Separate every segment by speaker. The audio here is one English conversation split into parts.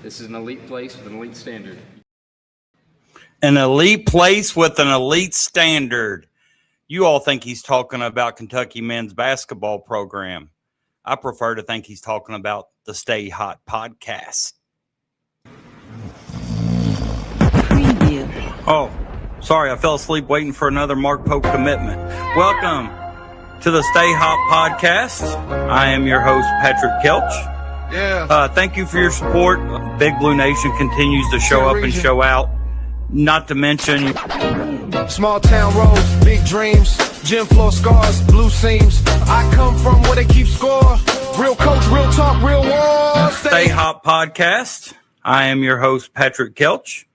Speaker 1: This is an elite place with an elite standard.
Speaker 2: An elite place with an elite standard. You all think he's talking about Kentucky men's basketball program. I prefer to think he's talking about the Stay Hot podcast.
Speaker 3: Preview.
Speaker 2: Oh, sorry, I fell asleep waiting for another Mark Pope commitment. Welcome to the Stay Hot podcast. I am your host, Patrick Kelch. Thank you for your support. Big Blue Nation continues to show up and show out. Not to mention
Speaker 4: small town roads, big dreams, gym floor scars, blue seams. I come from where they keep score. Real coach, real talk, real war.
Speaker 2: Stay Hot podcast. I am your host, Patrick Kelch.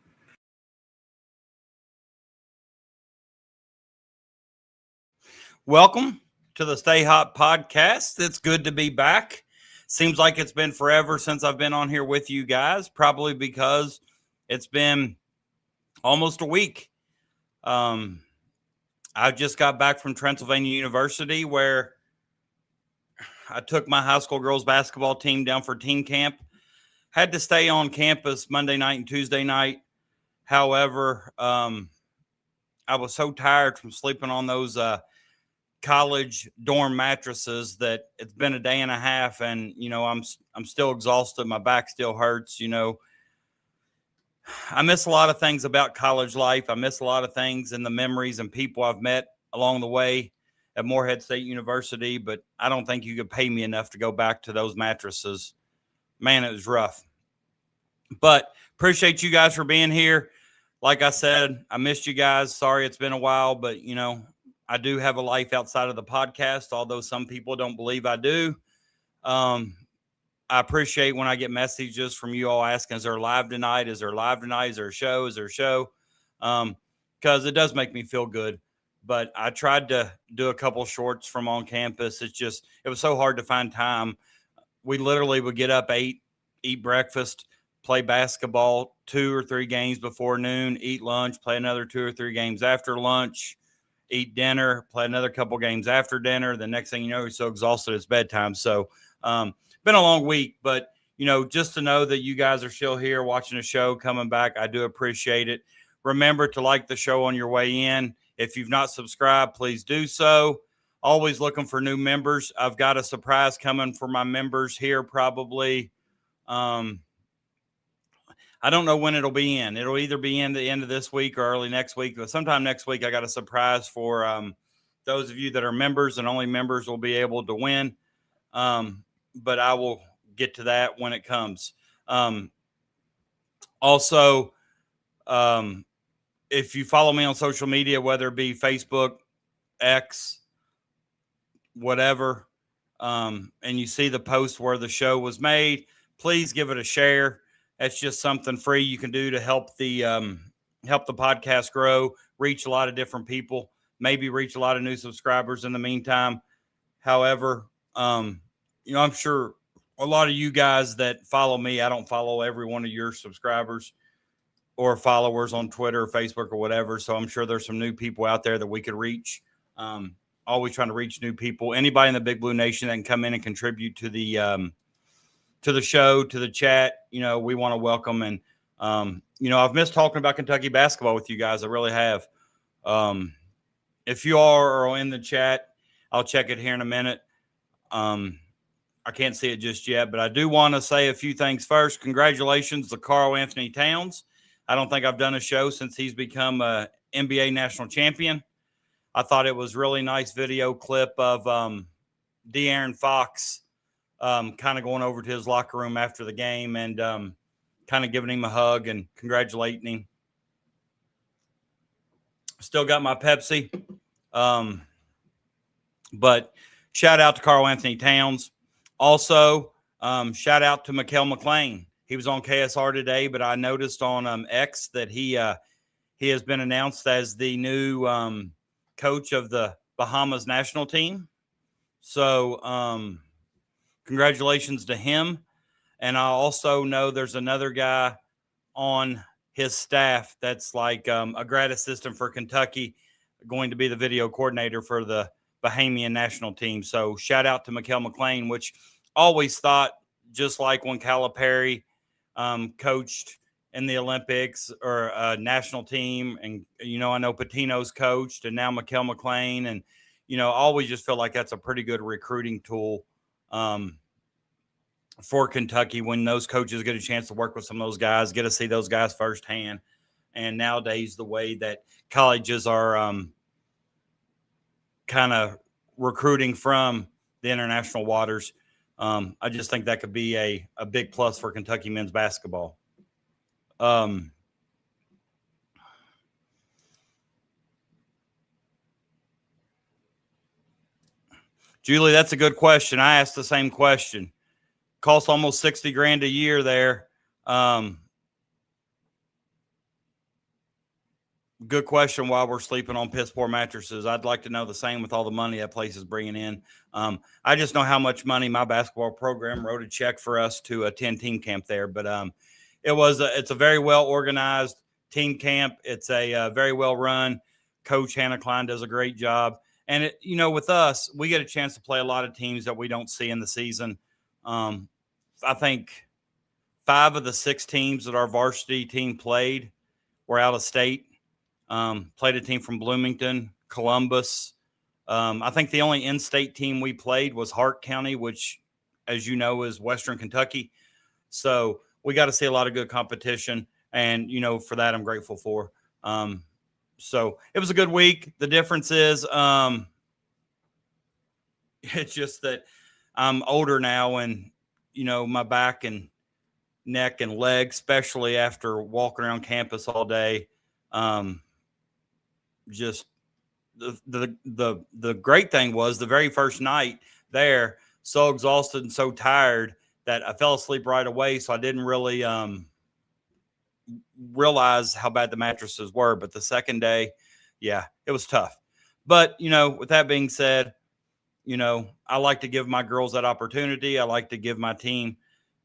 Speaker 2: Welcome to the Stay Hot podcast. It's good to be back. Seems like it's been forever since I've been on here with you guys, probably because it's been almost a week. I just got back from Transylvania University, where I took my high school girls basketball team down for team camp. Had to stay on campus Monday night and Tuesday night. However, I was so tired from sleeping on those college dorm mattresses that it's been a day and a half, and I'm still exhausted. My back still hurts. I miss a lot of things about college life. I miss a lot of things and the memories and people I've met along the way at Morehead State University, but I don't think you could pay me enough to go back to those mattresses. Man, it was rough. But appreciate you guys for being here. Like I said, I missed you guys. Sorry it's been a while, but I do have a life outside of the podcast, although some people don't believe I do. I appreciate when I get messages from you all asking, is there live tonight? Is there live tonight? Is there a show? Is there a show? Because it does make me feel good. But I tried to do a couple shorts from on campus. It was so hard to find time. We literally would get up 8, eat breakfast, play basketball 2 or 3 games before noon, eat lunch, play another 2 or 3 games after lunch, eat dinner, play another couple games after dinner. The next thing you know, you're so exhausted it's bedtime. So been a long week, but just to know that you guys are still here watching the show, coming back, I do appreciate it. Remember to like the show on your way in. If you've not subscribed, please do so. Always looking for new members. I've got a surprise coming for my members here probably. I don't know when it'll be in. It'll either be in the end of this week or early next week, but sometime next week I got a surprise for those of you that are members, and only members will be able to win. But I will get to that when it comes. Also, if you follow me on social media, whether it be Facebook, X, whatever, and you see the post where the show was made, please give it a share. That's just something free you can do to help the podcast grow, reach a lot of different people, maybe reach a lot of new subscribers in the meantime. However, I'm sure a lot of you guys that follow me, I don't follow every one of your subscribers or followers on Twitter or Facebook or whatever. So I'm sure there's some new people out there that we could reach. Always trying to reach new people. Anybody in the Big Blue Nation that can come in and contribute to the show, to the chat, we want to welcome. And, I've missed talking about Kentucky basketball with you guys. I really have. If you are in the chat, I'll check it here in a minute. I can't see it just yet, but I do want to say a few things first. Congratulations to Karl Anthony Towns. I don't think I've done a show since he's become a NBA national champion. I thought it was really nice video clip of De'Aaron Fox kind of going over to his locker room after the game and kind of giving him a hug and congratulating him. Still got my Pepsi. But shout out to Karl Anthony Towns. Also, shout out to Mikael McLean. He was on KSR today, but I noticed on X that he has been announced as the new coach of the Bahamas national team. So congratulations to him. And I also know there's another guy on his staff that's like a grad assistant for Kentucky, going to be the video coordinator for the Bahamian national team. So shout out to Mikael McLean, which always thought, just like when Calipari coached in the Olympics or a national team. And, I know Patino's coached and now Mikkel McLean. And, I always just feel like that's a pretty good recruiting tool for Kentucky when those coaches get a chance to work with some of those guys, get to see those guys firsthand. And nowadays, the way that colleges are kind of recruiting from the international waters, I just think that could be a big plus for Kentucky men's basketball. Julie, that's a good question. I asked the same question. Costs almost $60,000 a year there. Good question. While we're sleeping on piss poor mattresses, I'd like to know the same with all the money that place is bringing in. I just know how much money my basketball program wrote a check for us to attend team camp there. But it's a very well organized team camp. It's a very well run. Coach Hannah Klein does a great job. And with us, we get a chance to play a lot of teams that we don't see in the season. I think 5 of the 6 teams that our varsity team played were out of state. Played a team from Bloomington, Columbus. I think the only in-state team we played was Hart County, which, as you know, is Western Kentucky. So we got to see a lot of good competition. And, for that, I'm grateful for. So it was a good week. The difference is it's just that I'm older now and, my back and neck and legs, especially after walking around campus all day. Just the great thing was the very first night there, so exhausted and so tired that I fell asleep right away. So I didn't really realize how bad the mattresses were. But the second day, yeah, it was tough. But, with that being said, I like to give my girls that opportunity. I like to give my team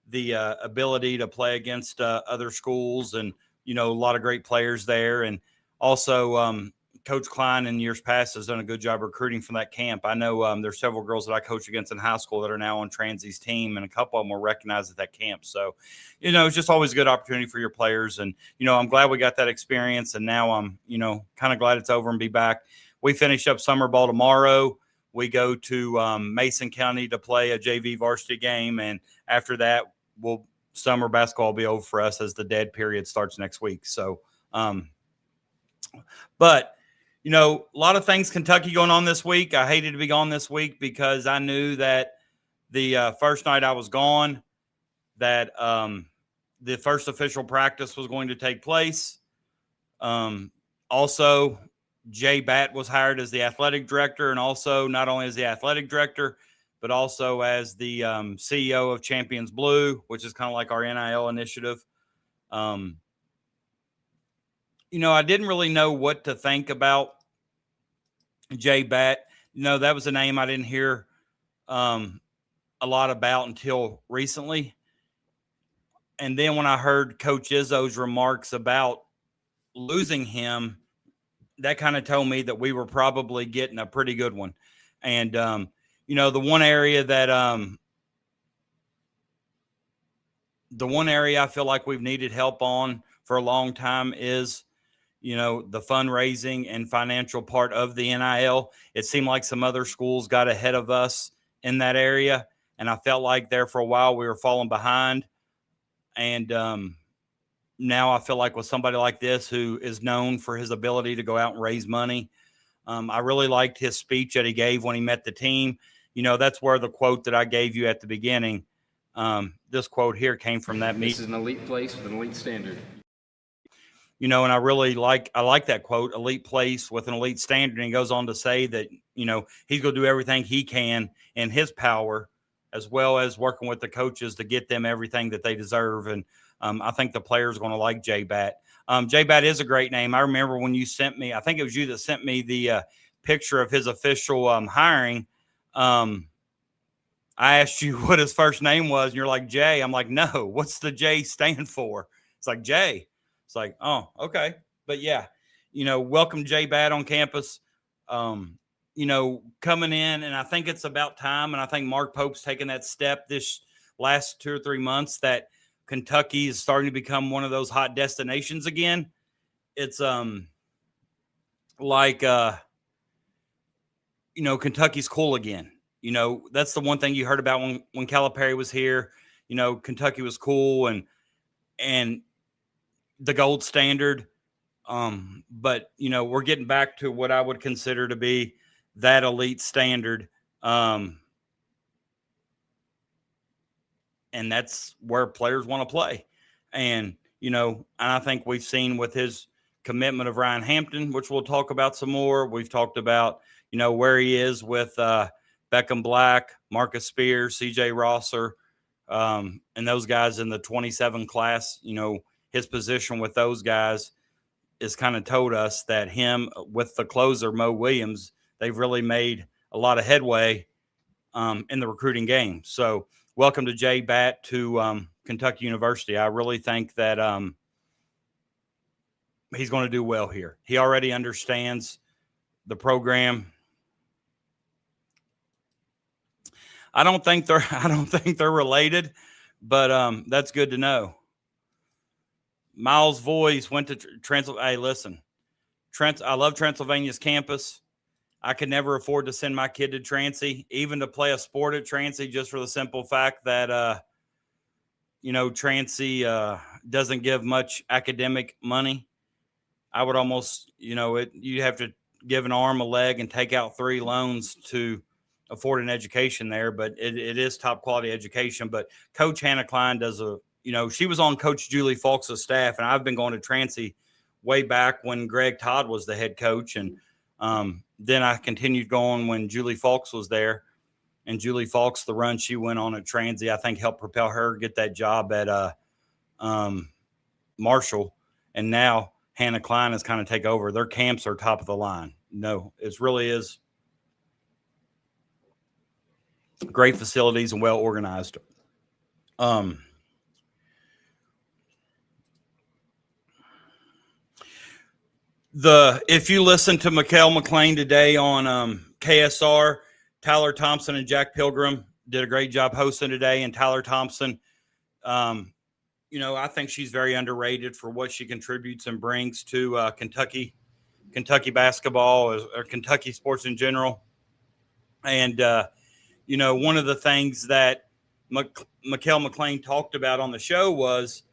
Speaker 2: the ability to play against other schools and, a lot of great players there. And also Coach Klein in years past has done a good job recruiting from that camp. I know there's several girls that I coached against in high school that are now on Transy's team, and a couple of them were recognized at that camp. So, it's just always a good opportunity for your players. And, I'm glad we got that experience. And now I'm, kind of glad it's over and be back. We finish up summer ball tomorrow. We go to Mason County to play a JV varsity game. And after that, summer basketball will be over for us as the dead period starts next week. So, but, a lot of things Kentucky going on this week. I hated to be gone this week because I knew that the first night I was gone, that the first official practice was going to take place. Also, Jay Batt was hired as the athletic director, and also not only as the athletic director, but also as the CEO of Champions Blue, which is kind of like our NIL initiative. I didn't really know what to think about Jay Batt. That was a name I didn't hear a lot about until recently. And then when I heard Coach Izzo's remarks about losing him, that kind of told me that we were probably getting a pretty good one. And, the one area I feel like we've needed help on for a long time is, the fundraising and financial part of the NIL. It seemed like some other schools got ahead of us in that area. And I felt like there for a while we were falling behind. And now I feel like with somebody like this who is known for his ability to go out and raise money, I really liked his speech that he gave when he met the team. That's where the quote that I gave you at the beginning, this quote here came from that meeting.
Speaker 1: This is an elite place with an elite standard.
Speaker 2: And I really like that quote, elite place with an elite standard. And he goes on to say that, he's going to do everything he can in his power, as well as working with the coaches to get them everything that they deserve. And I think the players are going to like Jay Batt. Jay Batt is a great name. I remember when you sent me, I think it was you that sent me the picture of his official hiring. I asked you what his first name was, and you're like, Jay. I'm like, no, what's the J stand for? It's like Jay. It's like, oh, okay. But yeah, welcome Jay Batt on campus, coming in. And I think it's about time. And I think Mark Pope's taken that step this last 2 or 3 months that Kentucky is starting to become one of those hot destinations again. It's like Kentucky's cool again. That's the one thing you heard about when Calipari was here. Kentucky was cool and the gold standard. But we're getting back to what I would consider to be that elite standard. And that's where players want to play. And I think we've seen with his commitment of Ryan Hampton, which we'll talk about some more. We've talked about, where he is with Beckham Black, Marcus Spears, CJ Rosser, and those guys in the 27 class. His position with those guys is kind of told us that him with the closer, Mo Williams, they've really made a lot of headway in the recruiting game. So welcome to Jay Batt to Kentucky University. I really think that he's going to do well here. He already understands the program. I don't think they're related, but that's good to know. Miles Voice went to Transylvania. Hey, listen, I love Transylvania's campus. I could never afford to send my kid to Transy, even to play a sport at Transy, just for the simple fact that Transy doesn't give much academic money. I would almost, you have to give an arm, a leg, and take out 3 loans to afford an education there. But it is top quality education. But Coach Hannah Klein does she was on Coach Julie Falks' staff, and I've been going to Transy way back when Greg Todd was the head coach. And then I continued going when Julie Falks was there. And Julie Falks, the run she went on at Transy, I think helped propel her get that job at Marshall. And now Hannah Klein has kind of take over. Their camps are top of the line. No, it really is great facilities and well organized. If you listen to Mikael McLean today on KSR, Tyler Thompson and Jack Pilgrim did a great job hosting today. And Tyler Thompson, I think she's very underrated for what she contributes and brings to Kentucky basketball or Kentucky sports in general. And, one of the things that Mikael McLean talked about on the show was,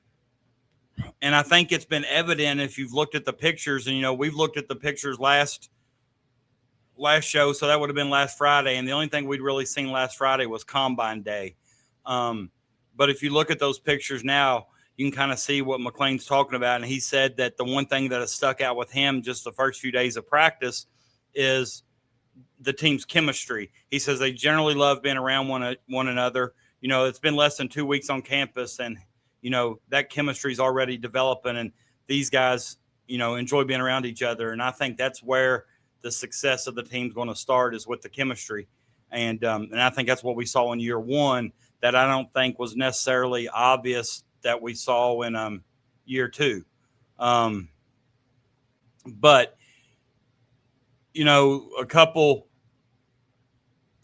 Speaker 2: and I think it's been evident if you've looked at the pictures, and, we've looked at the pictures last show. So that would have been last Friday. And the only thing we'd really seen last Friday was Combine Day. But if you look at those pictures now, you can kind of see what McLean's talking about. And he said that the one thing that has stuck out with him just the first few days of practice is the team's chemistry. He says they generally love being around one another. It's been less than 2 weeks on campus, and that chemistry is already developing, and these guys, enjoy being around each other. And I think that's where the success of the team's going to start, is with the chemistry. And I think that's what we saw in year one that I don't think was necessarily obvious that we saw in year two. But, a couple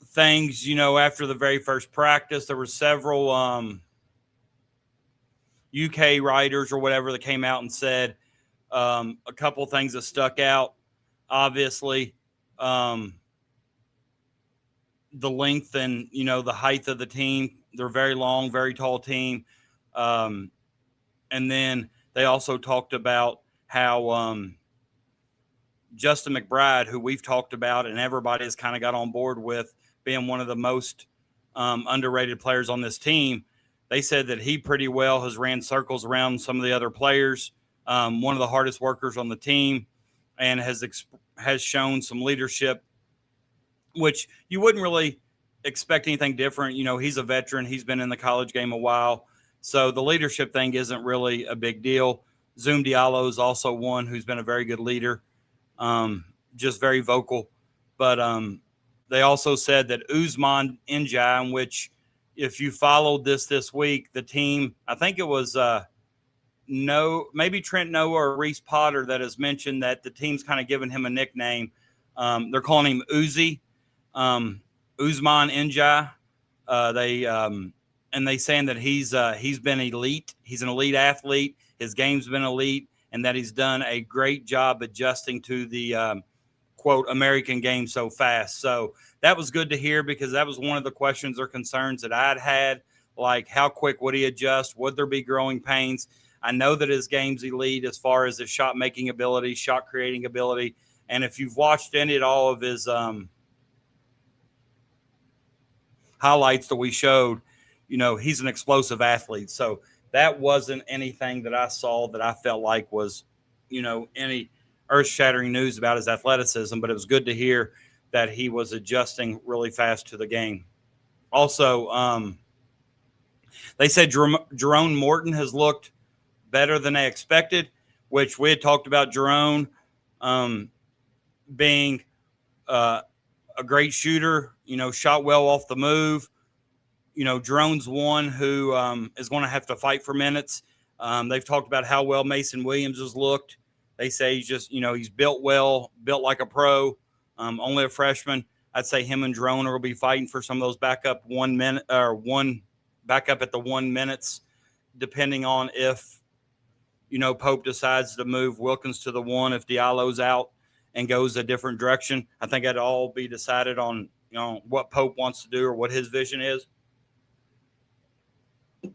Speaker 2: things, after the very first practice, there were several UK writers or whatever that came out and said a couple of things that stuck out. Obviously, the length and, the height of the team. They're a very long, very tall team. And then they also talked about how Justin McBride, who we've talked about and everybody has kind of got on board with being one of the most underrated players on this team, they said that he pretty well has ran circles around some of the other players, one of the hardest workers on the team, and has shown some leadership, which you wouldn't really expect anything different. He's a veteran. He's been in the college game a while. So the leadership thing isn't really a big deal. Zoom Diallo is also one who's been a very good leader, just very vocal. But they also said that Usman Njai, which if you followed this week, the team, I think it was maybe Trent Noah or Reese Potter that has mentioned that the team's kind of given him a nickname. They're calling him Uzi, Usman Njai. and they saying that he's been elite. He's an elite athlete. His game's been elite, and that he's done a great job adjusting to the quote American game so fast. So that was good to hear, because that was one of the questions or concerns that I'd had. Like, how quick would he adjust? Would there be growing pains? I know that his game's elite as far as his shot making ability, shot creating ability. And if you've watched any at all of his highlights that we showed, you know, he's an explosive athlete. So that wasn't anything that I saw that I felt like was, you know, any earth-shattering news about his athleticism, but it was good to hear that he was adjusting really fast to the game. Also, they said Jerome Morton has looked better than they expected, which we had talked about Jerome being a great shooter, you know, shot well off the move. You know, Jerome's one who is going to have to fight for minutes. They've talked about how well Mason Williams has looked. They say he's just, you know, he's built well, built like a pro, only a freshman. I'd say him and Jerome will be fighting for some of those backup 1 minute or backup at the 1 minutes, depending on if, you know, Pope decides to move Wilkins to the 1 if Diallo's out and goes a different direction. I think that'd all be decided on, you know, what Pope wants to do or what his vision is.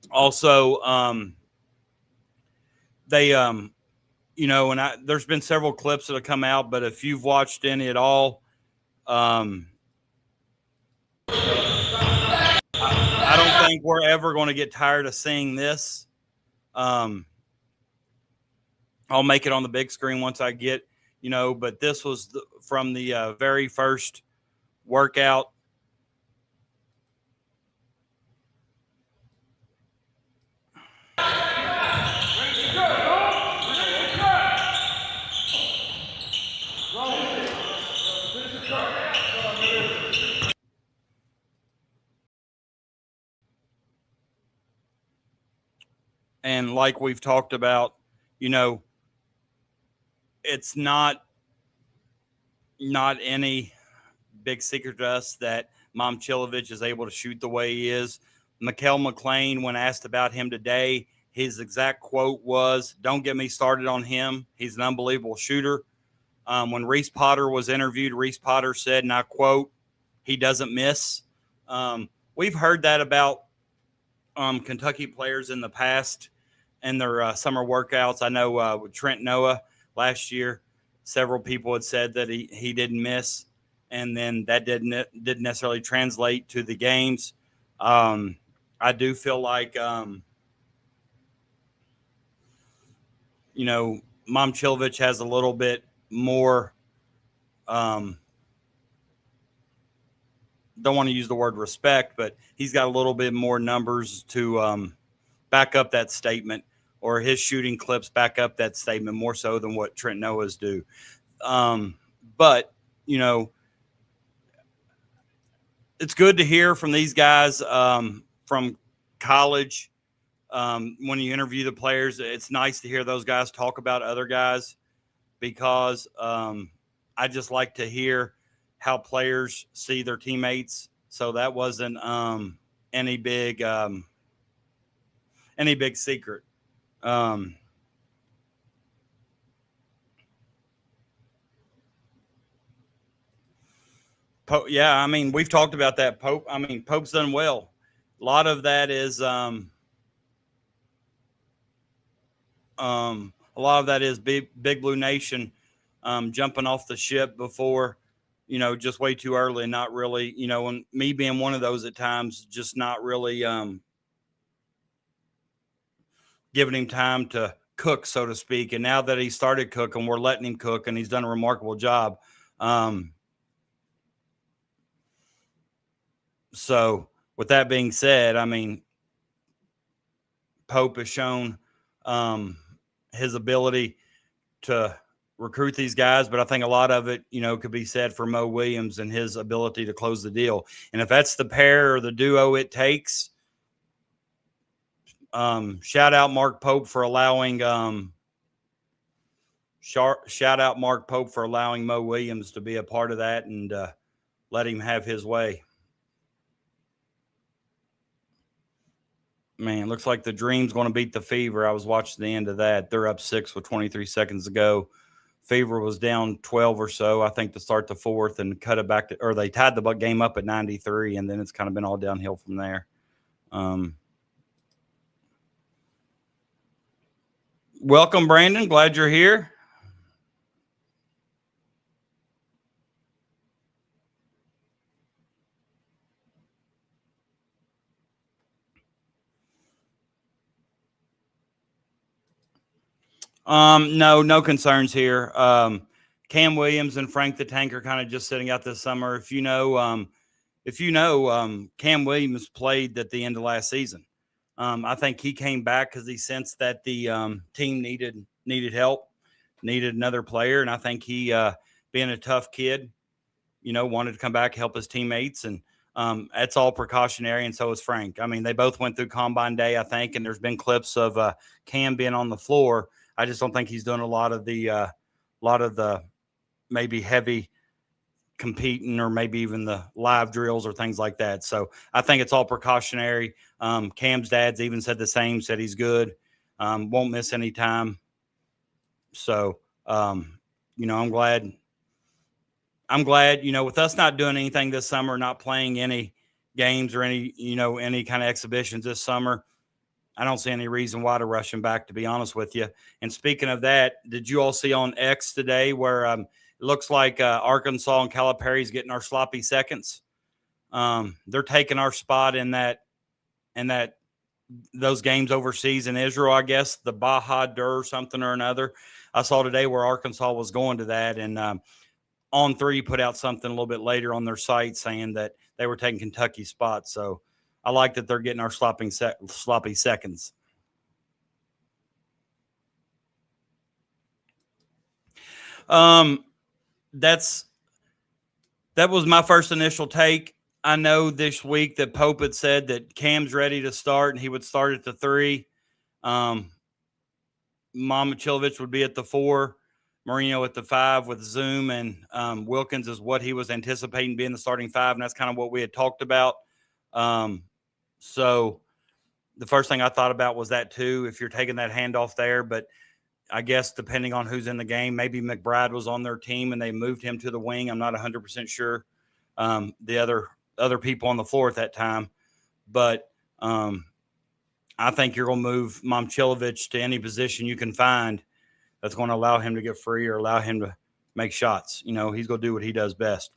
Speaker 2: Also, they, you know, and there's been several clips that have come out, but if you've watched any at all, I don't think we're ever going to get tired of seeing this. I'll make it on the big screen once I get, you know, but this was from the very first workout. And like we've talked about, you know, it's not any big secret to us that Momcilovic is able to shoot the way he is. Mikel McLean, when asked about him today, his exact quote was, "Don't get me started on him. He's an unbelievable shooter." When Reese Potter was interviewed, Reese Potter said, and I quote, "He doesn't miss." We've heard that about Kentucky players in the past and their summer workouts. I know with Trent Noah last year, several people had said that he didn't miss, and then that didn't necessarily translate to the games. I do feel like, you know, Momcilovic has a little bit more, don't want to use the word respect, but he's got a little bit more numbers to back up that statement, or his shooting clips back up that statement more so than what Trent Noah's do. But, you know, it's good to hear from these guys from college. When you interview the players, it's nice to hear those guys talk about other guys, because I just like to hear how players see their teammates. So that wasn't any big secret. Yeah, I mean, we've talked about that. Pope's done well. A lot of that is Big Blue Nation jumping off the ship before, you know, just way too early and not really, you know, and me being one of those at times, just not really giving him time to cook, so to speak. And now that he started cooking, we're letting him cook, and he's done a remarkable job. So with that being said, I mean, Pope has shown his ability to recruit these guys, but I think a lot of it, you know, could be said for Mo Williams and his ability to close the deal. And if that's the pair or the duo it takes, shout out Mark Pope for allowing Mo Williams to be a part of that, and let him have his way. Man, looks like the Dream's going to beat the Fever. I was watching the end of that. They're up 6 with 23 seconds to go. Fever was down 12 or so, I think, to start the fourth and cut it back to, or they tied the game up at 93, and then it's kind of been all downhill from there. Welcome, Brandon. Glad you're here. No concerns here. Cam Williams and Frank the Tank are kind of just sitting out this summer. If you know, Cam Williams played at the end of last season. I think he came back because he sensed that the team needed help, needed another player, and I think he, being a tough kid, wanted to come back, help his teammates, and that's all precautionary, and so is Frank. I mean, they both went through Combine Day, I think, and there's been clips of Cam being on the floor. I just don't think he's doing a lot of the maybe heavy competing or maybe even the live drills or things like that. So I think it's all precautionary. Cam's dad's even said the same, said he's good, won't miss any time. So, I'm glad, with us not doing anything this summer, not playing any games or any kind of exhibitions this summer, I don't see any reason why to rush him back, to be honest with you. And speaking of that, did you all see on X today where it looks like Arkansas and Calipari's getting our sloppy seconds? They're taking our spot in those games overseas in Israel, I guess, the Bahadur something or another. I saw today where Arkansas was going to that, and On3 put out something a little bit later on their site saying that they were taking Kentucky's spot. So I like that they're getting our sloppy seconds. That was my first initial take. I know this week that Pope had said that Cam's ready to start and he would start at the 3. Momcilovic would be at the 4, Marino at the 5 with Zoom, and Wilkins is what he was anticipating being the starting 5, and that's kind of what we had talked about. So the first thing I thought about was that too, if you're taking that handoff there. But I guess depending on who's in the game, maybe McBride was on their team and they moved him to the wing. I'm not 100% sure. The other people on the floor at that time. But I think you're going to move Momcilovic to any position you can find that's going to allow him to get free or allow him to make shots. He's going to do what he does best.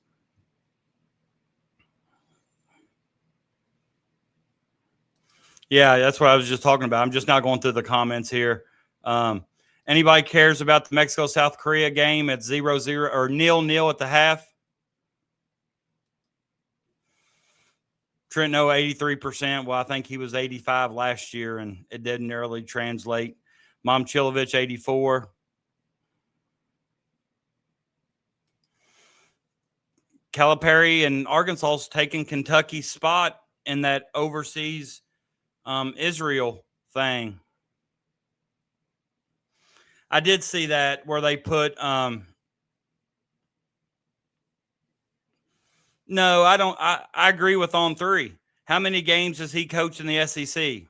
Speaker 2: Yeah, that's what I was just talking about. I'm just not going through the comments here. Anybody cares about the Mexico-South Korea game at 0-0 or 0-0 at the half? Trentno 83%. Well, I think he was 85 last year, and it didn't nearly translate. Momcilovic 84. Calipari and Arkansas's taking Kentucky's spot in that overseas Israel thing. I did see that where they put no, I don't. I agree with On3. How many games has he coached in the SEC?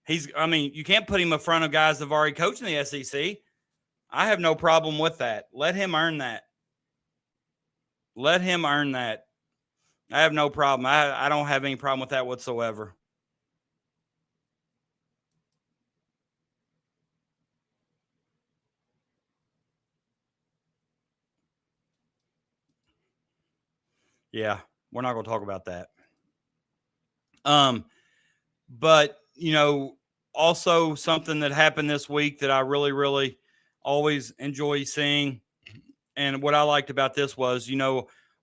Speaker 2: You can't put him in front of guys that have already coached in the SEC. I have no problem with that. Let him earn that. Let him earn that. I have no problem. I don't have any problem with that whatsoever. Yeah, we're not going to talk about that. But, also something that happened this week that I really, really always enjoy seeing. And what I liked about this was,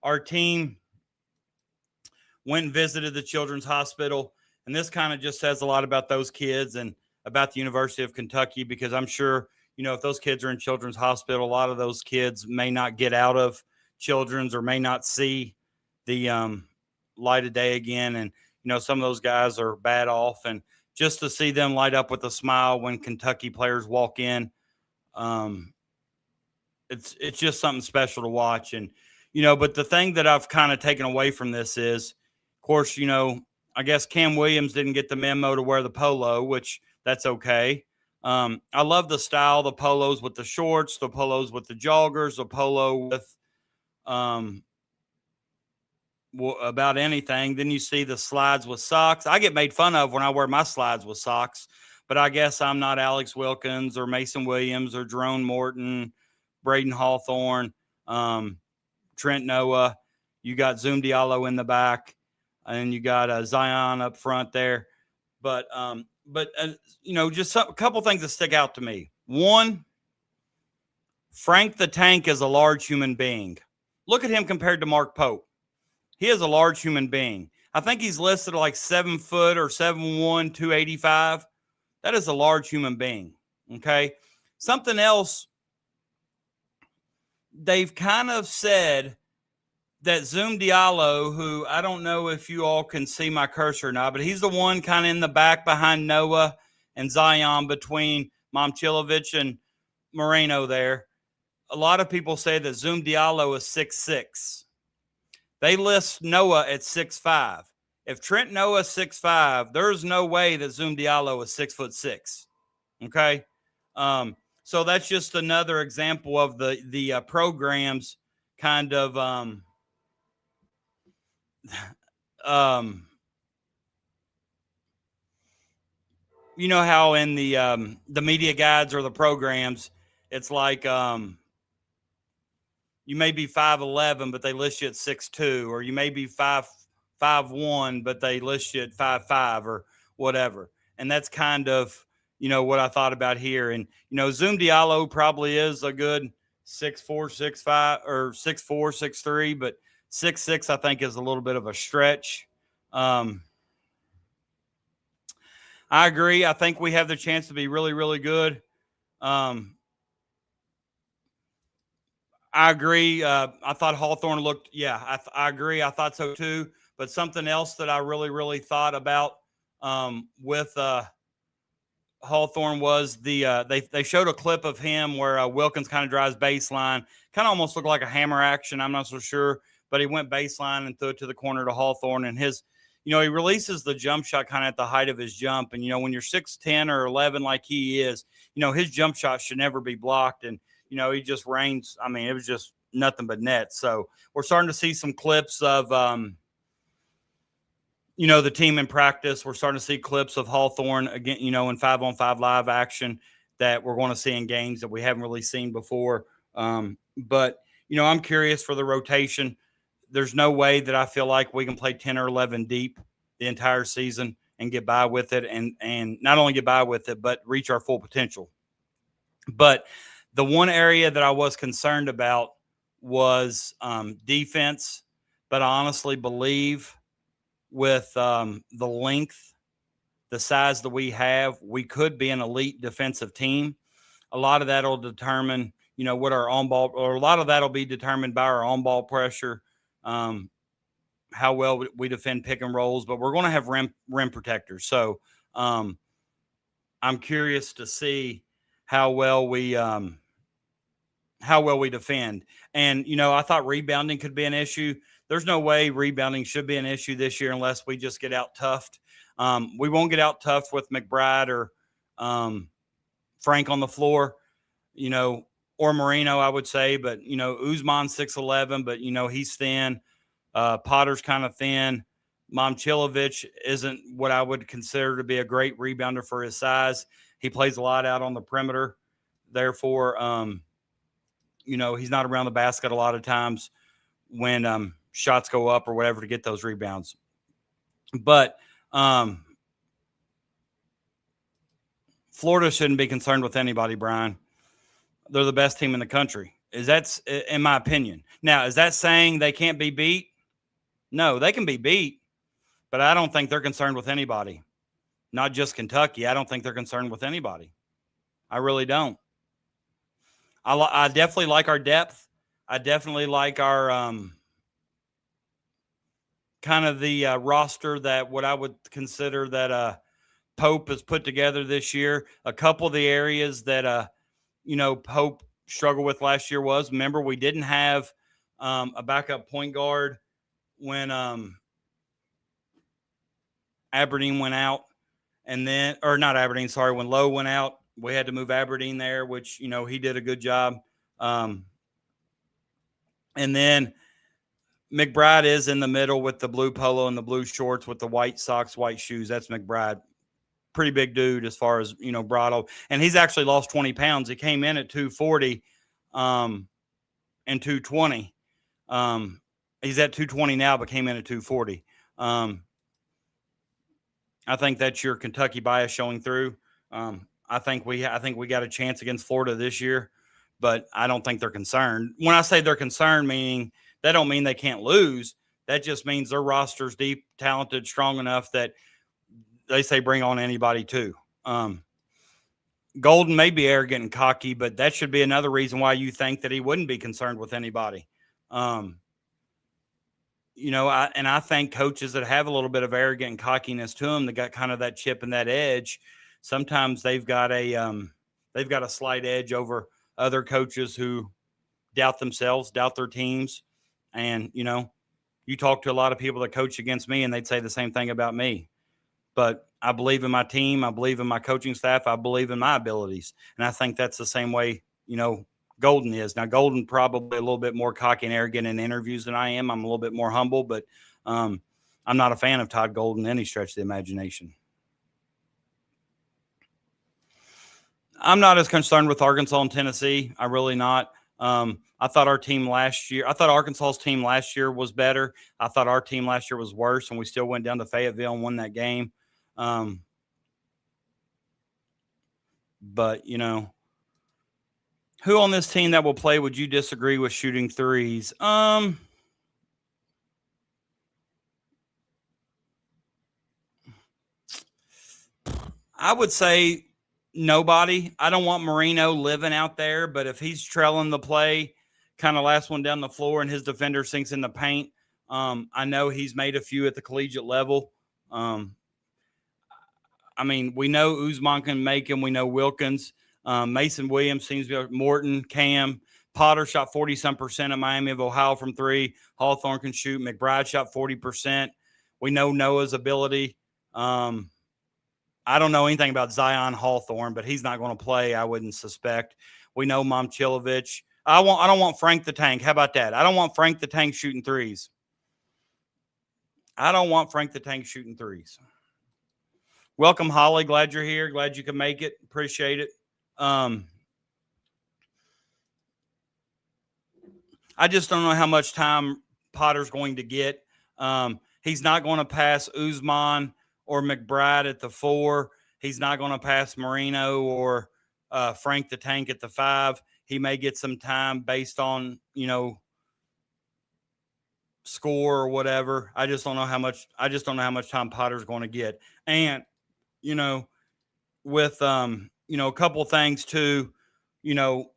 Speaker 2: our team went and visited the Children's Hospital. And this kind of just says a lot about those kids and about the University of Kentucky, because I'm sure, if those kids are in Children's Hospital, a lot of those kids may not get out of Children's or may not see the light of day again. And, some of those guys are bad off. And just to see them light up with a smile when Kentucky players walk in, it's just something special to watch. And, but the thing that I've kind of taken away from this is, of course, I guess Cam Williams didn't get the memo to wear the polo, which that's okay. I love the style, the polos with the shorts, the polos with the joggers, the polo with about anything. Then you see the slides with socks. I get made fun of when I wear my slides with socks, but I guess I'm not Alex Wilkins or Mason Williams or Jerome Morton, Braden Hawthorne, Trent Noah. You got Zoom Diallo in the back, and you got Zion up front there. But just a couple things that stick out to me. One, Frank the Tank is a large human being. Look at him compared to Mark Pope. He is a large human being. I think he's listed like 7 foot or 7'1", 285. That is a large human being. Okay. Something else, they've kind of said that Zoom Diallo, who I don't know if you all can see my cursor or not, but he's the one kind of in the back behind Noah and Zion between Momcilovic and Moreno there. A lot of people say that Zoom Diallo is 6'6". They list Noah at 6'5". If Trent Noah is 6'5", there's no way that Zoom Diallo is 6'6". Okay. So that's just another example of the programs kind of, you know how in the media guides or the programs, it's like, you may be 5'11", but they list you at 6'2", or you may be 5'1", but they list you at 5'5", or whatever. And that's kind of, what I thought about here. And, Zoom Diallo probably is a good 6'4", 6'5", or 6'4", 6'3", but 6'6", I think, is a little bit of a stretch. I agree. I think we have the chance to be really, really good. I agree. I thought Hawthorne looked, I agree. I thought so too. But something else that I really, really thought about with Hawthorne was they showed a clip of him where Wilkins kind of drives baseline, kind of almost looked like a hammer action. I'm not so sure, but he went baseline and threw it to the corner to Hawthorne, and his, he releases the jump shot kind of at the height of his jump. And, when you're 6'10" or 11 like he is, his jump shot should never be blocked. And, he just rains. I mean, it was just nothing but net. So we're starting to see some clips of, the team in practice. We're starting to see clips of Hawthorne again, in 5-on-5 live action that we're going to see in games that we haven't really seen before. But, I'm curious for the rotation. There's no way that I feel like we can play 10 or 11 deep the entire season and get by with it. And not only get by with it, but reach our full potential. But the one area that I was concerned about was defense, but I honestly believe with the length, the size that we have, we could be an elite defensive team. A lot of that will determine, what our on-ball, or a lot of that will be determined by our on-ball pressure, how well we defend pick and rolls, but we're going to have rim protectors. So I'm curious to see how well we defend. And, I thought rebounding could be an issue. There's no way rebounding should be an issue this year unless we just get out toughed. We won't get out toughed with McBride or Frank on the floor, or Moreno, I would say. But, Usman's 6'11", but, he's thin. Potter's kind of thin. Momcilovic isn't what I would consider to be a great rebounder for his size. He plays a lot out on the perimeter. Therefore, he's not around the basket a lot of times when shots go up or whatever to get those rebounds. But Florida shouldn't be concerned with anybody, Brian. They're the best team in the country. That's in my opinion. Now, is that saying they can't be beat? No, they can be beat, but I don't think they're concerned with anybody. Not just Kentucky. I don't think they're concerned with anybody. I really don't. I definitely like our depth. I definitely like our kind of the roster that what I would consider that Pope has put together this year. A couple of the areas that Pope struggled with last year was, remember, we didn't have a backup point guard when Aberdeen went out, and then, or not Aberdeen, sorry, when Lowe went out, we had to move Aberdeen there, which, you know, he did a good job. And then McBride is in the middle with the blue polo and the blue shorts with the white socks, white shoes. That's McBride. Pretty big dude as far as, you know, Brado. And he's actually lost 20 pounds. He came in at 240 and 220. He's at 220 now, but came in at 240. I think that's your Kentucky bias showing through. I think we got a chance against Florida this year, but I don't think they're concerned. When I say they're concerned, meaning that don't mean they can't lose. That just means their roster's deep, talented, strong enough that they say bring on anybody too. Golden may be arrogant and cocky, but that should be another reason why you think that he wouldn't be concerned with anybody. You know, I think coaches that have a little bit of arrogant and cockiness to them, that got kind of that chip and that edge, sometimes they've got a slight edge over other coaches who doubt themselves, doubt their teams. And, you know, you talk to a lot of people that coach against me and they'd say the same thing about me. But I believe in my team. I believe in my coaching staff. I believe in my abilities. And I think that's the same way, you know, Golden is. Now, Golden probably a little bit more cocky and arrogant in interviews than I am. I'm a little bit more humble, but I'm not a fan of Todd Golden any stretch of the imagination. I'm not as concerned with Arkansas and Tennessee. I really not. I thought Arkansas's team last year was better. I thought our team last year was worse, and we still went down to Fayetteville and won that game. But, you know, who on this team that will play would you disagree with shooting threes? I would say nobody. I don't want Marino living out there, but if he's trailing the play, kind of last one down the floor, and his defender sinks in the paint, I know he's made a few at the collegiate level. I mean, we know Usman can make him. We know Wilkins. Mason Williams seems to be Morton, Cam. Potter shot 40-some% at Miami of Ohio from three. Hawthorne can shoot. McBride shot 40%. We know Noah's ability. I don't know anything about Zion Hawthorne, but he's not going to play, I wouldn't suspect. We know Momcilovic. I don't want Frank the Tank. How about that? I don't want Frank the Tank shooting threes. I don't want Frank the Tank shooting threes. Welcome, Holly. Glad you're here. Glad you can make it. Appreciate it. I just don't know how much time Potter's going to get. He's not going to pass Usman or McBride at the 4. He's not going to pass Marino or Frank the Tank at the 5. He may get some time based on, you know, score or whatever. I just don't know how much time Potter's going to get. And, you know, with, you know, a couple of things too, you know,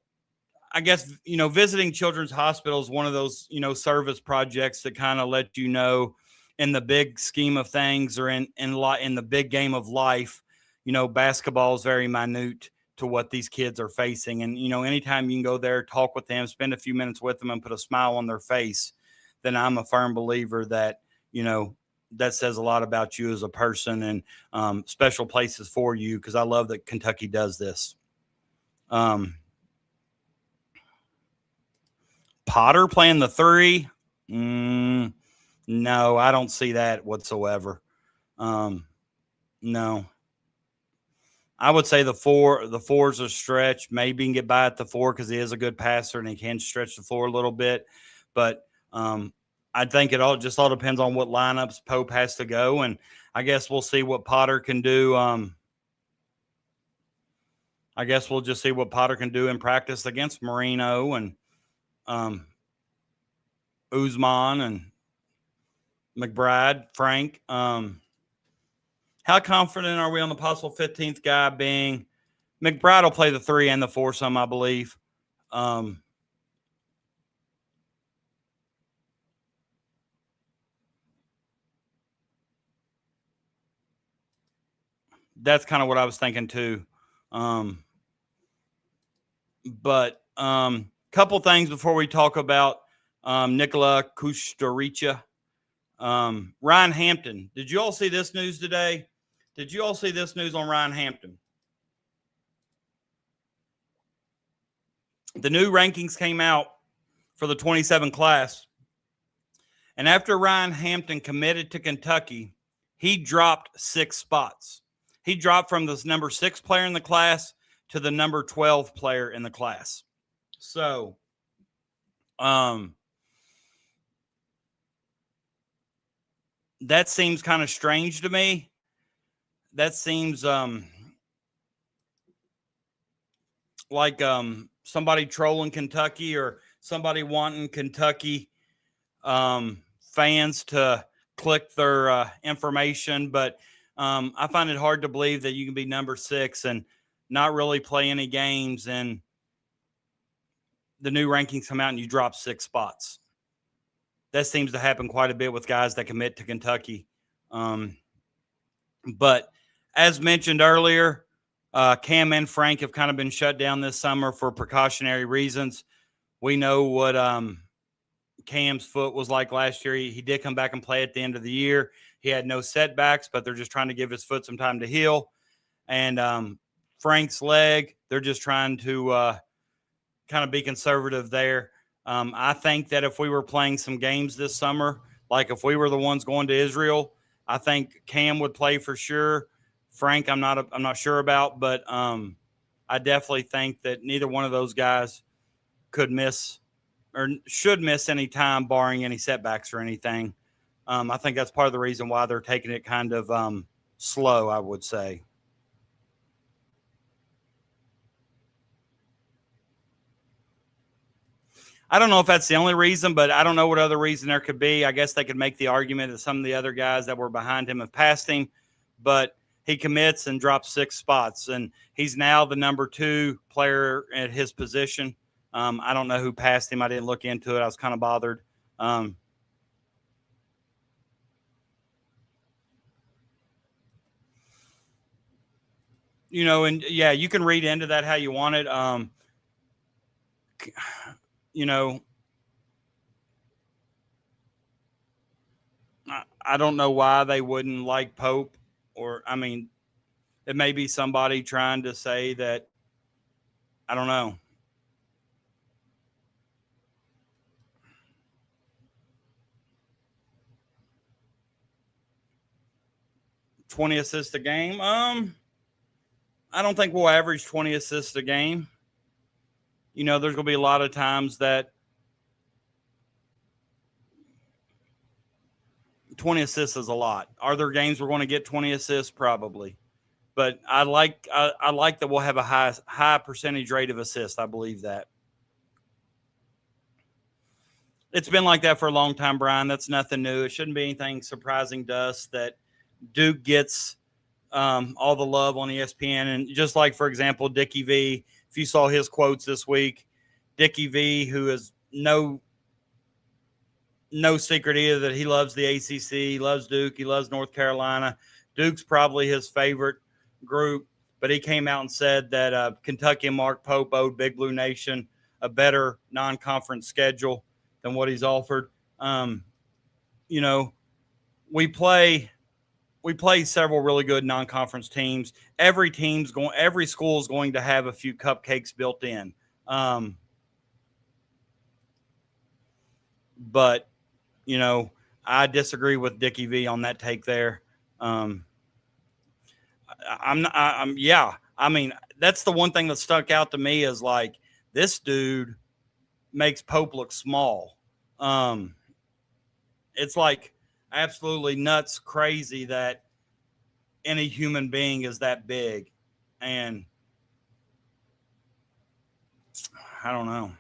Speaker 2: I guess, you know, visiting Children's Hospital is one of those, you know, service projects that kind of let you know in the big scheme of things, or in the big game of life, you know, basketball is very minute to what these kids are facing. And, you know, anytime you can go there, talk with them, spend a few minutes with them and put a smile on their face, then I'm a firm believer that, you know, that says a lot about you as a person, and special places for you, because I love that Kentucky does this. Potter playing the 3? No, I don't see that whatsoever. No. I would say the 4 is a stretch. Maybe he can get by at the 4 because he is a good passer and he can stretch the floor a little bit. But I think it all depends on what lineups Pope has to go, and I guess we'll see what Potter can do. I guess we'll just see what Potter can do in practice against Marino and Usman and McBride, Frank. How confident are we on the possible 15th guy being McBride? Will play the 3 and the 4 some, I believe. That's kind of what I was thinking too. But couple things before we talk about Nikola Kusturica. Ryan Hampton. Did you all see this news today? Did you all see this news on Ryan Hampton? The new rankings came out for the 27 class. And after Ryan Hampton committed to Kentucky, he dropped 6 spots. He dropped from the number 6 player in the class to the number 12 player in the class. So, that seems kind of strange to me. That seems like somebody trolling Kentucky or somebody wanting Kentucky fans to click their information. But I find it hard to believe that you can be number 6 and not really play any games, and the new rankings come out and you drop 6 spots. That seems to happen quite a bit with guys that commit to Kentucky. But as mentioned earlier, Cam and Frank have kind of been shut down this summer for precautionary reasons. We know what Cam's foot was like last year. He did come back and play at the end of the year. He had no setbacks, but they're just trying to give his foot some time to heal. And Frank's leg, they're just trying to kind of be conservative there. I think that if we were playing some games this summer, like if we were the ones going to Israel, I think Cam would play for sure. Frank, I'm not sure about, but I definitely think that neither one of those guys could miss or should miss any time, barring any setbacks or anything. I think that's part of the reason why they're taking it kind of slow, I would say. I don't know if that's the only reason, but I don't know what other reason there could be. I guess they could make the argument that some of the other guys that were behind him have passed him, but he commits and drops 6 spots, and he's now the number 2 player at his position. I don't know who passed him. I didn't look into it. I was kind of bothered. You know, and yeah, you can read into that how you want it. You know, I don't know why they wouldn't like Pope, or, I mean, it may be somebody trying to say that, I don't know. $20 assists a game. I don't think we'll average 20 assists a game. You know, there's going to be a lot of times that 20 assists is a lot. Are there games we're going to get 20 assists? Probably. But I like that we'll have a high percentage rate of assists. I believe that. It's been like that for a long time, Brian. That's nothing new. It shouldn't be anything surprising to us that Duke gets all the love on ESPN. And just like, for example, Dickie V, if you saw his quotes this week, Dickie V, who is no secret either that he loves the ACC, he loves Duke, he loves North Carolina. Duke's probably his favorite group, but he came out and said that Kentucky and Mark Pope owed Big Blue Nation a better non-conference schedule than what he's offered. You know, we play several really good non-conference teams. Every school is going to have a few cupcakes built in. But, you know, I disagree with Dickie V on that take there. I mean, that's the one thing that stuck out to me is like, this dude makes Pope look small. It's like absolutely nuts, crazy that any human being is that big. And I don't know.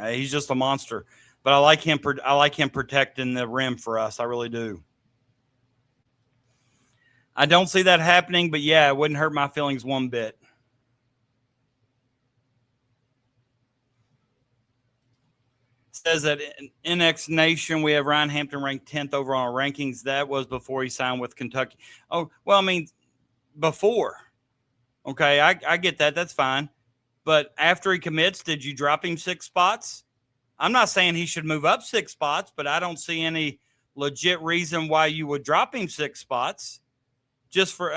Speaker 2: He's just a monster. But I like him protecting the rim for us. I really do. I don't see that happening, but yeah, it wouldn't hurt my feelings one bit. It says that in NX Nation, we have Ryan Hampton ranked 10th over on our rankings. That was before he signed with Kentucky. Oh, well, I mean, before. Okay, I get that. That's fine. But after he commits, did you drop him 6 spots? I'm not saying he should move up 6 spots, but I don't see any legit reason why you would drop him 6 spots just for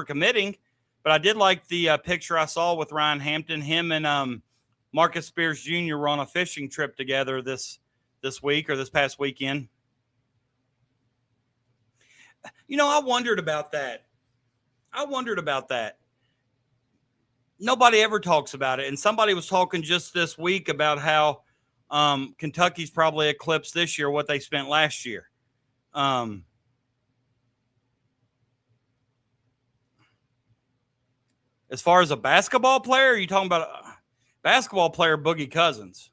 Speaker 2: committing. But I did like the picture I saw with Ryan Hampton. Him and Marcus Spears Jr. were on a fishing trip together this week or this past weekend. I wondered about that. Nobody ever talks about it. And somebody was talking just this week about how Kentucky's probably eclipsed this year what they spent last year. As far as a basketball player, are you talking about a basketball player, Boogie Cousins?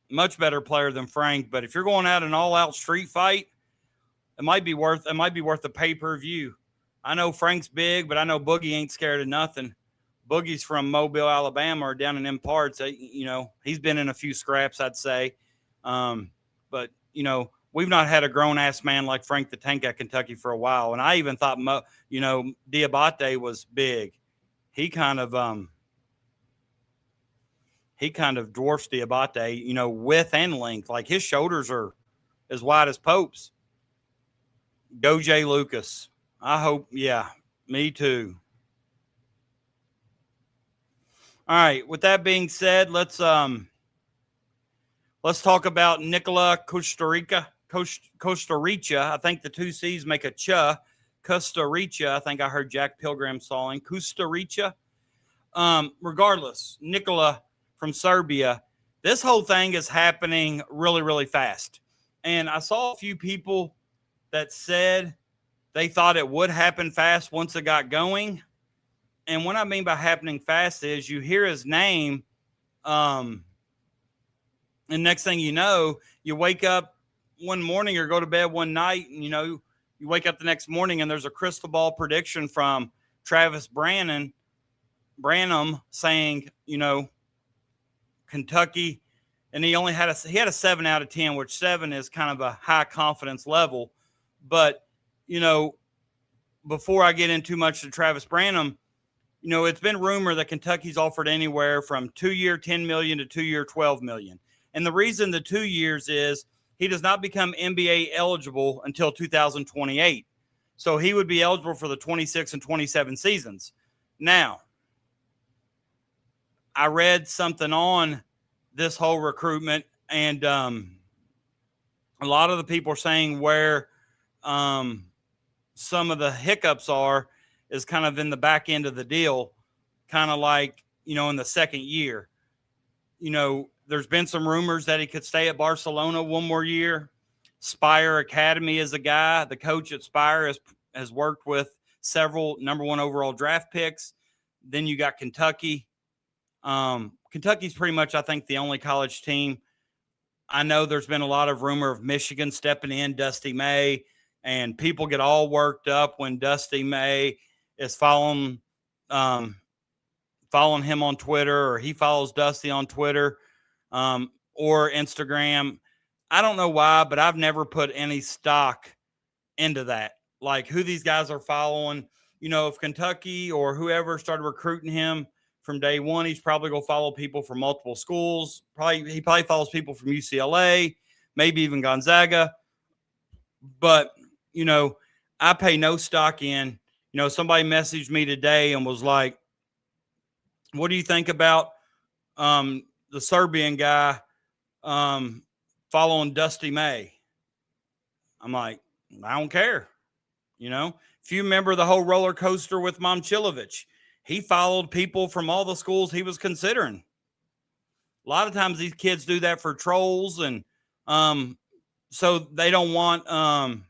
Speaker 2: Much better player than Frank. But if you're going out an all-out street fight, it might be worth a pay-per-view. I know Frank's big, but I know Boogie ain't scared of nothing. Boogie's from Mobile, Alabama, or down in them parts. He's been in a few scraps, I'd say. But we've not had a grown-ass man like Frank the Tank at Kentucky for a while. And I even thought, Diabate was big. He kind of dwarfs Diabate, width and length. Like his shoulders are as wide as Pope's. Go Jay Lucas. I hope, yeah, me too. All right, with that being said, let's talk about Nicola Costa Rica. I think the 2 C's make a cha. Costa Rica. I think I heard Jack Pilgrim sawing. Costa Rica. Regardless, Nicola from Serbia. This whole thing is happening really, really fast. And I saw a few people that said they thought it would happen fast once it got going. And what I mean by happening fast is you hear his name, and next thing you know, you wake up one morning or go to bed one night, and you wake up the next morning and there's a crystal ball prediction from Travis Branham saying, Kentucky, and he had a 7 out of 10, which 7 is kind of a high confidence level. But, before I get in too much to Travis Branham, it's been rumored that Kentucky's offered anywhere from 2-year $10 million to 2-year $12 million. And the reason the 2 years is he does not become NBA eligible until 2028. So he would be eligible for the 26 and 27 seasons. Now, I read something on this whole recruitment, and a lot of the people are saying where some of the hiccups are is kind of in the back end of the deal, kind of like, in the second year. There's been some rumors that he could stay at Barcelona one more year. Spire Academy is a guy. The coach at Spire has worked with several number 1 overall draft picks. Then you got Kentucky. Kentucky's pretty much, I think, the only college team. I know there's been a lot of rumor of Michigan stepping in, Dusty May, and people get all worked up when Dusty May is following him on Twitter, or he follows Dusty on Twitter or Instagram. I don't know why, but I've never put any stock into that, like who these guys are following. If Kentucky or whoever started recruiting him from day one, he's probably going to follow people from multiple schools. He probably follows people from UCLA, maybe even Gonzaga. But, I pay no stock in. Somebody messaged me today and was like, what do you think about the Serbian guy following Dusty May? I'm like, I don't care. If you remember the whole roller coaster with Momcilovic, he followed people from all the schools he was considering. A lot of times these kids do that for trolls, and so they don't want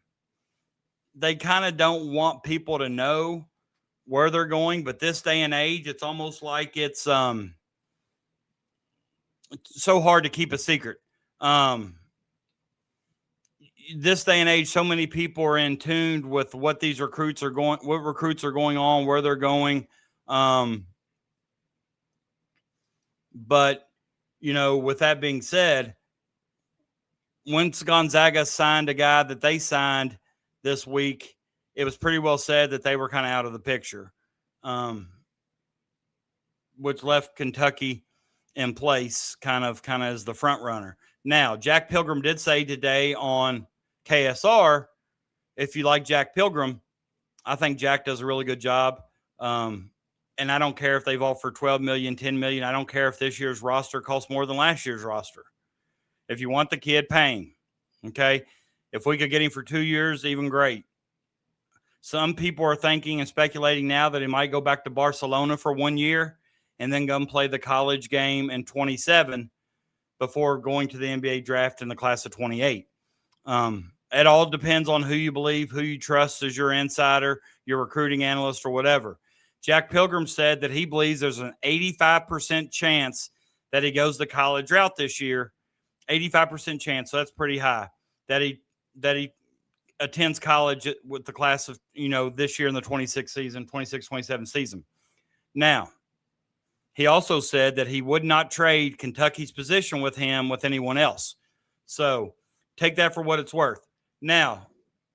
Speaker 2: they kind of don't want people to know where they're going. But this day and age, it's almost like it's so hard to keep a secret. This day and age, so many people are in tune with what these recruits are going, what recruits are going on, where they're going. But, with that being said, once Gonzaga signed a guy that they signed this week, it was pretty well said that they were kind of out of the picture, which left Kentucky in place, kind of as the front runner. Now, Jack Pilgrim did say today on KSR, if you like Jack Pilgrim, I think Jack does a really good job. And I don't care if they've offered 12 million, 10 million. I don't care if this year's roster costs more than last year's roster. If you want the kid, pay him. Okay. If we could get him for 2 years, even great. Some people are thinking and speculating now that he might go back to Barcelona for 1 year and then go and play the college game in 27 before going to the NBA draft in the class of 28. It all depends on who you believe, who you trust as your insider, your recruiting analyst, or whatever. Jack Pilgrim said that he believes there's an 85% chance that he goes the college route this year. 85% chance, so that's pretty high, that he attends college with the class of, this year in the 26-27 season. Now, he also said that he would not trade Kentucky's position with him with anyone else. So take that for what it's worth. Now,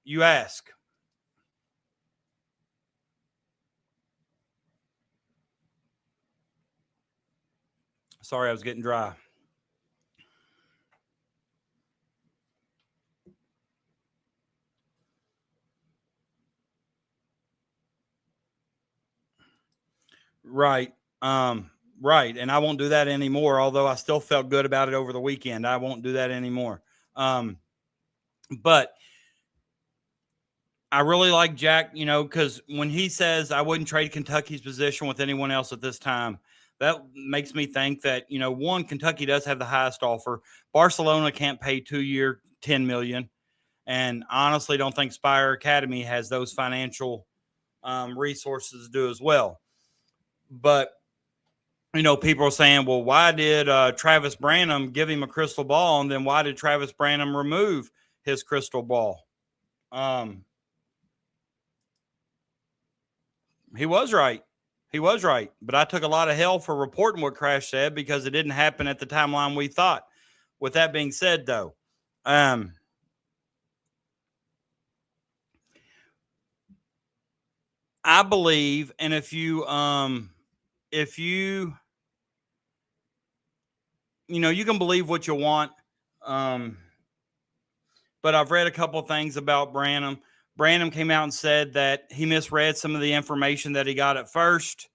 Speaker 2: you ask, sorry, I was getting dry. Right. Right. And I won't do that anymore, although I still felt good about it over the weekend. I won't do that anymore. But I really like Jack, because when he says I wouldn't trade Kentucky's position with anyone else at this time, that makes me think that, one, Kentucky does have the highest offer. Barcelona can't pay 2-year, $10 million. And honestly, don't think Spire Academy has those financial resources to do as well. But, people are saying, well, why did Travis Branham give him a crystal ball? And then why did Travis Branham remove his crystal ball? He was right. He was right. But I took a lot of hell for reporting what Crash said because it didn't happen at the timeline we thought. With that being said, though, I believe, and if you you can believe what you want. But I've read a couple of things about Branham. Branham came out and said that he misread some of the information that he got at first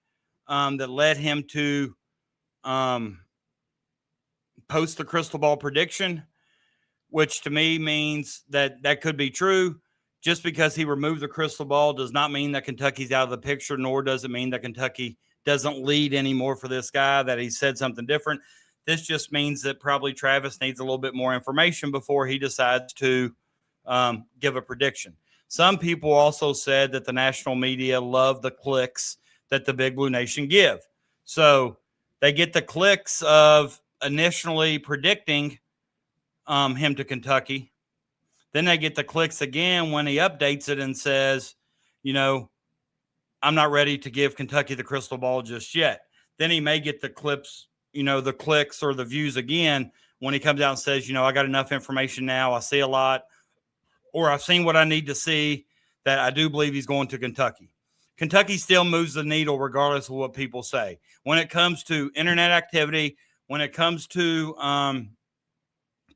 Speaker 2: that led him to post the crystal ball prediction, which to me means that that could be true. Just because he removed the crystal ball does not mean that Kentucky's out of the picture, nor does it mean that Kentucky doesn't lead anymore for this guy, that he said something different. This just means that probably Travis needs a little bit more information before he decides to give a prediction. Some people also said that the national media love the clicks that the Big Blue Nation give. So they get the clicks of initially predicting him to Kentucky. Then they get the clicks again when he updates it and says, I'm not ready to give Kentucky the crystal ball just yet. Then he may get the clips, the clicks or the views again when he comes out and says, I got enough information now. I see a lot, or I've seen what I need to see that I do believe he's going to Kentucky. Kentucky still moves the needle regardless of what people say. When it comes to internet activity, when it comes to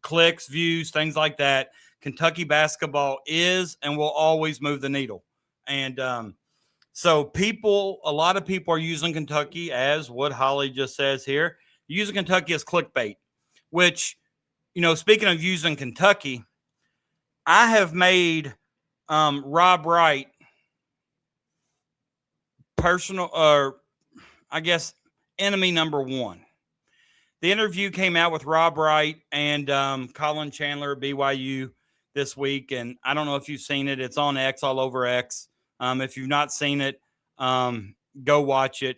Speaker 2: clicks, views, things like that, Kentucky basketball is and will always move the needle. And so a lot of people are using Kentucky, as what Holly just says here, using Kentucky as clickbait, which, speaking of using Kentucky, I have made Rob Wright enemy number one. The interview came out with Rob Wright and Colin Chandler at BYU this week, and I don't know if you've seen it. It's on X, all over X. If you've not seen it, go watch it.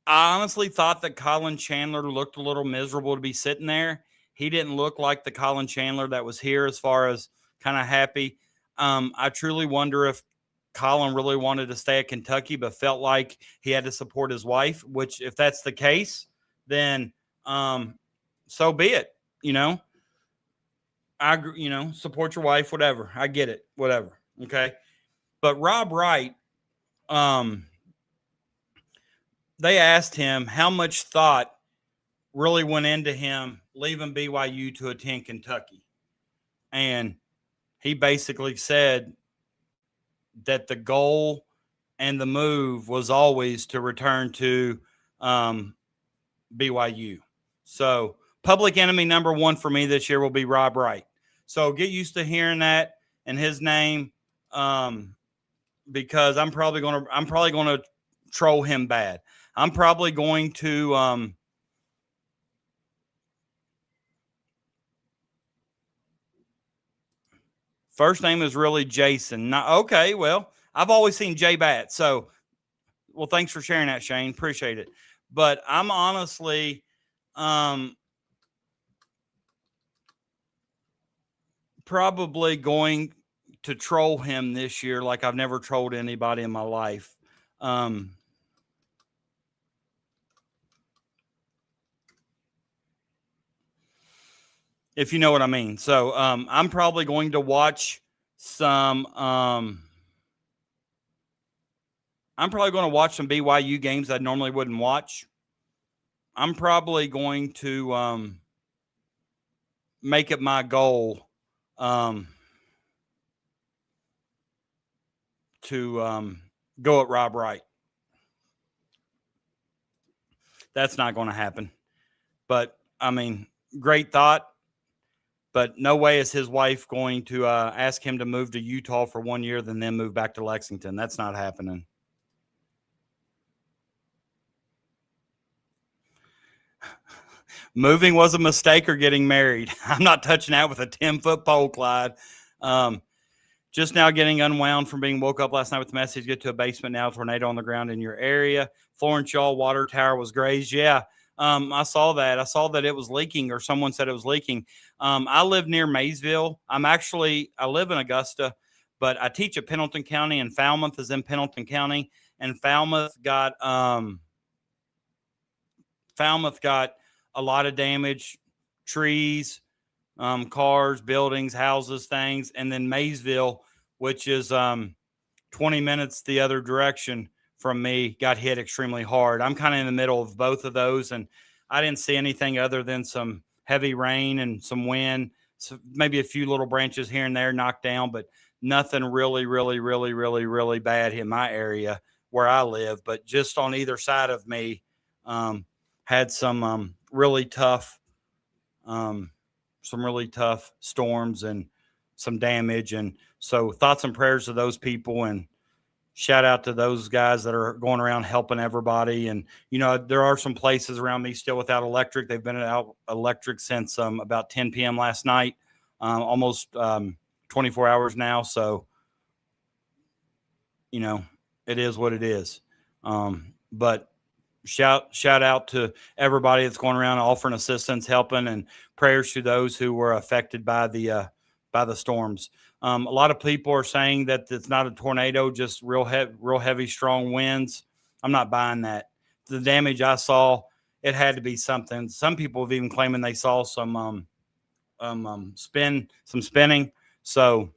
Speaker 2: I honestly thought that Colin Chandler looked a little miserable to be sitting there. He didn't look like the Colin Chandler that was here as far as kind of happy. I truly wonder if Colin really wanted to stay at Kentucky but felt like he had to support his wife, which if that's the case, then so be it. I support your wife, whatever. I get it, whatever. Okay. But Rob Wright, they asked him how much thought really went into him leaving BYU to attend Kentucky. And he basically said that the goal and the move was always to return to BYU. So public enemy number one for me this year will be Rob Wright. So get used to hearing that and his name, because I'm probably going to troll him bad. I'm probably going to first name is really Jason. Not, okay, well, I've always seen J Bat. So, well, thanks for sharing that, Shane. Appreciate it. But I'm honestly probably going to troll him this year like I've never trolled anybody in my life. If you know what I mean. So I'm probably going to watch some BYU games I normally wouldn't watch. I'm probably going to make it my goal to go at Rob Wright. That's not going to happen. But, I mean, great thought. But no way is his wife going to ask him to move to Utah for 1 year, then move back to Lexington. That's not happening. Moving was a mistake or getting married. I'm not touching that with a 10-foot pole, Clyde. Just now getting unwound from being woke up last night with the message, get to a basement now, tornado on the ground in your area. Florence Shaw water tower was grazed. Yeah, I saw that. I saw that it was leaking, or someone said it was leaking. I live near Maysville. I live in Augusta, but I teach at Pendleton County, and Falmouth is in Pendleton County. And Falmouth got a lot of damage, trees, cars, buildings, houses, things. And then Maysville, which is 20 minutes the other direction from me, got hit extremely hard. I'm kind of in the middle of both of those, and I didn't see anything other than some heavy rain and some wind, so maybe a few little branches here and there knocked down, but nothing really, really, really, really, really bad in my area where I live. But just on either side of me, had some really tough storms and some damage. And so thoughts and prayers to those people, and shout out to those guys that are going around helping everybody. And, you know, there are some places around me still without electric. They've been without electric since about 10 p.m. last night, almost 24 hours now. So, you know, it is what it is. But shout out to everybody that's going around offering assistance, helping, and prayers to those who were affected by the storms. A lot of people are saying that it's not a tornado, just real heavy, strong winds. I'm not buying that. The damage I saw, it had to be something. Some people have even claiming they saw some spinning. So,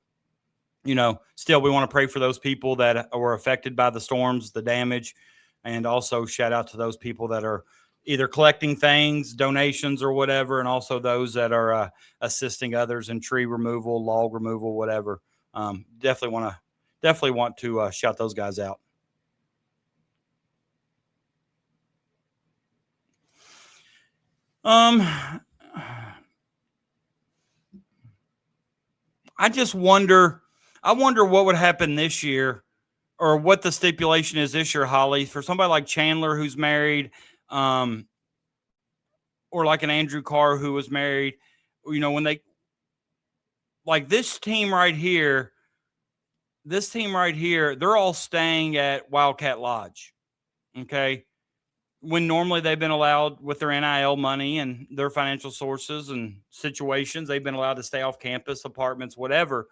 Speaker 2: you know, still we want to pray for those people that were affected by the storms, the damage, and also shout out to those people that are either collecting things, donations or whatever, and also those that are assisting others in tree removal, log removal, whatever. Definitely want to shout those guys out. I just wonder what would happen this year, or what the stipulation is this year, Holly, for somebody like Chandler who's married, or like an Andrew Carr who was married. You know, when they, like this team right here, they're all staying at Wildcat Lodge. Okay. When normally they've been allowed, with their NIL money and their financial sources and situations, they've been allowed to stay off campus, apartments, whatever.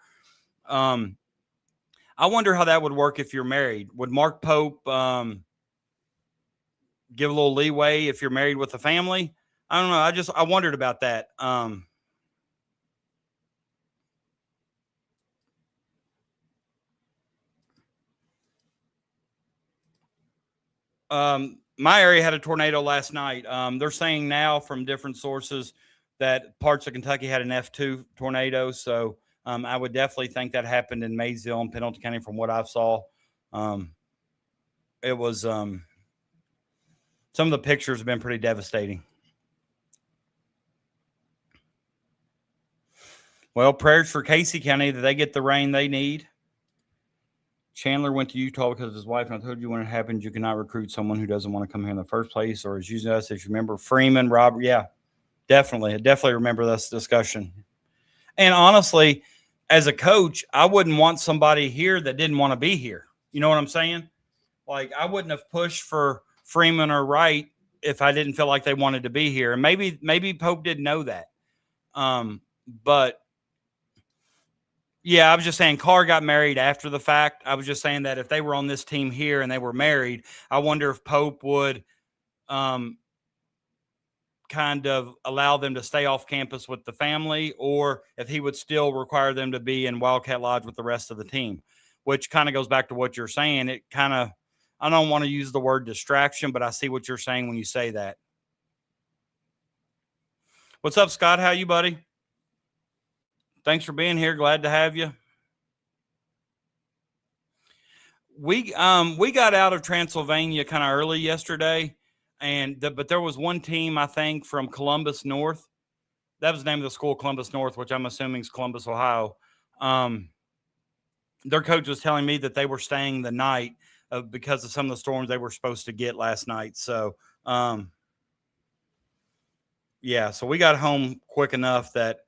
Speaker 2: I wonder how that would work if you're married. Would Mark Pope give a little leeway if you're married with a family? I don't know. I wondered about that. my area had a tornado last night. They're saying now from different sources that parts of Kentucky had an F2 tornado. So I would definitely think that happened in Maysville and Pendleton County from what I saw. It was some of the pictures have been pretty devastating. Well, prayers for Casey County that they get the rain they need. Chandler went to Utah because of his wife, and I told you when it happens, you cannot recruit someone who doesn't want to come here in the first place or is using us. If you remember Freeman, Robert, yeah, definitely. I definitely remember this discussion. And honestly, as a coach, I wouldn't want somebody here that didn't want to be here. You know what I'm saying? Like, I wouldn't have pushed for Freeman or Wright if I didn't feel like they wanted to be here. And maybe Pope didn't know that. But yeah, I was just saying Carr got married after the fact. I was just saying that if they were on this team here and they were married, I wonder if Pope would kind of allow them to stay off campus with the family, or if he would still require them to be in Wildcat Lodge with the rest of the team, which kind of goes back to what you're saying. It kind of, I don't want to use the word distraction, but I see what you're saying when you say that. What's up, Scott? How you, buddy? Thanks for being here. Glad to have you. We got out of Transylvania kind of early yesterday, but there was one team, I think, from Columbus North. That was the name of the school, Columbus North, which I'm assuming is Columbus, Ohio. Their coach was telling me that they were staying the night because of some of the storms they were supposed to get last night. So, yeah, so we got home quick enough that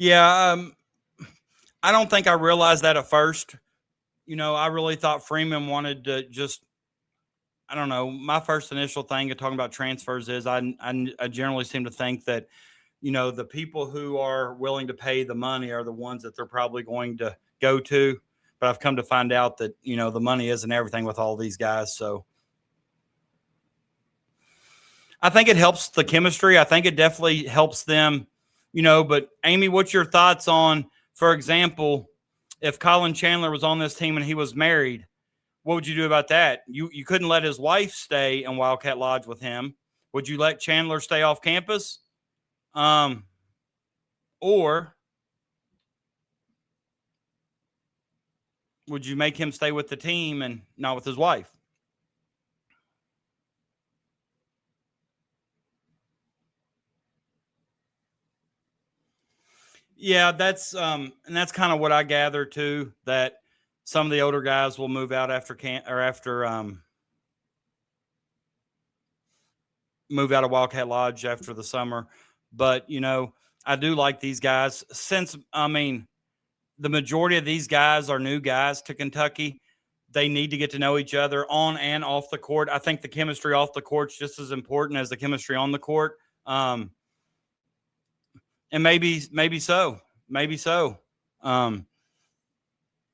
Speaker 2: I don't think I realized that at first. You know, I really thought Freeman wanted to just, I don't know. My first initial thing of talking about transfers is I generally seem to think that, you know, the people who are willing to pay the money are the ones that they're probably going to go to. But I've come to find out that, you know, the money isn't everything with all these guys. So I think it helps the chemistry. I think it definitely helps them, you know. But Amy, what's your thoughts on, for example, if Colin Chandler was on this team and he was married, what would you do about that? You couldn't let his wife stay in Wildcat Lodge with him. Would you let Chandler stay off campus? Or would you make him stay with the team and not with his wife? Yeah, that's and that's kind of what I gather too, that some of the older guys will move out after move out of Wildcat Lodge after the summer. But, you know, I do like these guys since, I mean, the majority of these guys are new guys to Kentucky. They need to get to know each other on and off the court. I think the chemistry off the court is just as important as the chemistry on the court. And maybe so.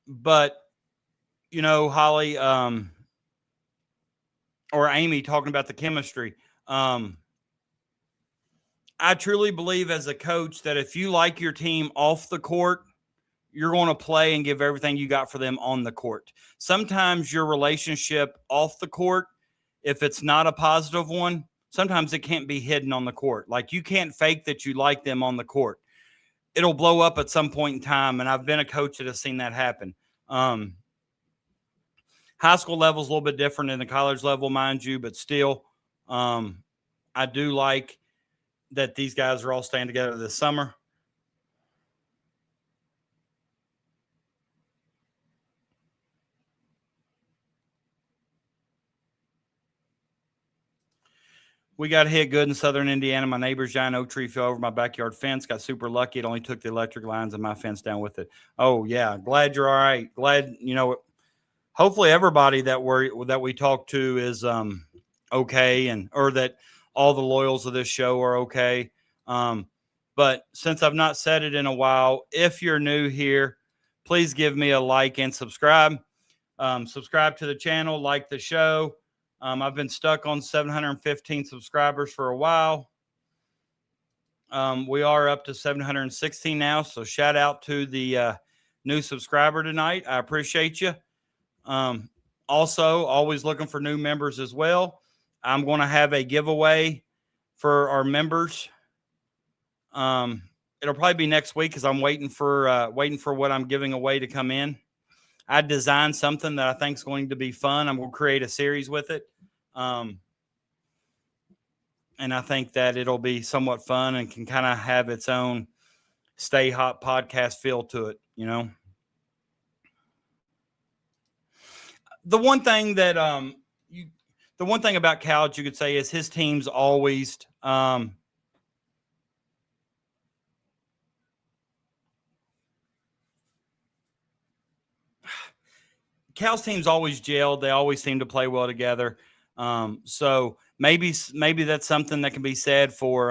Speaker 2: But, you know, Holly, or Amy talking about the chemistry. I truly believe as a coach that if you like your team off the court, you're going to play and give everything you got for them on the court. Sometimes your relationship off the court, if it's not a positive one, sometimes it can't be hidden on the court. Like, you can't fake that you like them on the court. It'll blow up at some point in time, and I've been a coach that has seen that happen. High school level is a little bit different than the college level, mind you, but still, I do like that these guys are all staying together this summer. We got hit good in southern Indiana. My neighbor's giant oak tree fell over my backyard fence. Got super lucky. It only took the electric lines and my fence down with it. Oh, yeah. Glad you're all right. Glad, you know, hopefully everybody that we talk to is okay, or that all the loyals of this show are okay. But since I've not said it in a while, if you're new here, please give me a like and subscribe. Subscribe to the channel, like the show. I've been stuck on 715 subscribers for a while. We are up to 716 now. So shout out to the new subscriber tonight. I appreciate you. Also, always looking for new members as well. I'm going to have a giveaway for our members. It'll probably be next week because I'm waiting for what I'm giving away to come in. I designed something that I think is going to be fun. I'm going to create a series with it. And I think that it'll be somewhat fun and can kind of have its own Stay Hot podcast feel to it, you know. The one thing that the one thing about Couch you could say is his team's always Cal's team's always gelled. They always seem to play well together. So maybe that's something that can be said for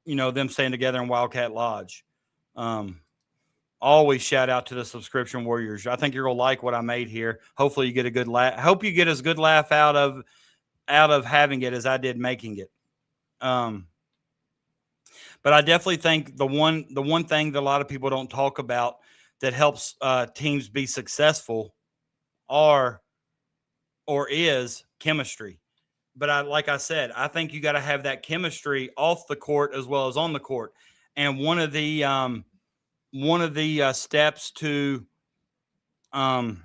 Speaker 2: them staying together in Wildcat Lodge. Always shout out to the subscription warriors. I think you're gonna like what I made here. Hopefully you get a good laugh. Hope you get as good laugh out of having it as I did making it. But I definitely think the one thing that a lot of people don't talk about that helps teams be successful is chemistry. But like I said, I think you got to have that chemistry off the court as well as on the court. And one of the steps to, I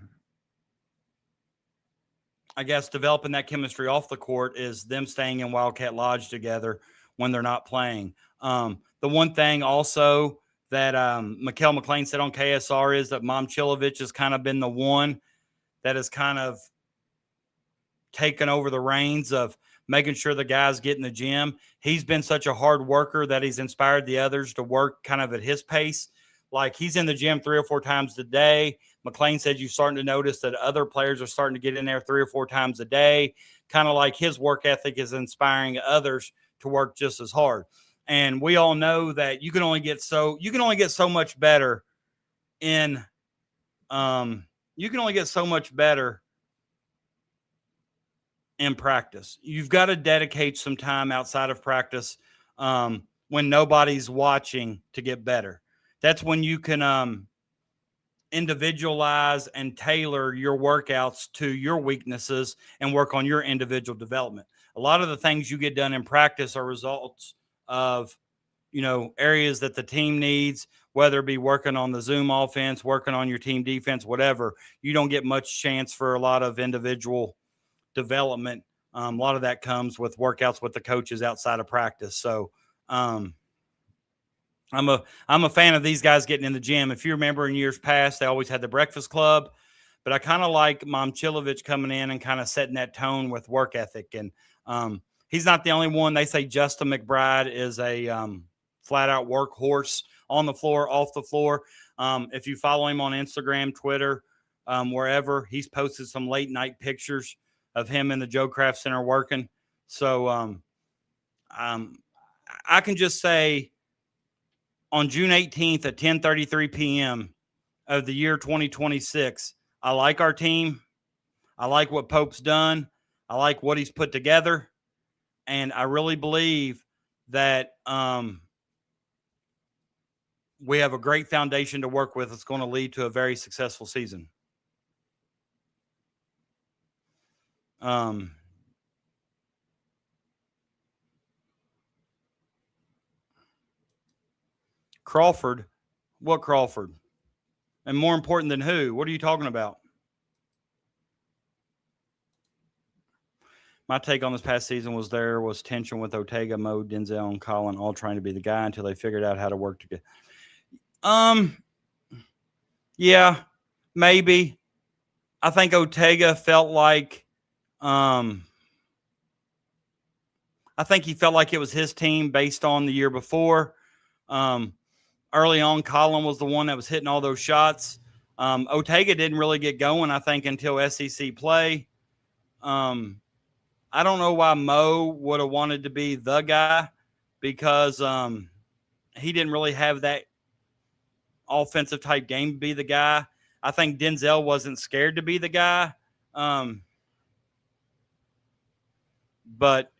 Speaker 2: guess, developing that chemistry off the court is them staying in Wildcat Lodge together when they're not playing. The one thing also that Mikkel McLean said on KSR is that Momchilovich has kind of been the one that has kind of taken over the reins of making sure the guys get in the gym. He's been such a hard worker that he's inspired the others to work kind of at his pace. Like he's in the gym 3 or 4 times a day. McLean said you're starting to notice that other players are starting to get in there 3 or 4 times a day. Kind of like his work ethic is inspiring others to work just as hard. And we all know that you can only get so much better in practice. You've got to dedicate some time outside of practice when nobody's watching to get better. That's when you can individualize and tailor your workouts to your weaknesses and work on your individual development. A lot of the things you get done in practice are results of, areas that the team needs, whether it be working on the Zoom offense, working on your team defense, whatever. You don't get much chance for a lot of individual development. A lot of that comes with workouts with the coaches outside of practice. So I'm a fan of these guys getting in the gym. If you remember in years past, they always had the breakfast club, but I kind of like Momchilovich coming in and kind of setting that tone with work ethic. And he's not the only one. They say Justin McBride is a flat out workhorse on the floor, off the floor. If you follow him on Instagram, Twitter, wherever, he's posted some late night pictures of him in the Joe Craft Center working. So I can just say on June 18th at 10:33 p.m. of the year 2026, I like our team. I like what Pope's done. I like what he's put together. And I really believe that we have a great foundation to work with. It's going to lead to a very successful season. Crawford? What Crawford? And more important than who? What are you talking about? My take on this past season was there was tension with Ortega, Mo, Denzel, and Colin all trying to be the guy until they figured out how to work together. Yeah, maybe. I think Ortega felt like he felt like it was his team based on the year before. Early on, Colin was the one that was hitting all those shots. Ortega didn't really get going, I think, until SEC play. I don't know why Mo would have wanted to be the guy because he didn't really have that offensive type game to be the guy. I think Denzel wasn't scared to be the guy. But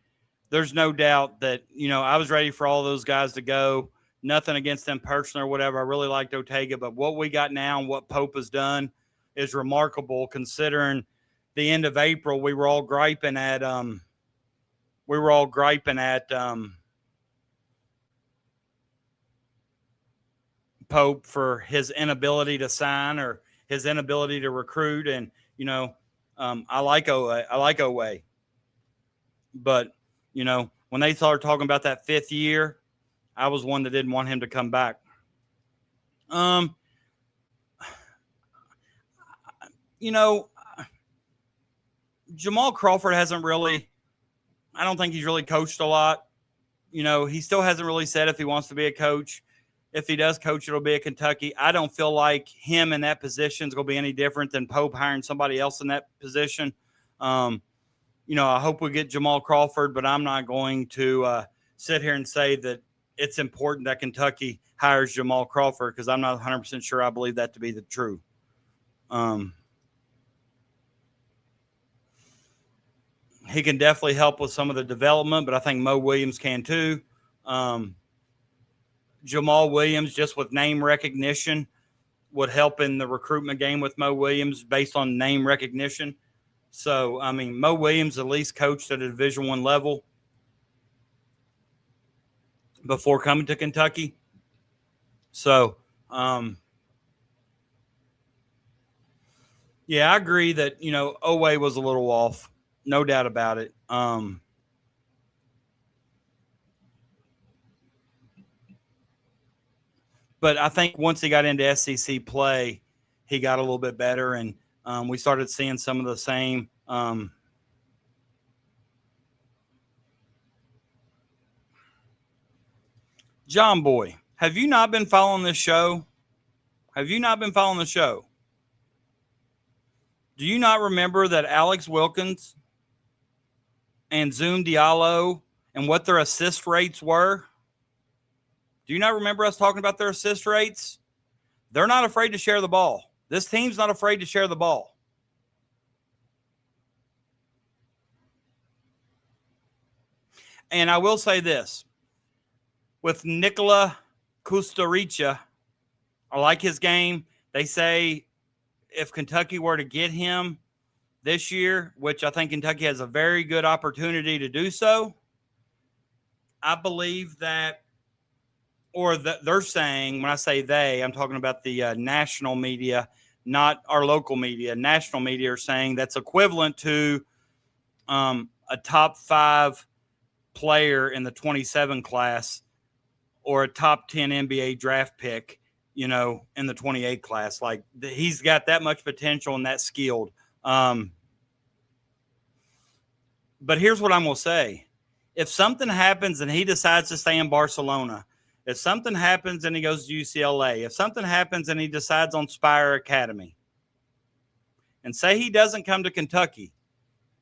Speaker 2: there's no doubt that, I was ready for all those guys to go. Nothing against them personally or whatever. I really liked Ortega, but what we got now and what Pope has done is remarkable considering the end of April. We were all griping at Pope for his inability to sign or his inability to recruit. And, I like Owe. But, when they started talking about that 5th year, I was one that didn't want him to come back. Jamal Crawford hasn't really, I don't think he's really coached a lot. He still hasn't really said if he wants to be a coach. If he does coach, it'll be at Kentucky. I don't feel like him in that position is going to be any different than Pope hiring somebody else in that position. I hope we get Jamal Crawford, but I'm not going to sit here and say that it's important that Kentucky hires Jamal Crawford because I'm not 100% sure I believe that to be the true. He can definitely help with some of the development, but I think Mo Williams can too. Jamal Williams, just with name recognition, would help in the recruitment game with Mo Williams based on name recognition. So, Mo Williams at least coached at a Division I level before coming to Kentucky. So, yeah, I agree that, Owe was a little off. No doubt about it. But I think once he got into SEC play, he got a little bit better, and we started seeing some of the same John Boy, have you not been following this show? Have you not been following the show? Do you not remember that Alex Wilkins and Zoom Diallo and what their assist rates were? Do you not remember us talking about their assist rates? They're not afraid to share the ball. This team's not afraid to share the ball. And I will say this. With Nikola Kusturica, I like his game. They say if Kentucky were to get him this year, which I think Kentucky has a very good opportunity to do so, I believe that, or that they're saying, when I say they, I'm talking about the national media, not our local media. National media are saying that's equivalent to a top 5 player in the 27 class or a top 10 NBA draft pick, in the 28 class. Like, he's got that much potential and that skilled. But here's what I'm going to say. If something happens and he decides to stay in Barcelona, if something happens and he goes to UCLA, if something happens and he decides on Spire Academy, and say he doesn't come to Kentucky,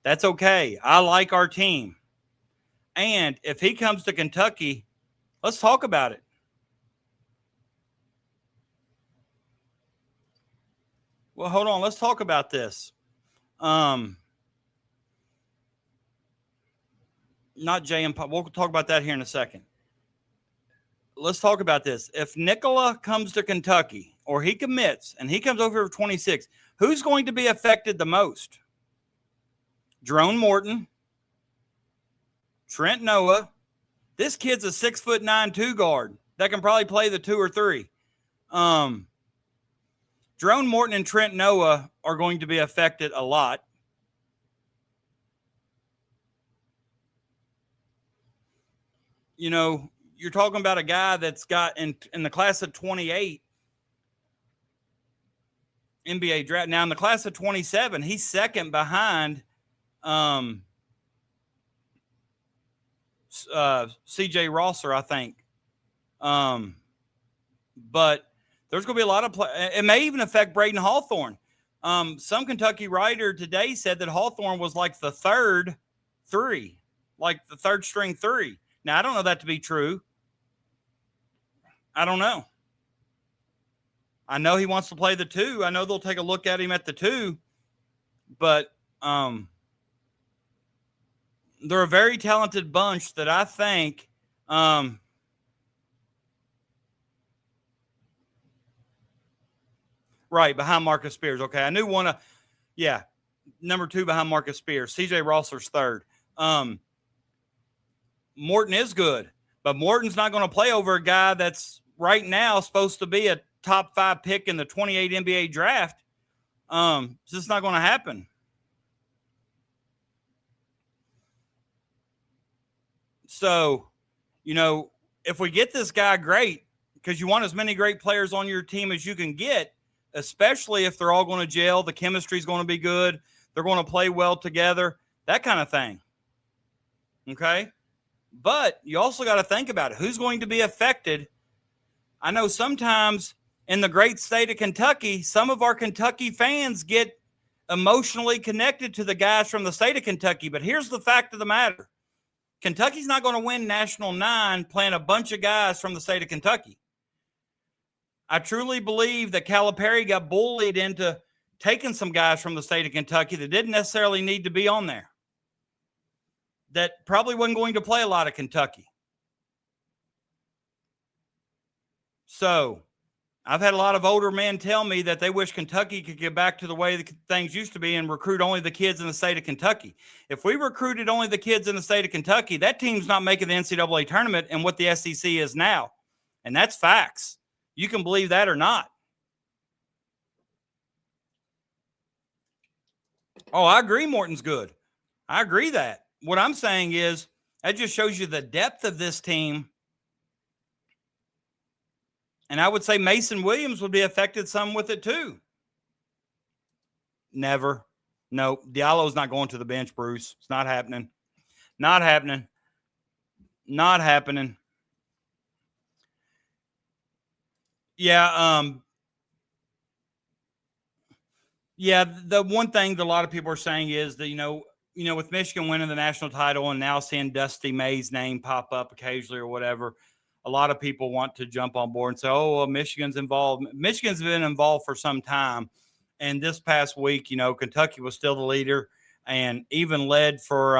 Speaker 2: that's okay. I like our team. And if he comes to Kentucky, let's talk about it. Well, hold on. Let's talk about this. Not Jay and Pop. We'll talk about that here in a second. Let's talk about this. If Nikola comes to Kentucky or he commits and he comes over here for 26, who's going to be affected the most? Jerome Morton, Trent Noah. This kid's a 6'9" 2 guard that can probably play the 2 or 3. Jerome Morton and Trent Noah are going to be affected a lot. You're talking about a guy that's got in the class of 28 NBA draft. Now in the class of 27, he's second behind CJ Rosser, I think. But there's going to be a lot of it may even affect Braden Hawthorne. Some Kentucky writer today said that Hawthorne was like the third 3, like the third string 3. Now, I don't know that to be true. I don't know. I know he wants to play the 2. I know they'll take a look at him at the 2. But they're a very talented bunch that I think Right, behind Marcus Spears. Okay, I knew one of, yeah, number 2 behind Marcus Spears. C.J. Rossler's 3rd. Morton is good, but Morton's not going to play over a guy that's right now supposed to be a top 5 pick in the 28 NBA draft. It's just not going to happen. So, if we get this guy, great, because you want as many great players on your team as you can get, especially if they're all going to gel. The chemistry is going to be good. They're going to play well together, that kind of thing. Okay? But you also got to think about it. Who's going to be affected? I know sometimes in the great state of Kentucky, some of our Kentucky fans get emotionally connected to the guys from the state of Kentucky. But here's the fact of the matter. Kentucky's not going to win National 9 playing a bunch of guys from the state of Kentucky. I truly believe that Calipari got bullied into taking some guys from the state of Kentucky that didn't necessarily need to be on there, that probably wasn't going to play a lot of Kentucky. So I've had a lot of older men tell me that they wish Kentucky could get back to the way things used to be and recruit only the kids in the state of Kentucky. If we recruited only the kids in the state of Kentucky, that team's not making the NCAA tournament and what the SEC is now. And that's facts. You can believe that or not. Oh, I agree Morton's good. I agree that. What I'm saying is that just shows you the depth of this team. And I would say Mason Williams would be affected some with it too. Never. No, Diallo's not going to the bench, Bruce. It's not happening. Not happening. Not happening. Yeah, the one thing that a lot of people are saying is that, with Michigan winning the national title and now seeing Dusty May's name pop up occasionally or whatever, a lot of people want to jump on board and say, oh, well, Michigan's involved. Michigan's been involved for some time. And this past week, Kentucky was still the leader and even led for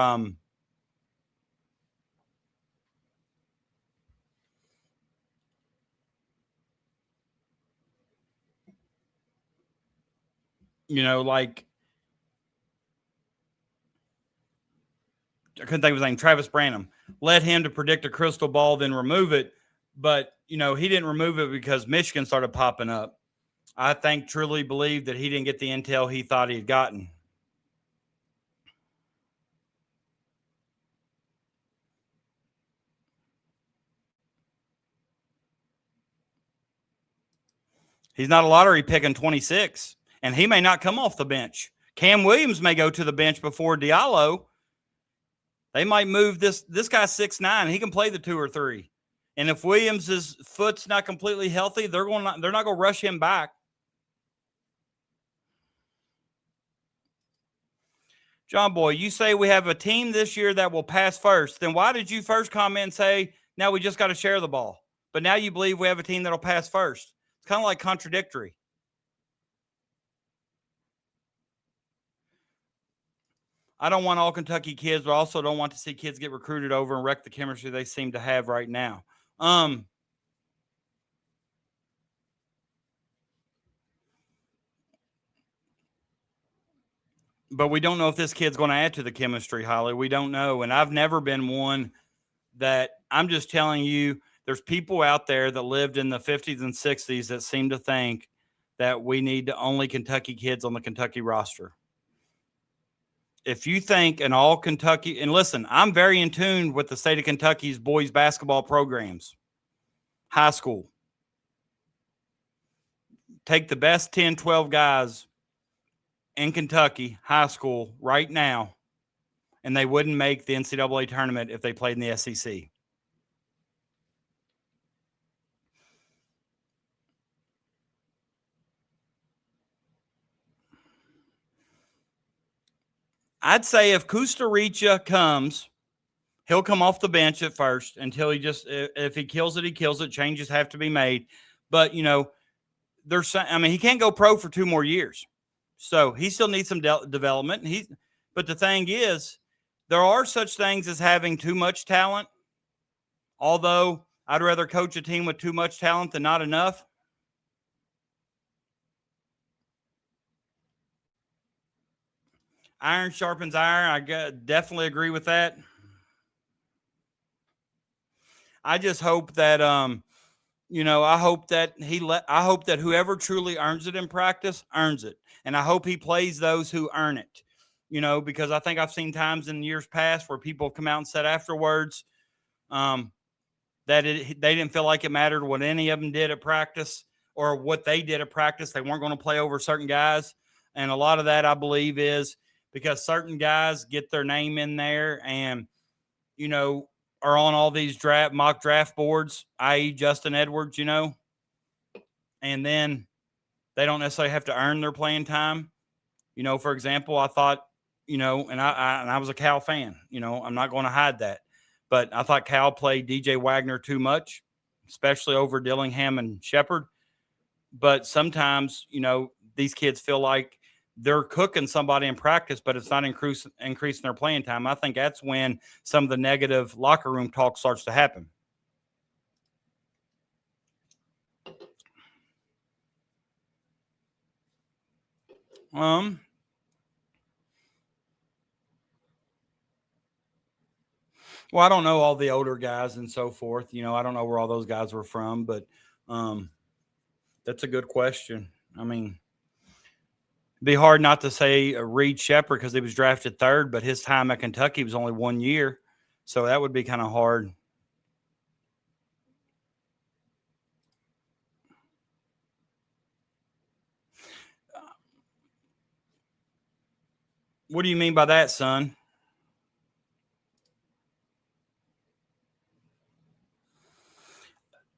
Speaker 2: like I couldn't think of his name, Travis Branham, led him to predict a crystal ball, then remove it. But, he didn't remove it because Michigan started popping up. I truly believe that he didn't get the intel he thought he had gotten. He's not a lottery pick in 26, and he may not come off the bench. Cam Williams may go to the bench before Diallo. They might move this guy's 6'9". He can play the 2 or 3. And if Williams' foot's not completely healthy, they're not going to rush him back. John Boy, you say we have a team this year that will pass first. Then why did you first comment and say, now we just got to share the ball? But now you believe we have a team that'll pass first. It's kind of like contradictory. I don't want all Kentucky kids, but I also don't want to see kids get recruited over and wreck the chemistry they seem to have right now. But we don't know if this kid's going to add to the chemistry, Holly. We don't know. And I've never been one that I'm just telling you, there's people out there that lived in the 50s and 60s that seem to think that we need only Kentucky kids on the Kentucky roster. If you think an all Kentucky, and listen, I'm very in tune with the state of Kentucky's boys basketball programs, high school. Take the best 10, 12 guys in Kentucky, high school, right now, and they wouldn't make the NCAA tournament if they played in the SEC. I'd say if Kusturica comes, he'll come off the bench at first until if he kills it, he kills it. Changes have to be made. But, he can't go pro for 2 more years. So he still needs some development. But the thing is, there are such things as having too much talent. Although I'd rather coach a team with too much talent than not enough. Iron sharpens iron. Definitely agree with that. I just hope that I hope that I hope that whoever truly earns it in practice earns it. And I hope he plays those who earn it. Because I think I've seen times in years past where people come out and said afterwards that they didn't feel like it mattered what any of them did at practice or what they did at practice. They weren't going to play over certain guys. And a lot of that, I believe, is because certain guys get their name in there and, are on all these mock draft boards, i.e. Justin Edwards, and then they don't necessarily have to earn their playing time. For example, I thought, and I was a Cal fan, I'm not going to hide that, but I thought Cal played DJ Wagner too much, especially over Dillingham and Shepard. But sometimes, these kids feel like they're cooking somebody in practice, but it's not increasing their playing time. I think that's when some of the negative locker room talk starts to happen. Well, I don't know all the older guys and so forth. I don't know where all those guys were from, but that's a good question. I mean, it'd be hard not to say Reed Shepard because he was drafted third, but his time at Kentucky was only 1 year. So that would be kind of hard. What do you mean by that, son?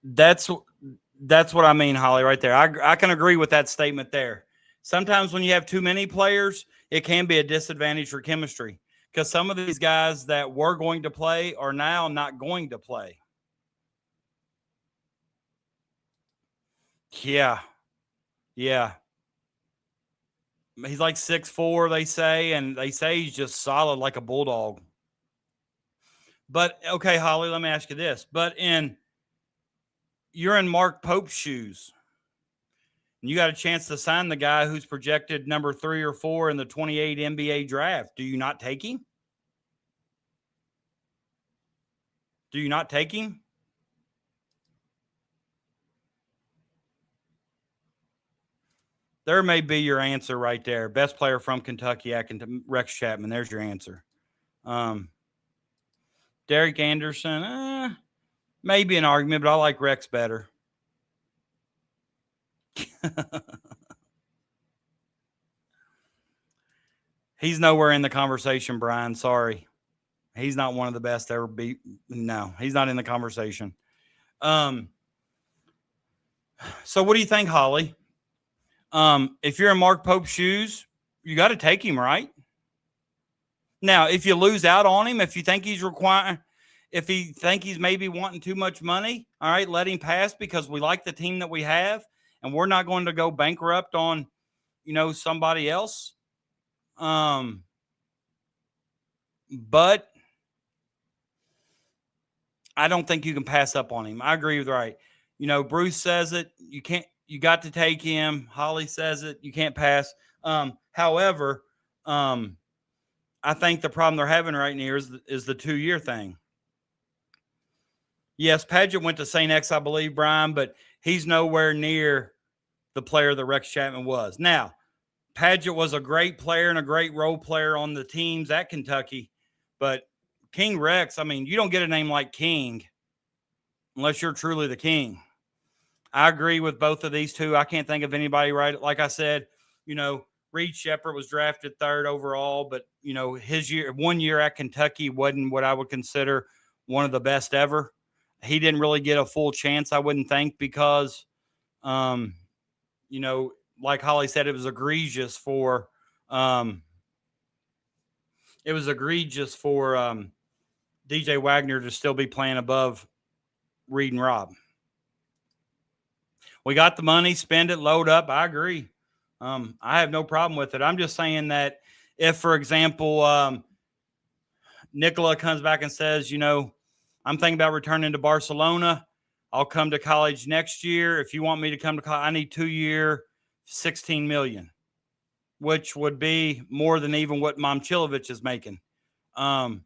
Speaker 2: That's what I mean, Holly, right there. I can agree with that statement there. Sometimes when you have too many players, it can be a disadvantage for chemistry because some of these guys that were going to play are now not going to play. Yeah. He's like 6'4", they say, and they say he's just solid like a bulldog. But, okay, Holly, let me ask you this. But you're in Mark Pope's shoes. And you got a chance to sign the guy who's projected number 3 or 4 in the 28 NBA draft. Do you not take him? Do you not take him? There may be your answer right there. Best player from Kentucky, Rex Chapman. There's your answer. Derek Anderson, maybe an argument, but I like Rex better. He's nowhere in the conversation, Brian. Sorry. He's not one of the best ever beat. No, he's not in the conversation. So what do you think, Holly? If you're in Mark Pope's shoes, you got to take him, right? Now, if you lose out on him, if you think he's maybe wanting too much money, all right, let him pass because we like the team that we have, and we're not going to go bankrupt on, somebody else. But I don't think you can pass up on him. I agree with right. Bruce says it. You got to take him. Holly says it. You can't pass. However, I think the problem they're having right now is the 2-year thing. Yes, Padgett went to St. X, I believe, Brian, but he's nowhere near the player that Rex Chapman was. Now, Padgett was a great player and a great role player on the teams at Kentucky, but King Rex, I mean, you don't get a name like King unless you're truly the king. I agree with both of these two. I can't think of anybody right. Like I said, Reed Shepard was drafted 3rd overall, but, his 1 year at Kentucky wasn't what I would consider one of the best ever. He didn't really get a full chance, I wouldn't think, because, like Holly said, it was egregious for DJ Wagner to still be playing above Reed and Rob. We got the money, spend it, load up. I agree. I have no problem with it. I'm just saying that if, for example, Nicola comes back and says, I'm thinking about returning to Barcelona. I'll come to college next year. If you want me to come to college, I need 2-year, $16 million. which would be more than even what Momcilovic is making. I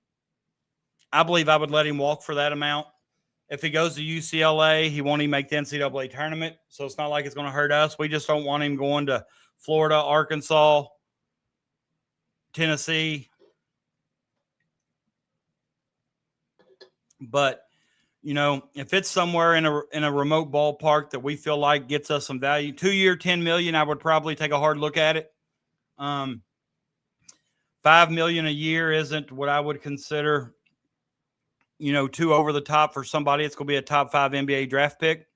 Speaker 2: believe I would let him walk for that amount. If he goes to UCLA, he won't even make the NCAA tournament, so it's not like it's going to hurt us. We just don't want him going to Florida, Arkansas, Tennessee. But, you know, if it's somewhere in a remote ballpark that we feel like gets us some value, 2-year, $10 million, I would probably take a hard look at it. $5 million a year isn't what I would consider, you know, too over the top for somebody. It's going to be a top 5 NBA draft pick.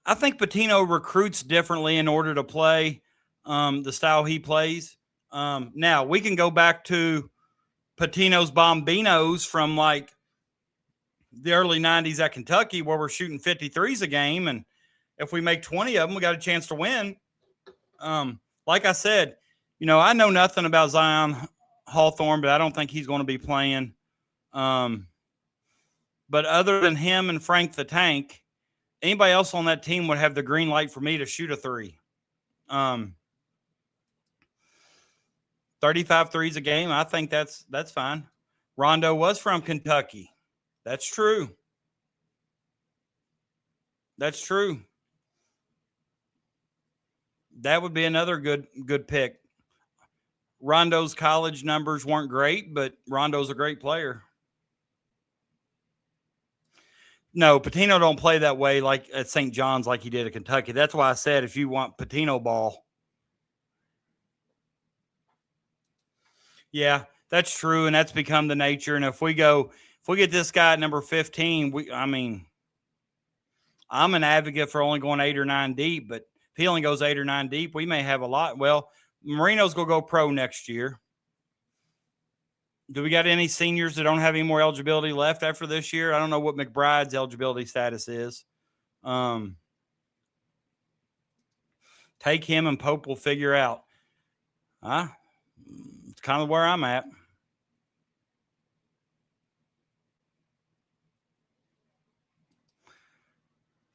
Speaker 2: I think Pitino recruits differently in order to play the style he plays. Now, we can go back to Pitino's Bombinos from like the early 90s at Kentucky where we're shooting 53s a game. And if we make 20 of them, we got a chance to win. Like I said, you know, I know nothing about Zion Hawthorne, but I don't think he's going to be playing. But other than him and Frank the Tank, anybody else on that team would have the green light for me to shoot a three. 35 threes a game, I think that's fine. Rondo was from Kentucky. That's true. That's true. That would be another good pick. Rondo's college numbers weren't great, but Rondo's a great player. No, Pitino don't play that way like at St. John's like he did at Kentucky. That's why I said if you want Pitino ball. Yeah, that's true, and that's become the nature. And if we get this guy at number 15, I'm an advocate for only going 8 or 9 deep, but if he only goes 8 or 9 deep, we may have a lot. Well, Marino's going to go pro next year. Do we got any seniors that don't have any more eligibility left after this year? I don't know what McBride's eligibility status is. Take him and Pope will figure out. It's kind of where I'm at.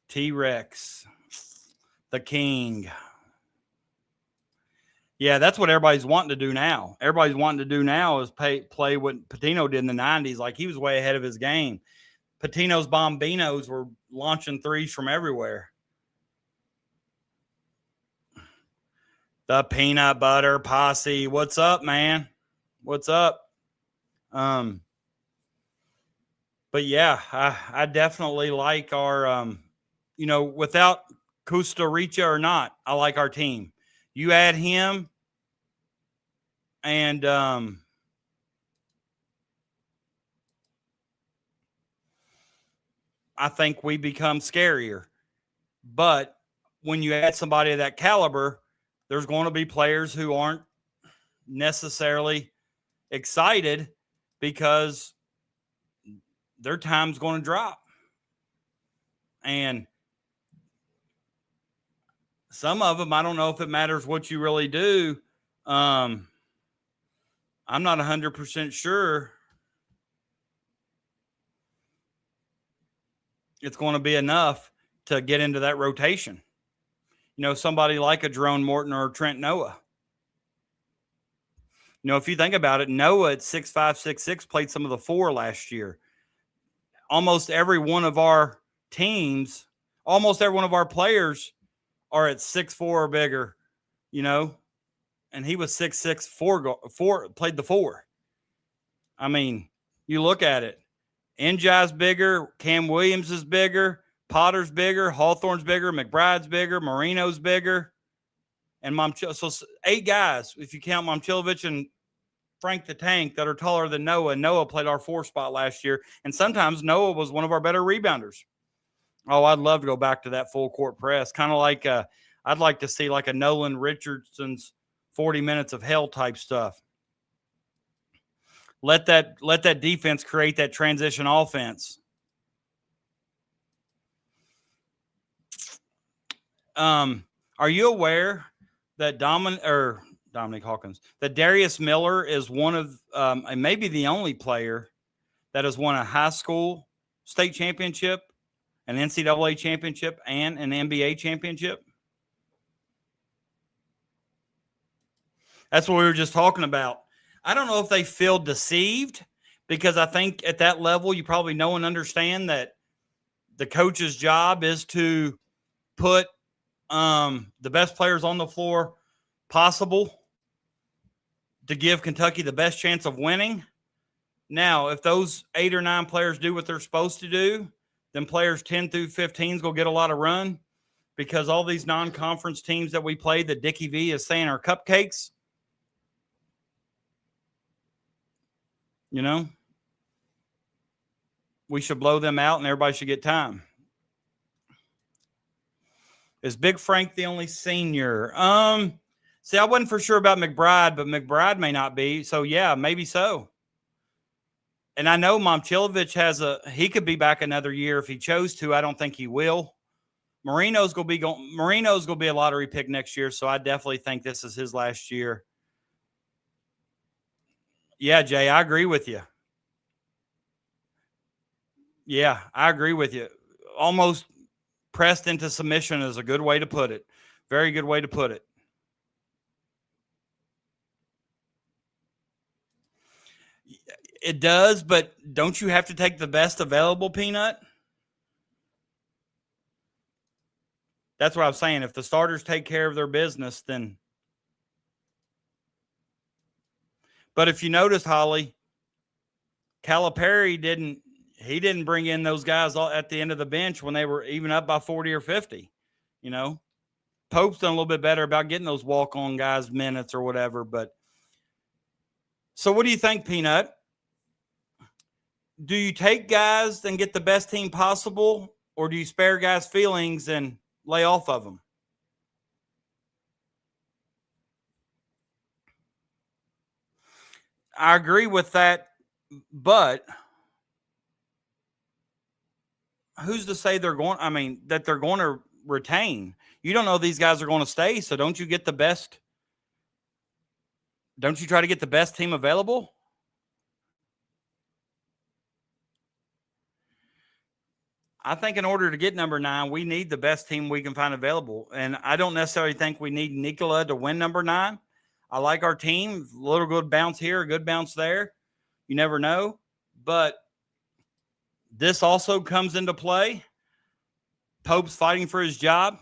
Speaker 2: T-Rex, the king. Yeah, that's what everybody's wanting to do now. Everybody's wanting to do now is play what Pitino did in the 90s. Like, he was way ahead of his game. Pitino's Bombinos were launching threes from everywhere. The peanut butter posse. What's up, man? What's up? But yeah, I definitely like our, you know, without Costa Rica or not, I like our team. You add him and I think we become scarier. But when you add somebody of that caliber, there's going to be players who aren't necessarily excited because their time's going to drop. And some of them, I don't know if it matters what you really do. I'm not 100% sure it's going to be enough to get into that rotation. You know, somebody like a Jerome Morton or Trent Noah. You know, if you think about it, Noah at 6'5", 6'6", played some of the 4 last year. Almost every one of our teams, almost every one of our players are at 6'4" or bigger, you know, and he was 6'6", 4, played the 4. I mean, you look at it. Njai's bigger, Cam Williams is bigger, Potter's bigger, Hawthorne's bigger, McBride's bigger, Marino's bigger, and so 8 guys, if you count Momcilovic and Frank the Tank, that are taller than Noah. Noah played our 4 spot last year, and sometimes Noah was one of our better rebounders. Oh, I'd love to go back to that full court press, kind of like I'd like to see like a Nolan Richardson's 40 minutes of hell type stuff. Let that defense create that transition offense. Are you aware that Dominic Hawkins, that Darius Miller is one of and maybe the only player that has won a high school state championship an NCAA championship and an NBA championship? That's what we were just talking about. I don't know if they feel deceived, because I think at that level, you probably know and understand that the coach's job is to put the best players on the floor possible to give Kentucky the best chance of winning. Now, if those 8 or 9 players do what they're supposed to do, then players 10 through 15 will get a lot of run, because all these non-conference teams that we play that Dickie V is saying are cupcakes, you know, we should blow them out and everybody should get time. Is Big Frank the only senior? See, I wasn't for sure about McBride, but McBride may not be. So, yeah, maybe so. And I know Momcilovic he could be back another year if he chose to. I don't think he will. Marino's going to be a lottery pick next year, so I definitely think this is his last year. Yeah, Jay, I agree with you. Yeah, I agree with you. Almost pressed into submission is a good way to put it. Very good way to put it. It does, but don't you have to take the best available, Peanut? That's what I'm saying. If the starters take care of their business, then. But if you notice, Holly, Calipari didn't bring in those guys all at the end of the bench when they were even up by 40 or 50. You know, Pope's done a little bit better about getting those walk-on guys minutes or whatever. But so what do you think, Peanut? Do you take guys and get the best team possible, or do you spare guys' feelings and lay off of them? I agree with that, but who's to say that they're going to retain? You don't know these guys are going to stay, so don't you get the best? Don't you try to get the best team available? I think in order to get number 9, we need the best team we can find available. And I don't necessarily think we need Nikola to win number 9. I like our team. A little good bounce here, a good bounce there. You never know. But this also comes into play. Pope's fighting for his job.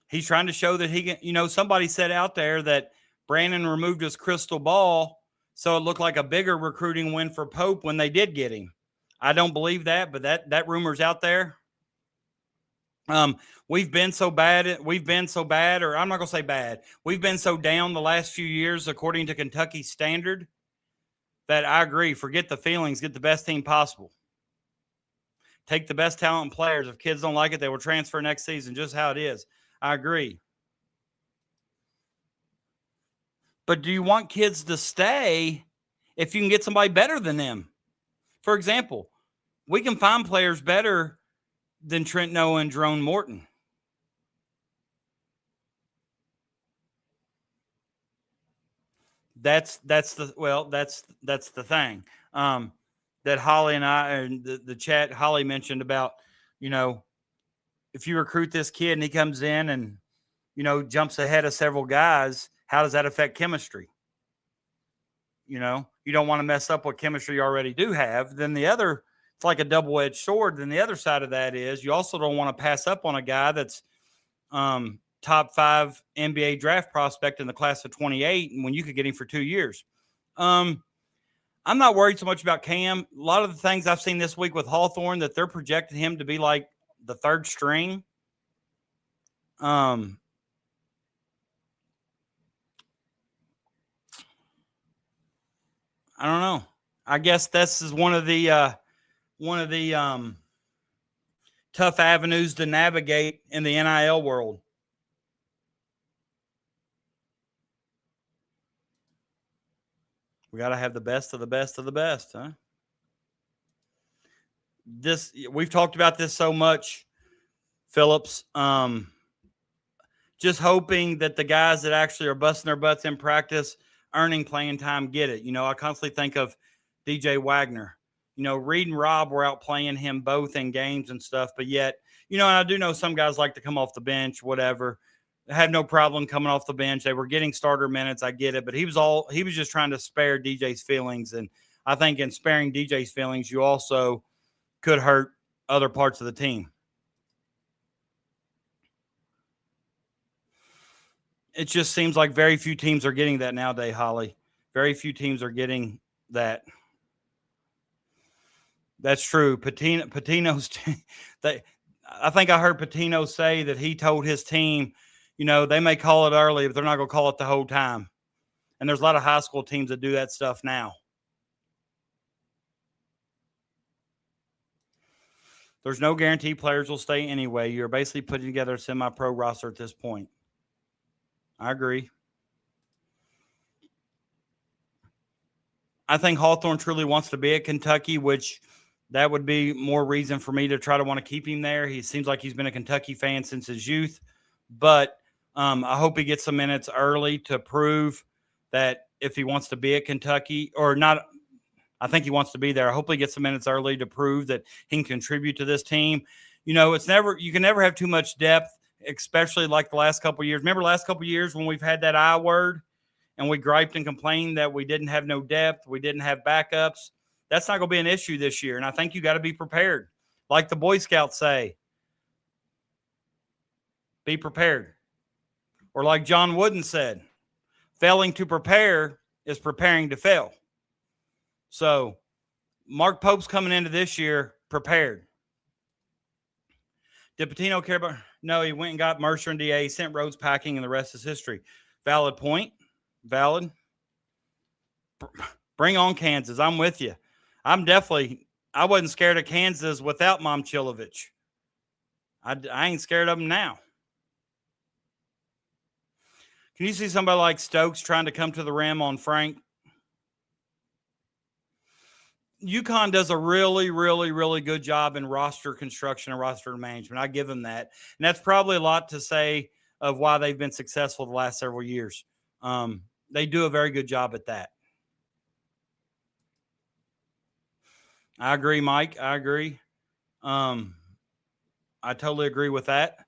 Speaker 2: He's trying to show that he can, somebody said out there that Brandon removed his crystal ball, so it looked like a bigger recruiting win for Pope when they did get him. I don't believe that, but that rumor's out there. We've been so bad, or I'm not going to say bad. We've been so down the last few years, according to Kentucky's standard, that I agree. Forget the feelings. Get the best team possible. Take the best talent and players. If kids don't like it, they will transfer next season, just how it is. I agree. But do you want kids to stay if you can get somebody better than them? For example, we can find players better than Trent Noah and Jerome Morton. That's the thing. That Holly and I, and the chat, Holly mentioned about, if you recruit this kid and he comes in and, jumps ahead of several guys, how does that affect chemistry? You don't want to mess up what chemistry you already do have. Then it's like a double-edged sword. Then the other side of that is you also don't want to pass up on a guy that's top 5 NBA draft prospect in the class of 28 when you could get him for 2 years. I'm not worried so much about Cam. A lot of the things I've seen this week with Hawthorne, that they're projecting him to be like the 3rd string. I don't know. I guess this is one of the tough avenues to navigate in the NIL world. We got to have the best of the best of the best, huh? We've talked about this so much, Phillips. Just hoping that the guys that actually are busting their butts in practice, earning playing time, get it. I constantly think of DJ Wagner. Reed and Rob were out playing him both in games and stuff, but yet, and I do know some guys like to come off the bench, whatever. Had no problem coming off the bench. They were getting starter minutes. I get it, but he was just trying to spare DJ's feelings. And I think in sparing DJ's feelings, you also could hurt other parts of the team. It just seems like very few teams are getting that nowadays, Holly. Very few teams are getting that. That's true. Patino's I think I heard Patino say that he told his team, they may call it early, but they're not going to call it the whole time. And there's a lot of high school teams that do that stuff now. There's no guarantee players will stay anyway. You're basically putting together a semi-pro roster at this point. I agree. I think Hawthorne truly wants to be at Kentucky, which that would be more reason for me to try to want to keep him there. He seems like he's been a Kentucky fan since his youth. But I hope he gets some minutes early to prove that if he wants to be at Kentucky or not, I think he wants to be there. I hope he gets some minutes early to prove that he can contribute to this team. You can never have too much depth, especially like the last couple of years. Remember last couple of years when we've had that I word and we griped and complained that we didn't have no depth, we didn't have backups. That's not going to be an issue this year. And I think you got to be prepared. Like the Boy Scouts say, be prepared. Or like John Wooden said, failing to prepare is preparing to fail. So Mark Pope's coming into this year prepared. Did Patino care about? No, he went and got Mercer and DA, sent Rhodes packing, and the rest is history. Valid point. Valid. Bring on Kansas. I'm with you. I wasn't scared of Kansas without Momcilovic. I ain't scared of him now. Can you see somebody like Stokes trying to come to the rim on Frank? UConn does a really, really, really good job in roster construction and roster management. I give them that. And that's probably a lot to say of why they've been successful the last several years. They do a very good job at that. I agree, Mike. I agree. I totally agree with that.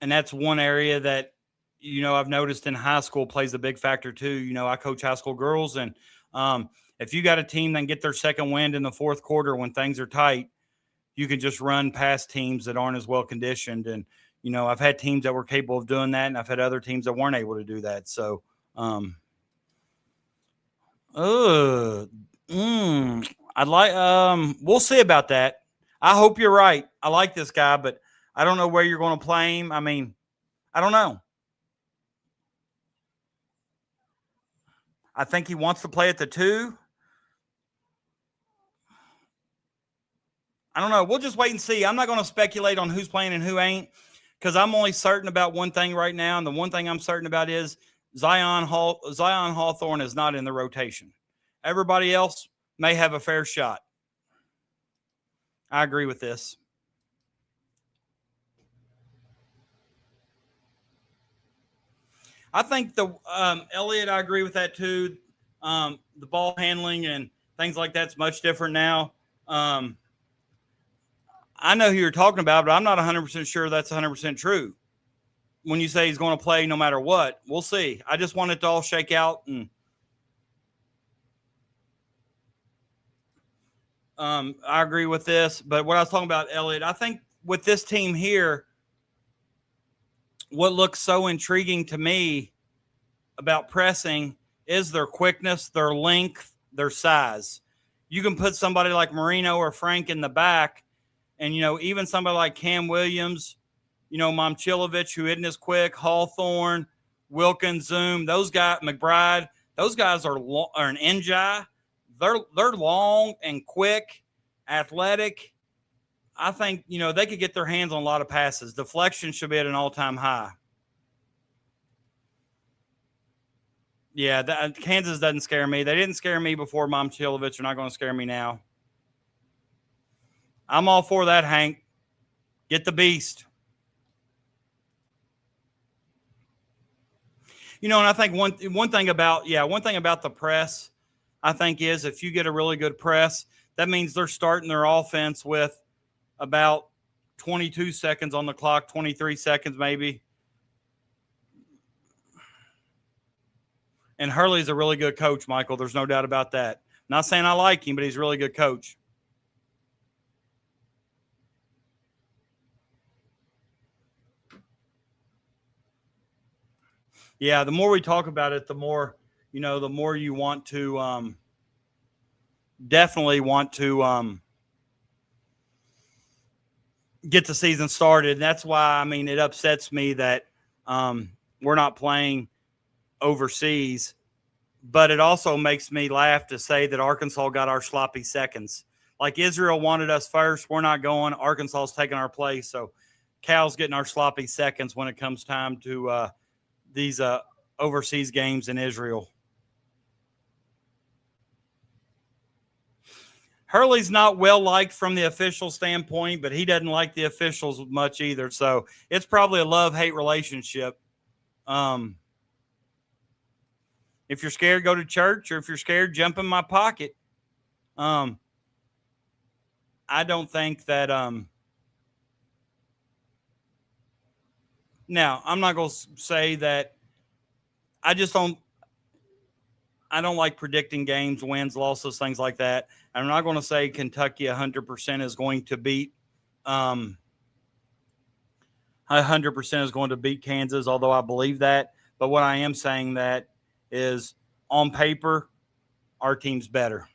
Speaker 2: And that's one area that, I've noticed in high school plays a big factor too. I coach high school girls, and if you got a team that can get their second wind in the fourth quarter when things are tight, you can just run past teams that aren't as well conditioned. And, I've had teams that were capable of doing that, and I've had other teams that weren't able to do that. So, I'd like, we'll see about that. I hope you're right. I like this guy, but I don't know where you're going to play him. I mean, I don't know. I think he wants to play at the 2. I don't know. We'll just wait and see. I'm not going to speculate on who's playing and who ain't, because I'm only certain about one thing right now, and the one thing I'm certain about is Zion Hawthorne is not in the rotation. Everybody else may have a fair shot. I agree with this. I think Elliott, I agree with that too. The ball handling and things like that's much different now. I know who you're talking about, but I'm not 100% sure that's 100% true. When you say he's going to play no matter what, we'll see. I just want it to all shake out. And I agree with this. But what I was talking about, Elliott, I think with this team here, what looks so intriguing to me about pressing is their quickness, their length, their size. You can put somebody like Marino or Frank in the back, and, even somebody like Cam Williams, Momcilovic, who isn't as quick, Hawthorne, Wilkins, Zoom, those guys, McBride, those guys are an NJ. They're long and quick, athletic. I think, they could get their hands on a lot of passes. Deflection should be at an all-time high. Yeah, Kansas doesn't scare me. They didn't scare me before Momcilovic. They're not going to scare me now. I'm all for that, Hank. Get the beast. And I think one thing about the press, I think, is if you get a really good press, that means they're starting their offense with about 22 seconds on the clock, 23 seconds maybe. And Hurley's a really good coach, Michael. There's no doubt about that. Not saying I like him, but he's a really good coach. Yeah, the more we talk about it, the more, the more you want to definitely want to get the season started. And that's why, it upsets me that we're not playing overseas, but it also makes me laugh to say that Arkansas got our sloppy seconds. Like Israel wanted us first. We're not going. Arkansas's taking our place. So Cal's getting our sloppy seconds when it comes time to these overseas games in Israel. Hurley's not well liked from the official standpoint, but he doesn't like the officials much either. So it's probably a love-hate relationship. If you're scared, go to church, or if you're scared, jump in my pocket. I don't think that now, I'm not going to say that I don't like predicting games, wins, losses, things like that. I'm not going to say Kentucky 100% is going to beat 100% is going to beat Kansas, although I believe that. But what I am saying that is on paper, our team's better.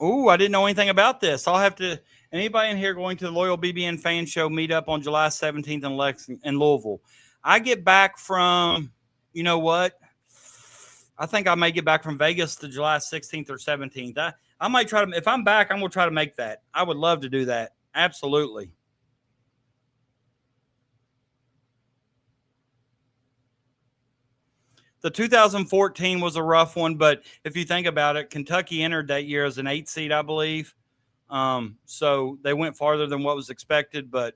Speaker 2: Ooh, I didn't know anything about this. I'll have to – anybody in here going to the Loyal BBN Fan Show meetup on July 17th in Louisville? I get back from – you know what? I think I may get back from Vegas to July 16th or 17th. I might try to – if I'm back, I'm going to try to make that. I would love to do that. Absolutely. The 2014 was a rough one, but if you think about it, Kentucky entered that year as an 8 seed, I believe. So they went farther than what was expected, but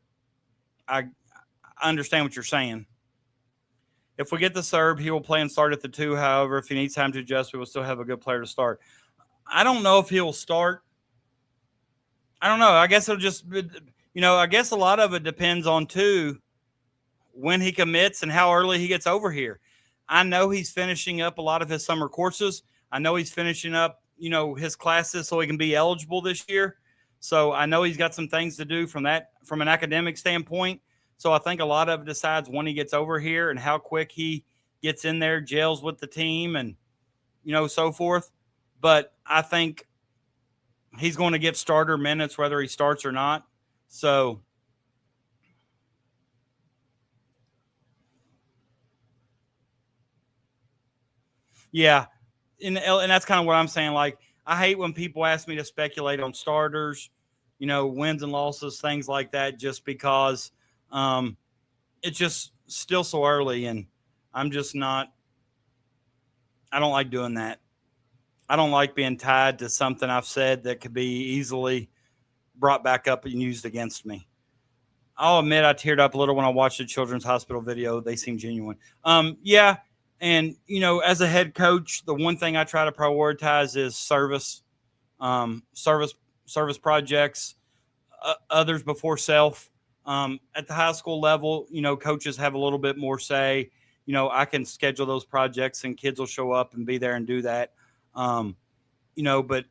Speaker 2: I understand what you're saying. If we get the Serb, he will play and start at the 2. However, if he needs time to adjust, we will still have a good player to start. I don't know if he'll start. I don't know. I guess it'll just, I guess a lot of it depends on, too, when he commits and how early he gets over here. I know he's finishing up a lot of his summer courses. I know he's finishing up, his classes so he can be eligible this year. So I know he's got some things to do from an academic standpoint. So I think a lot of it decides when he gets over here and how quick he gets in there, gels with the team and, so forth. But I think he's going to get starter minutes whether he starts or not. So yeah, and that's kind of what I'm saying. Like, I hate when people ask me to speculate on starters, wins and losses, things like that, just because it's just still so early, and I'm just not – I don't like doing that. I don't like being tied to something I've said that could be easily brought back up and used against me. I'll admit I teared up a little when I watched the Children's Hospital video. They seem genuine. Yeah. And, as a head coach, the one thing I try to prioritize is service projects, others before self. At the high school level, coaches have a little bit more say. I can schedule those projects and kids will show up and be there and do that. But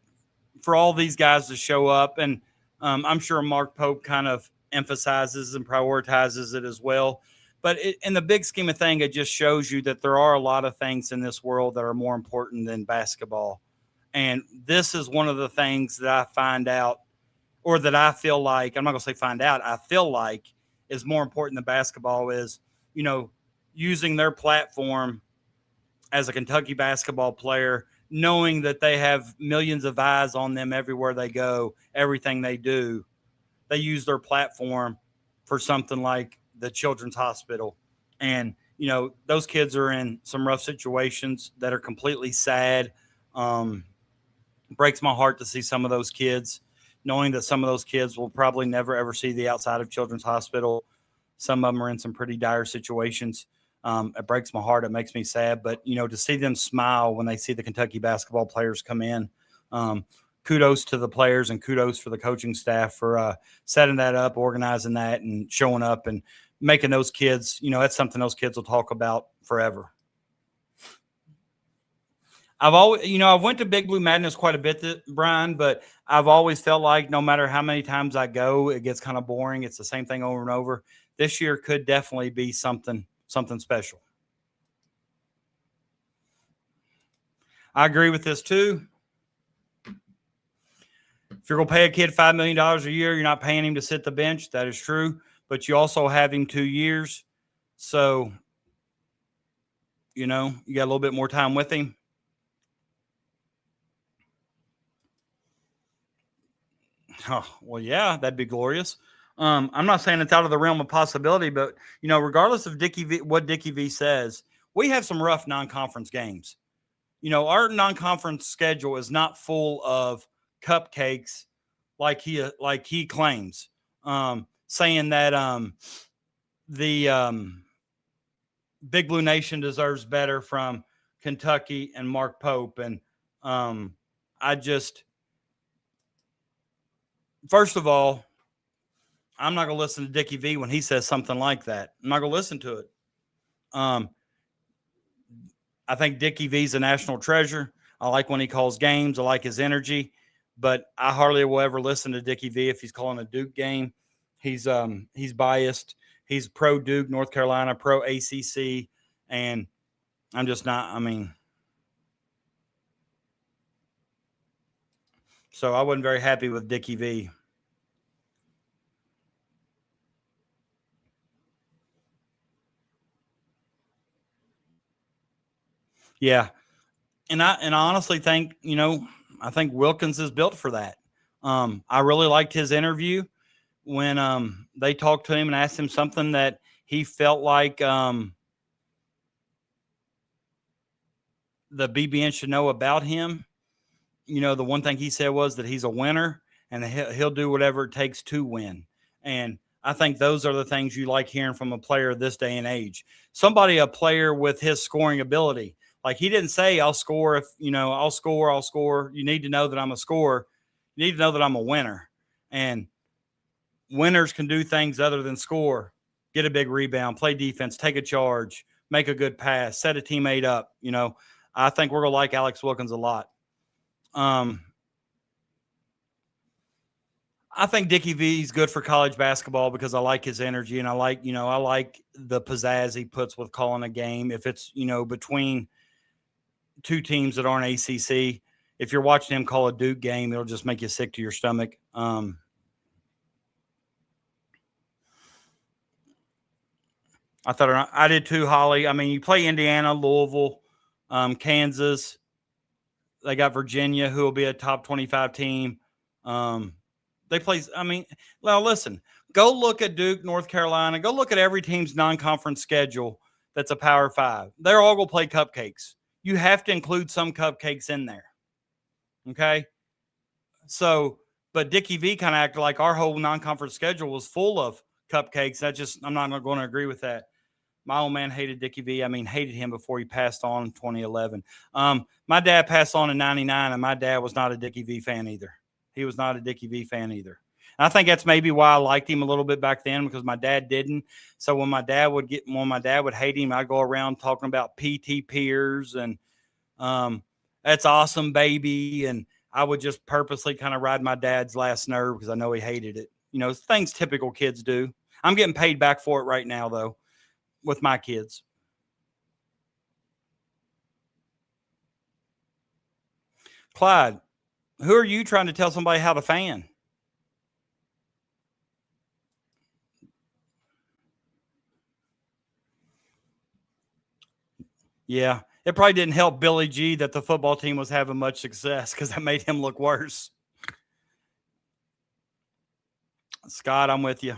Speaker 2: for all these guys to show up, and I'm sure Mark Pope kind of emphasizes and prioritizes it as well. But in the big scheme of things, it just shows you that there are a lot of things in this world that are more important than basketball. And this is one of the things that I find out, or that I feel like, I'm not going to say find out, I feel like is more important than basketball is, using their platform as a Kentucky basketball player, knowing that they have millions of eyes on them everywhere they go, everything they do. They use their platform for something like the Children's Hospital. And, those kids are in some rough situations that are completely sad. Breaks my heart to see some of those kids, knowing that some of those kids will probably never, ever see the outside of Children's Hospital. Some of them are in some pretty dire situations. It breaks my heart. It makes me sad. But, to see them smile when they see the Kentucky basketball players come in, kudos to the players and kudos for the coaching staff for setting that up, organizing that, and showing up and making those kids, that's something those kids will talk about forever. I've went to Big Blue Madness quite a bit, Brian, but I've always felt like no matter how many times I go, it gets kind of boring. It's the same thing over and over. This year could definitely be something special. I agree with this too. If you're going to pay a kid $5 million a year, you're not paying him to sit the bench. That is true. But you also have him 2 years. So, you got a little bit more time with him. Oh, well, yeah, that'd be glorious. I'm not saying it's out of the realm of possibility, but, regardless of what Dickie V says, we have some rough non-conference games. Our non-conference schedule is not full of cupcakes like he claims, saying that the Big Blue Nation deserves better from Kentucky and Mark Pope. And first of all, I'm not going to listen to Dickie V when he says something like that. I'm not going to listen to it. I think Dickie V's a national treasure. I like when he calls games. I like his energy, but I hardly will ever listen to Dickie V if he's calling a Duke game. He's biased. He's pro Duke, North Carolina, pro ACC, and I'm just not. So I wasn't very happy with Dickie V. Yeah. And I honestly think, I think Wilkins is built for that. I really liked his interview when they talked to him and asked him something that he felt like the BBN should know about him. The one thing he said was that he's a winner and he'll do whatever it takes to win. And I think those are the things you like hearing from a player this day and age. A player with his scoring ability. Like he didn't say, I'll score I'll score. You need to know that I'm a scorer. You need to know that I'm a winner. And winners can do things other than score, get a big rebound, play defense, take a charge, make a good pass, set a teammate up. I think we're going to like Alex Wilkins a lot. I think Dickie V is good for college basketball because I like his energy and I like the pizzazz he puts with calling a game. If it's, between two teams that aren't ACC, if you're watching him call a Duke game, it'll just make you sick to your stomach. I did too, Holly. You play Indiana, Louisville, Kansas. They got Virginia, who will be a top 25 team. They play. Well, listen, go look at Duke, North Carolina. Go look at every team's non-conference schedule that's a Power 5. They're all going to play cupcakes. You have to include some cupcakes in there. Okay? So, but Dickie V kind of acted like our whole non-conference schedule was full of cupcakes. I'm not going to agree with that. My old man hated Dickie V. Hated him before he passed on in 2011. My dad passed on in 99, and my dad was not a Dickie V fan either. He was not a Dickie V fan either. And I think that's maybe why I liked him a little bit back then, because my dad didn't. So when my dad would hate him, I'd go around talking about PT peers and that's awesome, baby. And I would just purposely kind of ride my dad's last nerve because I know he hated it. Things typical kids do. I'm getting paid back for it right now, though, with my kids. Clyde, who are you trying to tell somebody how to fan? Yeah, it probably didn't help Billy G that the football team was having much success because that made him look worse. Scott, I'm with you.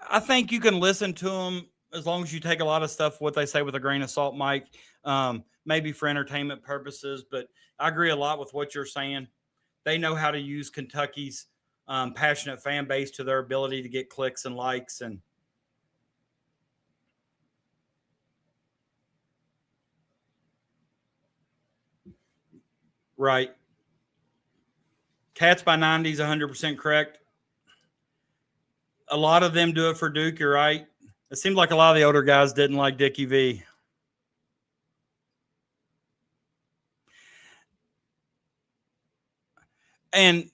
Speaker 2: I think you can listen to them as long as you take a lot of stuff, what they say, with a grain of salt, Mike, maybe for entertainment purposes. But I agree a lot with what you're saying. They know how to use Kentucky's passionate fan base to their ability to get clicks and likes. And right. Cats by 90 is 100% correct. A lot of them do it for Duke, you're right. It seemed like a lot of the older guys didn't like Dickie V. And,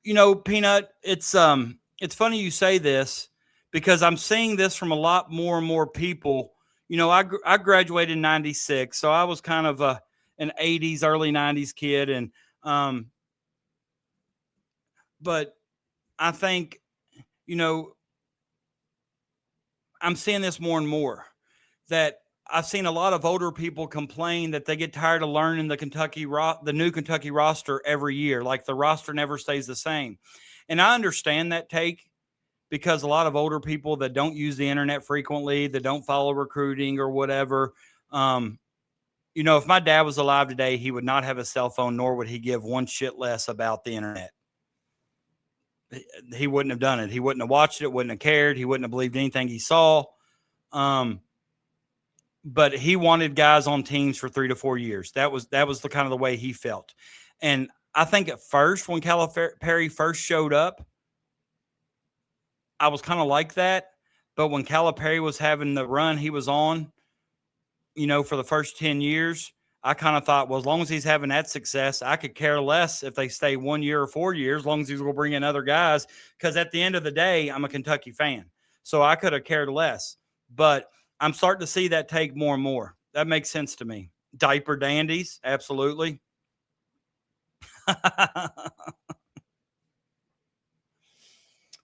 Speaker 2: you know, Peanut, it's funny you say this because I'm seeing this from a lot more and more people. You know, I graduated in 96, so I was kind of an 80s, early 90s kid. And, but I think, you know, I'm seeing this more and more, that I've seen a lot of older people complain that they get tired of learning the new Kentucky roster every year. Like the roster never stays the same. And I understand that take, because a lot of older people that don't use the internet frequently, that don't follow recruiting or whatever, you know, if my dad was alive today, he would not have a cell phone, nor would he give one shit less about the internet. He wouldn't have done it. He wouldn't have watched it, wouldn't have cared. He wouldn't have believed anything he saw. But he wanted guys on teams for 3 to 4 years. That was the kind of the way he felt. And I think at first, when Calipari first showed up, I was kind of like that. But when Calipari was having the run he was on, you know, for the first 10 years, I kind of thought, well, as long as he's having that success, I could care less if they stay 1 year or 4 years, as long as he's going to bring in other guys. Because at the end of the day, I'm a Kentucky fan. So I could have cared less. But I'm starting to see that take more and more. That makes sense to me. Diaper dandies, absolutely.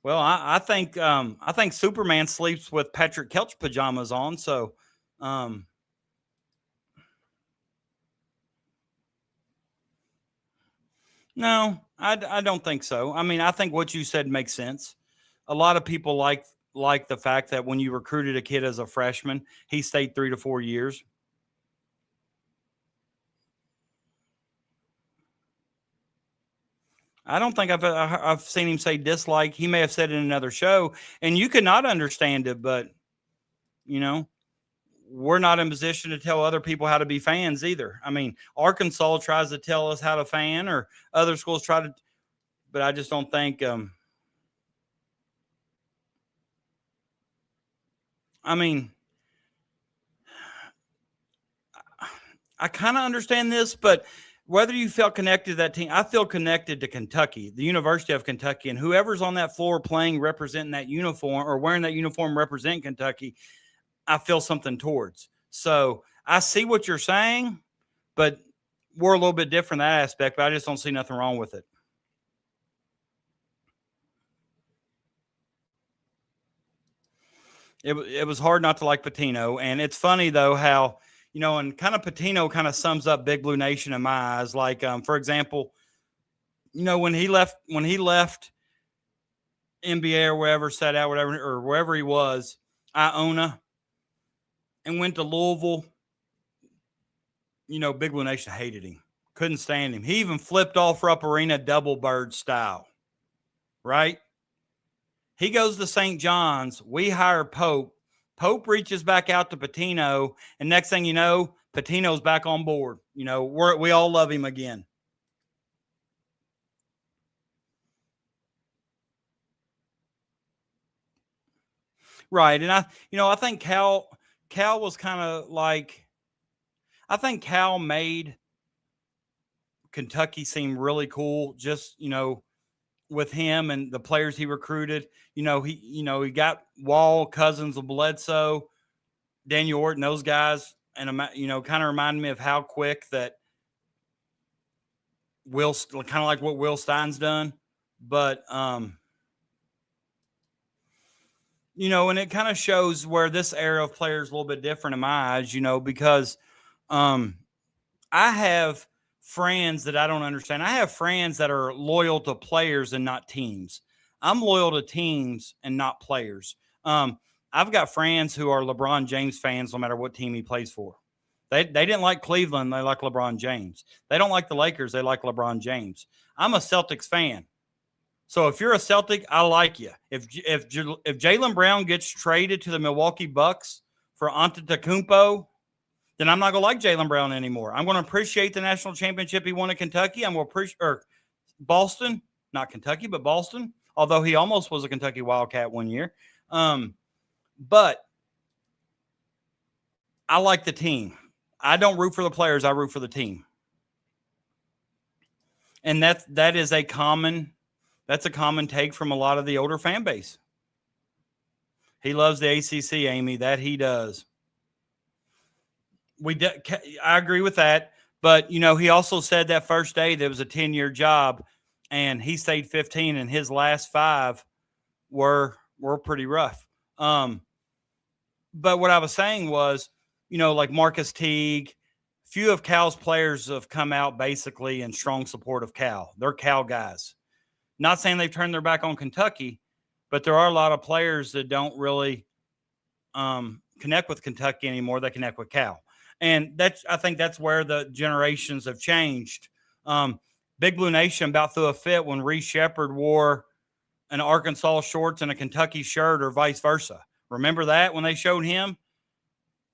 Speaker 2: Well, I think Superman sleeps with Patrick Kelch pajamas on. So, no, I don't think so. I mean, I think what you said makes sense. A lot of people like the fact that when you recruited a kid as a freshman, he stayed 3 to 4 years. I don't think I've seen him say dislike. He may have said it in another show, and you could not understand it, but, you know, we're not in position to tell other people how to be fans either. I mean, Arkansas tries to tell us how to fan, or other schools try to, but I just don't think, I mean, I kind of understand this, but whether you felt connected to that team, I feel connected to Kentucky, the University of Kentucky, and whoever's on that floor playing, representing that uniform, or wearing that uniform representing Kentucky, I feel something towards. So I see what you're saying, but we're a little bit different in that aspect, but I just don't see nothing wrong with it. It was hard not to like Pitino. And it's funny, though, how, you know, and kind of Pitino kind of sums up Big Blue Nation in my eyes. Like, for example, you know, when he left NBA or wherever, sat out, whatever, or wherever he was, Iona, and went to Louisville, you know, Big Blue Nation hated him. Couldn't stand him. He even flipped off Rupp Arena double bird style, right? He goes to St. John's. We hire Pope. Pope reaches back out to Pitino, and next thing you know, Pitino's back on board. You know, we all love him again. Right. And I think Cal was kind of like, I think Cal made Kentucky seem really cool, just, you know, with him and the players he recruited. He got Wall, Cousins, and Bledsoe, Daniel Orton, those guys, and kind of reminded me of how quick that Will, kind of like what Will Stein's done, but and it kind of shows where this era of players is a little bit different in my eyes, because I have friends that I don't understand. I have friends that are loyal to players and not teams. I'm loyal to teams and not players. I've got friends who are LeBron James fans no matter what team he plays for. They didn't like Cleveland. They like LeBron James. They don't like the Lakers. They like LeBron James. I'm a Celtics fan. So if you're a Celtic, I like you. If Jaylen Brown gets traded to the Milwaukee Bucks for Antetokounmpo, then I'm not going to like Jaylen Brown anymore. I'm going to appreciate the national championship he won at Kentucky. I'm going to appreciate Boston, not Kentucky, but Boston, although he almost was a Kentucky Wildcat one year. But I like the team. I don't root for the players. I root for the team. And that is a common take from a lot of the older fan base. He loves the ACC, Amy. That he does. I agree with that. But, he also said that first day that it was a 10-year job, and he stayed 15, and his last 5 were pretty rough. But what I was saying was, like Marcus Teague, few of Cal's players have come out basically in strong support of Cal. They're Cal guys. Not saying they've turned their back on Kentucky, but there are a lot of players that don't really connect with Kentucky anymore. They connect with Cal. And I think that's where the generations have changed. Big Blue Nation about threw a fit when Reese Shepard wore an Arkansas shorts and a Kentucky shirt or vice versa. Remember that when they showed him?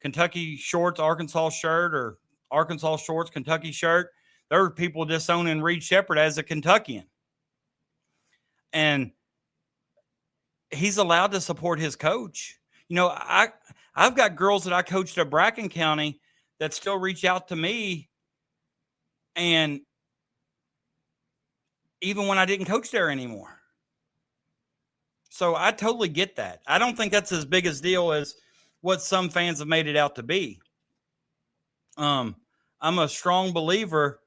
Speaker 2: Kentucky shorts, Arkansas shirt, or Arkansas shorts, Kentucky shirt. There were people disowning Reed Shepard as a Kentuckian. And he's allowed to support his coach. I've got girls that I coached at Bracken County that still reach out to me. And even when I didn't coach there anymore. So I totally get that. I don't think that's as big a deal as what some fans have made it out to be. I'm a strong believer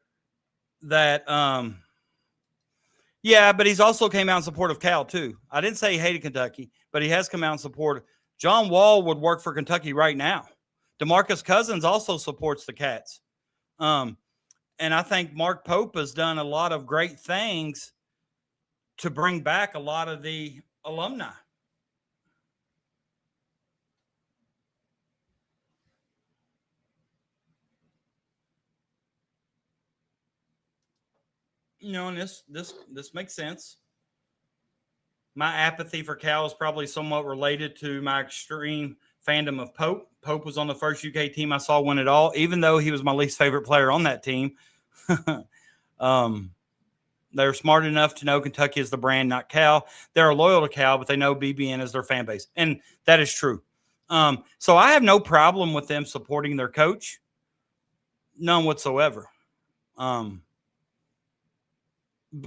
Speaker 2: that, but he's also came out in support of Cal too. I didn't say he hated Kentucky, but he has come out in support. John Wall would work for Kentucky right now. DeMarcus Cousins also supports the Cats. And I think Mark Pope has done a lot of great things to bring back a lot of the alumni. And this makes sense. My apathy for Cal is probably somewhat related to my extreme fandom of Pope. Pope was on the first UK team I saw win it all, even though he was my least favorite player on that team. They're smart enough to know Kentucky is the brand, not Cal. They're loyal to Cal, but they know BBN is their fan base. And that is true. So I have no problem with them supporting their coach. None whatsoever.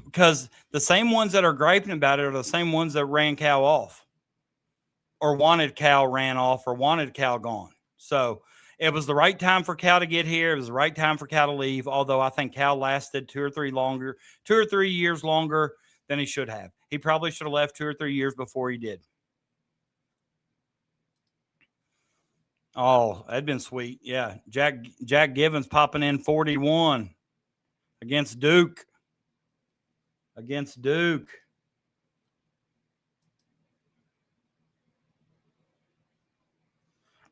Speaker 2: Because the same ones that are griping about it are the same ones that ran Cal off or wanted Cal ran off or wanted Cal gone. So it was the right time for Cal to get here. It was the right time for Cal to leave, although I think Cal lasted 2 or 3 years longer than he should have. He probably should have left 2 or 3 years before he did. Oh, that'd been sweet. Yeah. Jack Givens popping in 41 against Duke.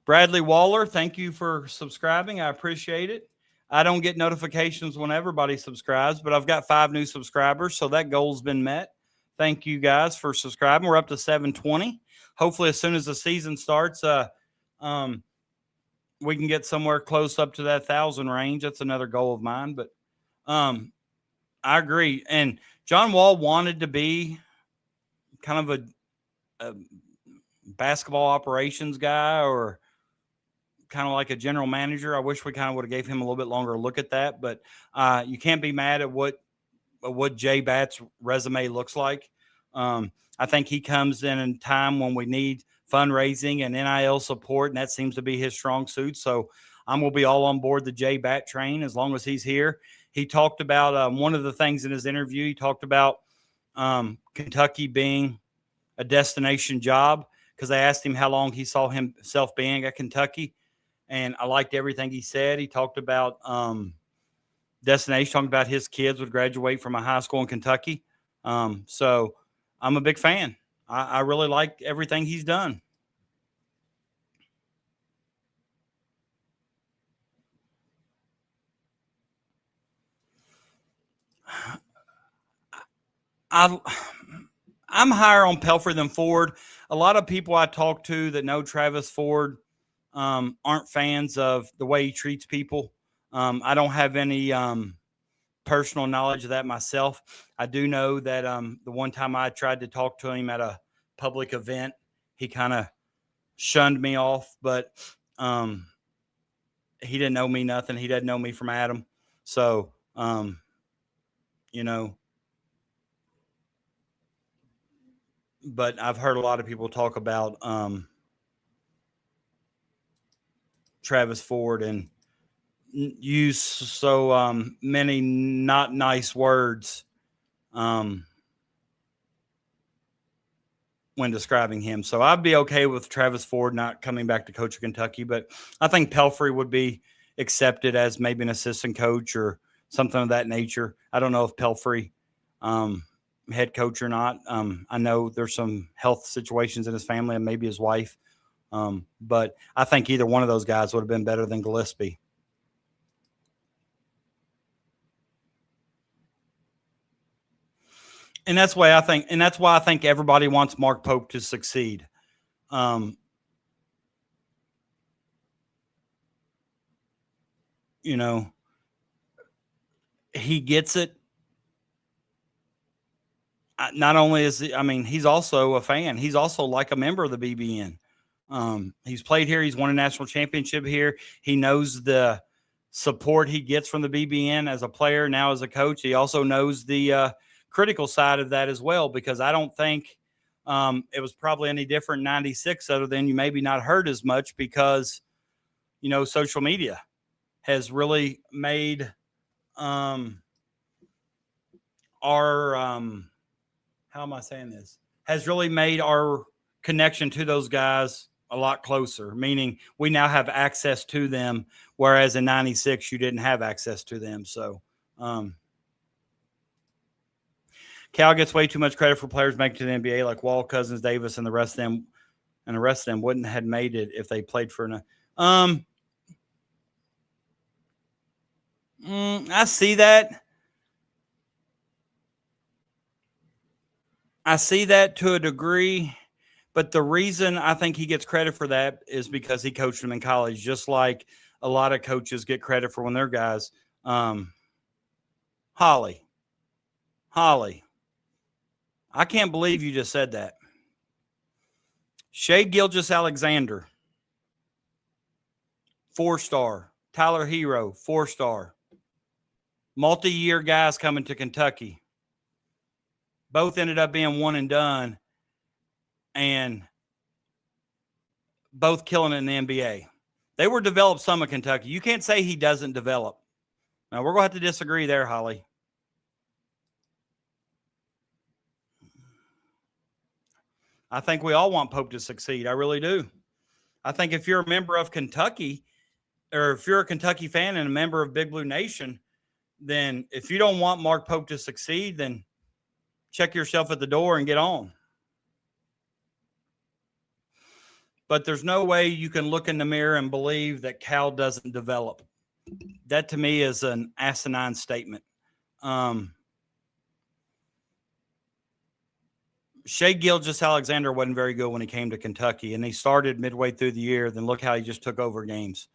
Speaker 2: Bradley Waller, thank you for subscribing. I appreciate it. I don't get notifications when everybody subscribes, but I've got 5 new subscribers, so that goal's been met. Thank you guys for subscribing. We're up to 720. Hopefully, as soon as the season starts, we can get somewhere close up to that 1,000 range. That's another goal of mine, but I agree. And John Wall wanted to be kind of a basketball operations guy or kind of like a general manager. I wish we kind of would have gave him a little bit longer look at that, but you can't be mad at what Jay Batt's resume looks like. I think he comes in a time when we need fundraising and NIL support, and that seems to be his strong suit. So I'm going to be all on board the Jay Batt train as long as he's here. He talked about one of the things in his interview. He talked about Kentucky being a destination job because I asked him how long he saw himself being at Kentucky, and I liked everything he said. He talked about destination, talking about his kids would graduate from a high school in Kentucky. So I'm a big fan. I really like everything he's done. I'm higher on Pelfrey than Ford. A lot of people I talk to that know Travis Ford aren't fans of the way he treats people. I don't have any personal knowledge of that myself. I do know that the one time I tried to talk to him at a public event, he kind of shunned me off, but he didn't know me nothing. He doesn't know me from Adam. So, but I've heard a lot of people talk about Travis Ford and use so many not nice words when describing him. So I'd be okay with Travis Ford not coming back to coach Kentucky, but I think Pelfrey would be accepted as maybe an assistant coach or something of that nature. I don't know if Pelfrey head coach or not. I know there's some health situations in his family and maybe his wife. But I think either one of those guys would have been better than Gillespie. And that's why I think everybody wants Mark Pope to succeed. He gets it. Not only is he's also a fan. He's also like a member of the BBN. He's played here. He's won a national championship here. He knows the support he gets from the BBN as a player, now as a coach. He also knows the critical side of that as well, because I don't think it was probably any different in 96 other than you maybe not heard as much because, social media has really made how am I saying this? Has really made our connection to those guys a lot closer, meaning we now have access to them, whereas in 96 you didn't have access to them. So Cal gets way too much credit for players making to the NBA, like Wall, Cousins, Davis, and the rest of them wouldn't have made it if they played for an I see that. I see that to a degree, but the reason I think he gets credit for that is because he coached them in college, just like a lot of coaches get credit for when they're guys. Holly, I can't believe you just said that. Shea Gilgeous-Alexander, 4-star. Tyler Hero, 4-star. Multi-year guys coming to Kentucky. Both ended up being one and done, and both killing it in the NBA. They were developed some of Kentucky. You can't say he doesn't develop. Now, we're going to have to disagree there, Holly. I think we all want Pope to succeed. I really do. I think if you're a member of Kentucky, or if you're a Kentucky fan and a member of Big Blue Nation, then if you don't want Mark Pope to succeed, then check yourself at the door and get on. But there's no way you can look in the mirror and believe that Cal doesn't develop. That to me is an asinine statement. Shea Gilgeous-Alexander wasn't very good when he came to Kentucky, and he started midway through the year. Then look how he just took over games.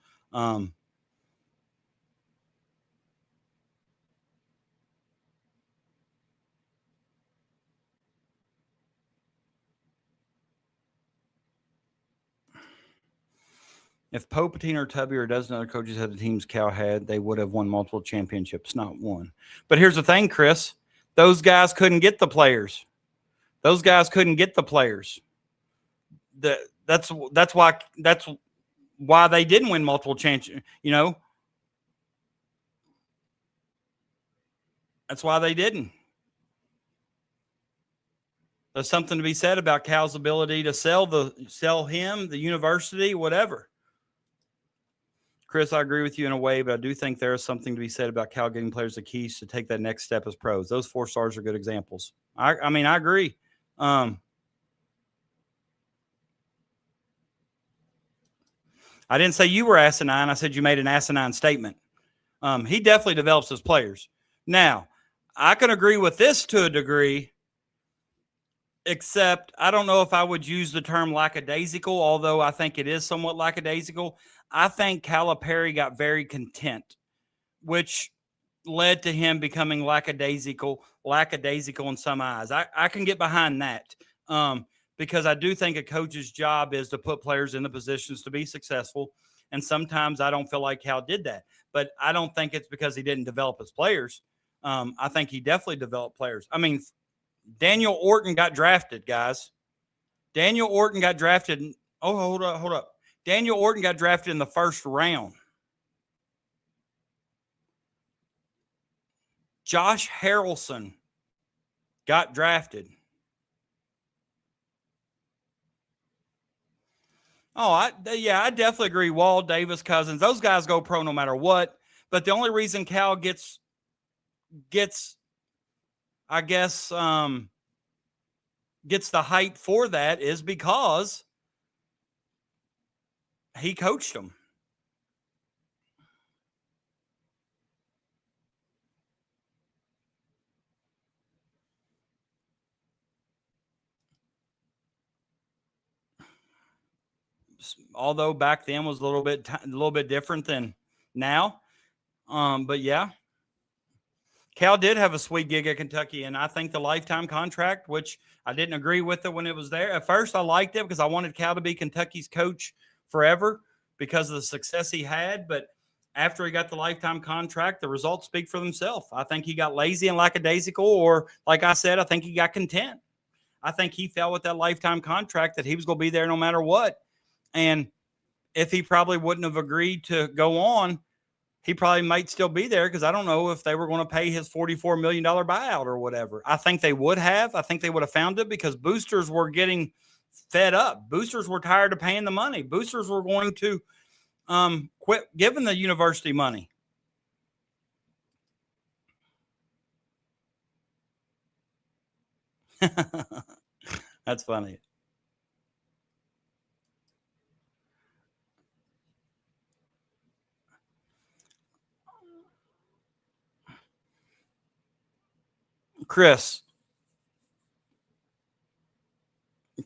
Speaker 2: If Pope, Patino, or Tubby, or a dozen other coaches had the teams Cal had, they would have won multiple championships, not one. But here's the thing, Chris. Those guys couldn't get the players. That's why they didn't win multiple championships. That's why they didn't. There's something to be said about Cal's ability to sell him, the university, whatever. Chris, I agree with you in a way, but I do think there is something to be said about Cal getting players the keys to take that next step as pros. Those 4 stars are good examples. I agree. I didn't say you were asinine. I said you made an asinine statement. He definitely develops his players. Now, I can agree with this to a degree. except I don't know if I would use the term lackadaisical, although I think it is somewhat lackadaisical. I think Calipari got very content, which led to him becoming lackadaisical in some eyes. I can get behind that because I do think a coach's job is to put players in the positions to be successful. And sometimes I don't feel like Cal did that, but I don't think it's because he didn't develop his players. I think he definitely developed players. I mean, Daniel Orton got drafted, guys. Daniel Orton got drafted. Oh, hold up. Daniel Orton got drafted in the first round. Josh Harrelson got drafted. Oh, I definitely agree. Wall, Davis, Cousins, those guys go pro no matter what. But the only reason Cal gets, I guess, gets the hype for that is because he coached them. Although back then was a little bit different than now. But yeah, Cal did have a sweet gig at Kentucky, and I think the lifetime contract, which I didn't agree with it when it was there. At first, I liked it because I wanted Cal to be Kentucky's coach forever because of the success he had. But after he got the lifetime contract, the results speak for themselves. I think he got lazy and lackadaisical, or like I said, I think he got content. I think he felt with that lifetime contract that he was going to be there no matter what. And if he probably wouldn't have agreed to go on, he probably might still be there because I don't know if they were going to pay his $44 million buyout or whatever. I think they would have. I think they would have found it because boosters were getting fed up. Boosters were tired of paying the money. Boosters were going to quit giving the university money. That's funny. Chris,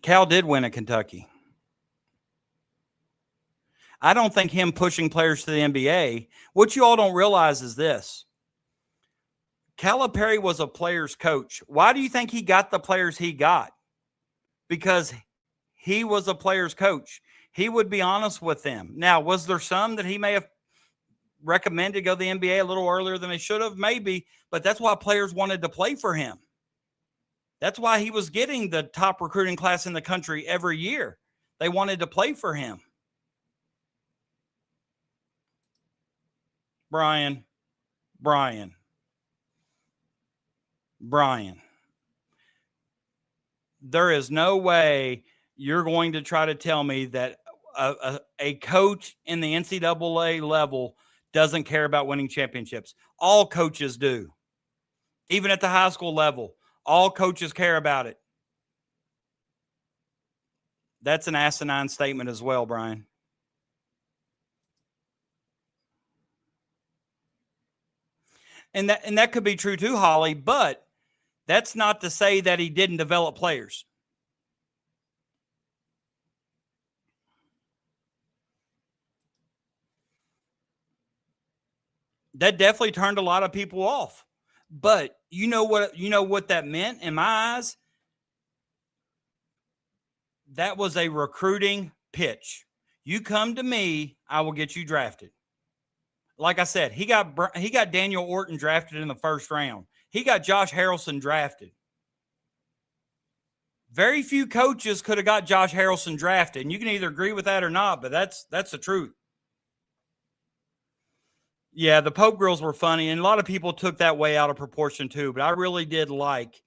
Speaker 2: Cal did win at Kentucky. I don't think him pushing players to the NBA, what you all don't realize is this. Calipari was a player's coach. Why do you think he got the players he got? Because he was a player's coach. He would be honest with them. Now, was there some that he may have recommended to go to the NBA a little earlier than they should have? Maybe, but that's why players wanted to play for him. That's why he was getting the top recruiting class in the country every year. They wanted to play for him. Brian. There is no way you're going to try to tell me that a coach in the NCAA level doesn't care about winning championships. All coaches do. Even at the high school level, all coaches care about it. That's an asinine statement as well, Brian. And that could be true too, Holly, but that's not to say that he didn't develop players. That definitely turned a lot of people off. But you know what that meant in my eyes? That was a recruiting pitch. You come to me, I will get you drafted. Like I said, he got Daniel Orton drafted in the first round. He got Josh Harrelson drafted. Very few coaches could have got Josh Harrelson drafted, and you can either agree with that or not, but that's the truth. Yeah, the Pope grills were funny, and a lot of people took that way out of proportion too, but I really did like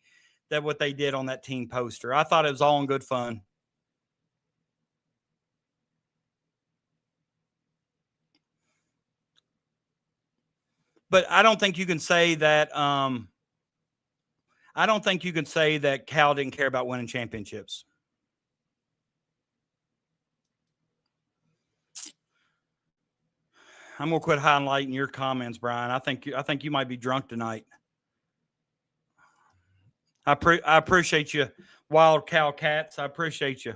Speaker 2: that what they did on that team poster. I thought it was all in good fun. But I don't think you can say that Cal didn't care about winning championships. I'm gonna quit highlighting your comments, Brian. I think you might be drunk tonight. I appreciate you, Wild Cow Cats. I appreciate you.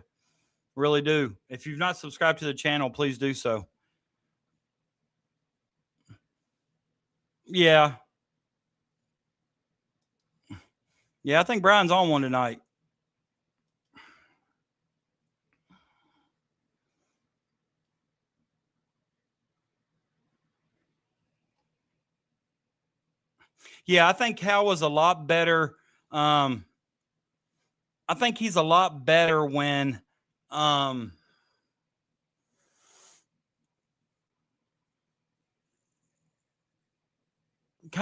Speaker 2: Really do. If you've not subscribed to the channel, please do so. Yeah. Yeah, I think Brian's on one tonight. Yeah, I think Cal was a lot better. I think he's a lot better when kind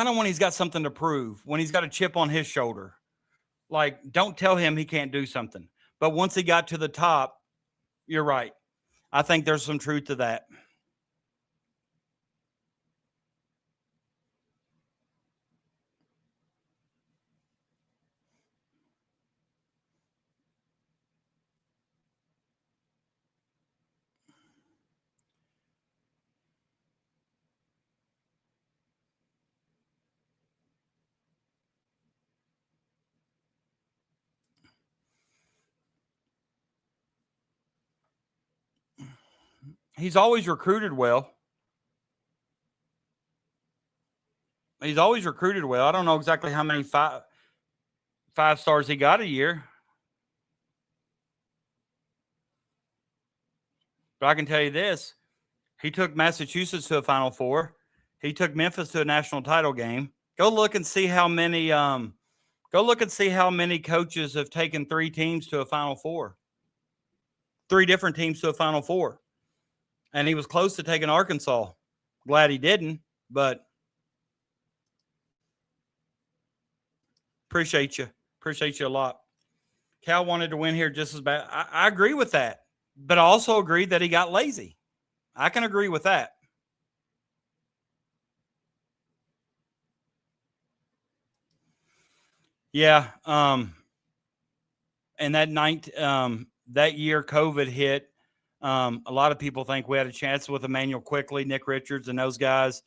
Speaker 2: of when he's got something to prove, when he's got a chip on his shoulder. Like, don't tell him he can't do something. But once he got to the top, you're right. I think there's some truth to that. He's always recruited well. He's always recruited well. I don't know exactly how many five stars he got a year, but I can tell you this: he took Massachusetts to a Final Four. He took Memphis to a national title game. Go look and see how many. Go look and see how many coaches have taken 3 teams to a Final Four. 3 different teams to a Final Four, and he was close to taking Arkansas. Glad he didn't, but appreciate you. Appreciate you a lot. Cal wanted to win here just as bad. I agree with that, but I also agree that he got lazy. I can agree with that. Yeah. And that night, that year COVID hit. A lot of people think we had a chance with Emmanuel Quickly, Nick Richards, and those guys.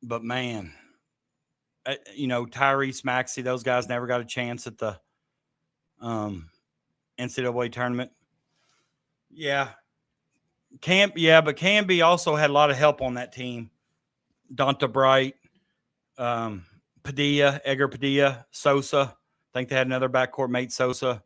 Speaker 2: But man, Tyrese Maxey, those guys never got a chance at the NCAA tournament. Yeah. But Canby also had a lot of help on that team. Donta Bright, Edgar Padilla, Sosa. I think they had another backcourt mate, Sosa.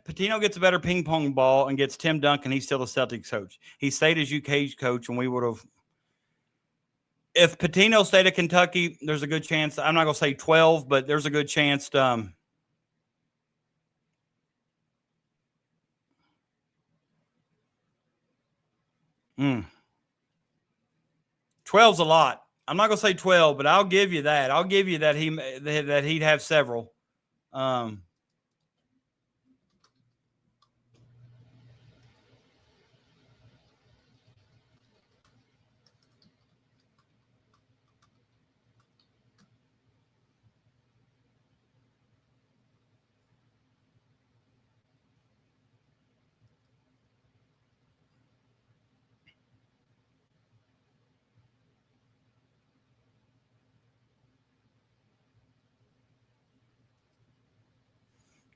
Speaker 2: Patino gets a better ping pong ball and gets Tim Duncan. He's still the Celtics coach. He stayed as UK coach, and we would have. If Patino stayed at Kentucky, there's a good chance. I'm not going to say 12, but there's a good chance. 12's a lot. I'm not going to say 12, but I'll give you that. I'll give you that he'd have several.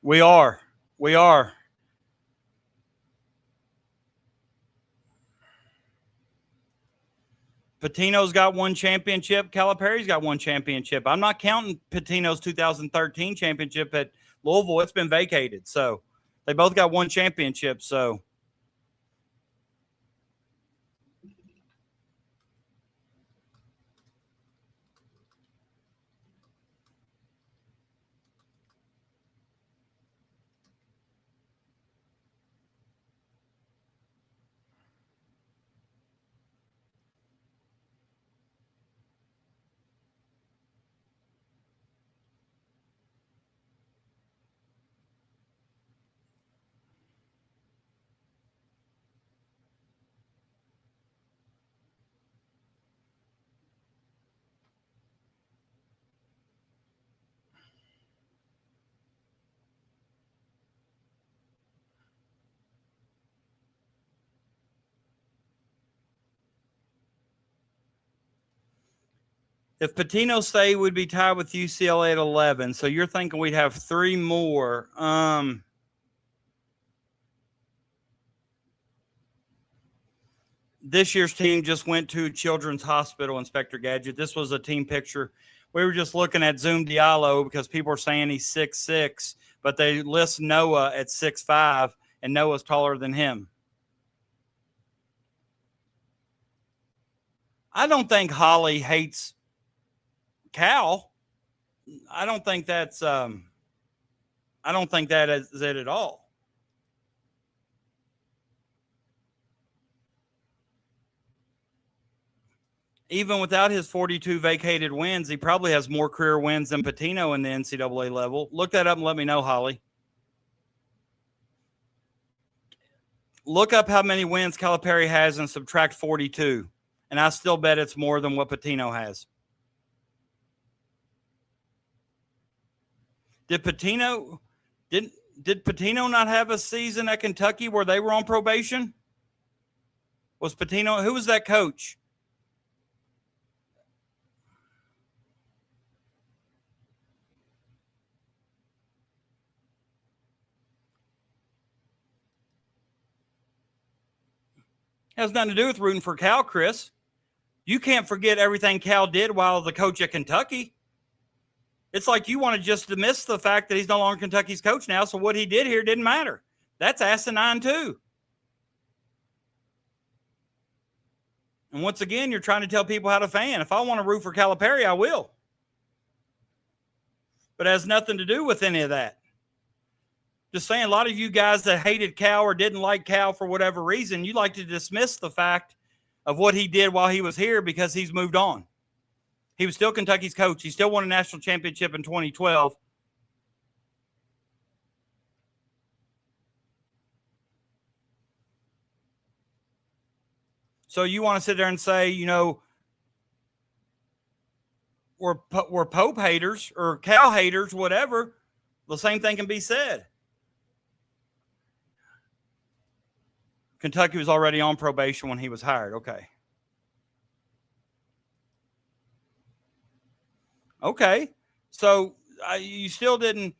Speaker 2: 'We are. Patino's got 1 championship. Calipari's got 1 championship. I'm not counting Patino's 2013 championship at Louisville. It's been vacated. So they both got 1 championship. So If Patino stayed, we'd be tied with UCLA at 11. So you're thinking we'd have 3 more. This year's team just went to Children's Hospital, Inspector Gadget. This was a team picture. We were just looking at Zoom Diallo because people are saying he's 6'6", but they list Noah at 6'5", and Noah's taller than him. I don't think Holly hates Cal. I don't think that is it at all. Even without his 42 vacated wins, he probably has more career wins than Patino in the NCAA level. Look that up and let me know, Holly. Look up how many wins Calipari has and subtract 42. And I still bet it's more than what Patino has. Did Patino not have a season at Kentucky where they were on probation? Was Patino, who was that coach? Has nothing to do with rooting for Cal, Chris. You can't forget everything Cal did while the coach at Kentucky. It's like you want to just dismiss the fact that he's no longer Kentucky's coach now, so what he did here didn't matter. That's asinine too. And once again, you're trying to tell people how to fan. If I want to root for Calipari, I will. But it has nothing to do with any of that. Just saying, a lot of you guys that hated Cal or didn't like Cal for whatever reason, you like to dismiss the fact of what he did while he was here because he's moved on. He was still Kentucky's coach. He still won a national championship in 2012. So you want to sit there and say, you know, we're Pope haters or Cal haters, whatever. The same thing can be said. Kentucky was already on probation when he was hired. Okay. Okay. So you still didn't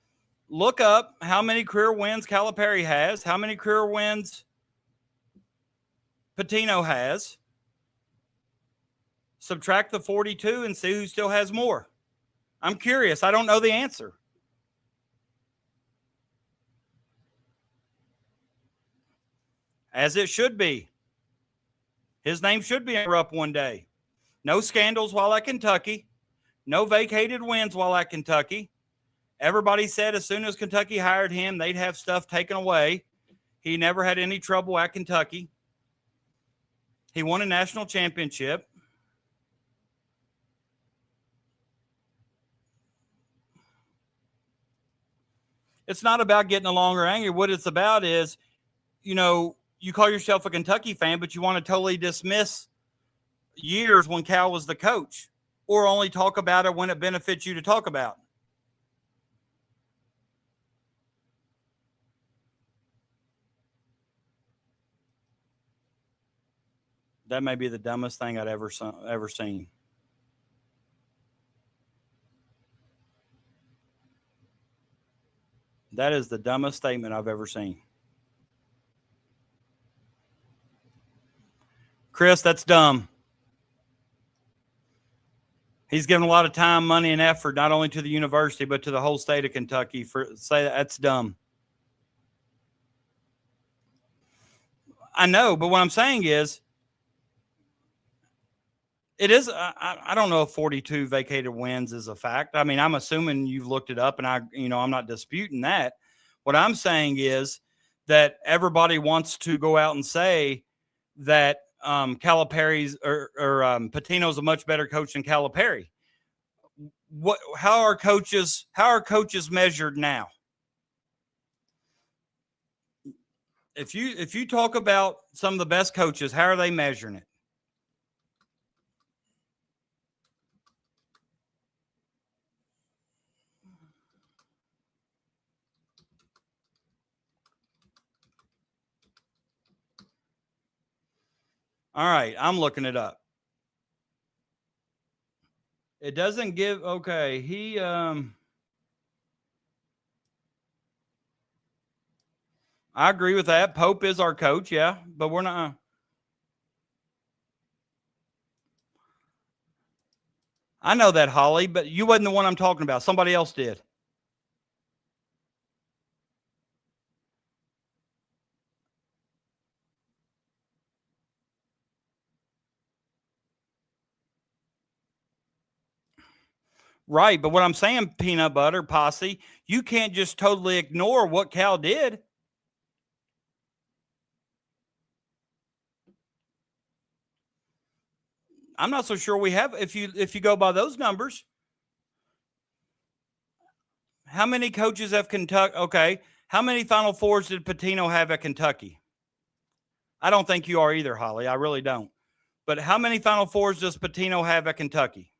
Speaker 2: look up how many career wins Calipari has, how many career wins Patino has. Subtract the 42 and see who still has more. I'm curious. I don't know the answer. As it should be. His name should be up one day. No scandals while at Kentucky. No vacated wins while at Kentucky. Everybody said as soon as Kentucky hired him, they'd have stuff taken away. He never had any trouble at Kentucky. He won a national championship. It's not about getting along or angry. What it's about is, you know, you call yourself a Kentucky fan, but you want to totally dismiss years when Cal was the coach, or only talk about it when it benefits you to talk about. That may be the dumbest thing I'd ever seen. That is the dumbest statement I've ever seen. Chris, that's dumb. He's given a lot of time, money, and effort, not only to the university, but to the whole state of Kentucky. Say that's dumb. I know, but what I'm saying is, it is. I don't know if 42 vacated wins is a fact. I mean, I'm assuming you've looked it up, and I'm not disputing that. What I'm saying is that everybody wants to go out and say that Calipari's or Patino's a much better coach than Calipari. How are coaches measured now? If you talk about some of the best coaches, how are they measuring it? All right, I'm looking it up. It doesn't give. Okay, I agree with that. Pope is our coach, yeah, but we're not. I know that, Holly, but you wasn't the one I'm talking about. Somebody else did. Right, but what I'm saying, peanut butter posse, you can't just totally ignore what Cal did. I'm not so sure we have. If you go by those numbers, how many coaches have Kentucky? Okay, how many Final Fours did Pitino have at Kentucky? I don't think you are either, Holly. I really don't. But how many Final Fours does Pitino have at Kentucky?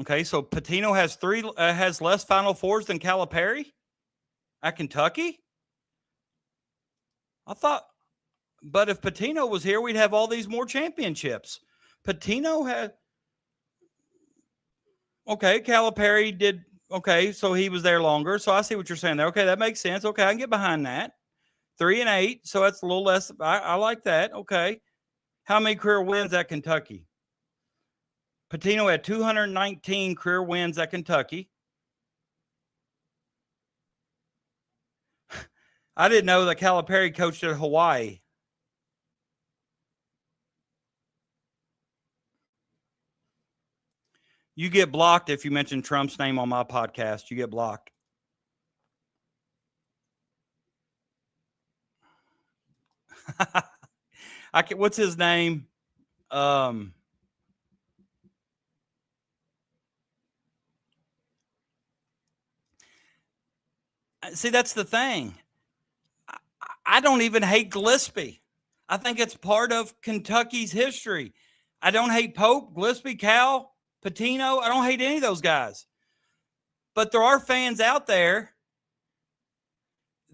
Speaker 2: Okay, so Pitino has less Final Fours than Calipari at Kentucky. I thought, but if Pitino was here, we'd have all these more championships. Pitino had okay. Calipari did okay, so he was there longer. So I see what you're saying there. Okay, that makes sense. Okay, I can get behind that. 3-8, so that's a little less. I like that. Okay, how many career wins at Kentucky? Pitino had 219 career wins at Kentucky. I didn't know that Calipari coached at Hawaii. You get blocked if you mention Trump's name on my podcast. You get blocked. What's his name? See, that's the thing. I don't even hate Gillespie. I think it's part of Kentucky's history. I don't hate Pope, Gillespie, Cal, Pitino. I don't hate any of those guys. But there are fans out there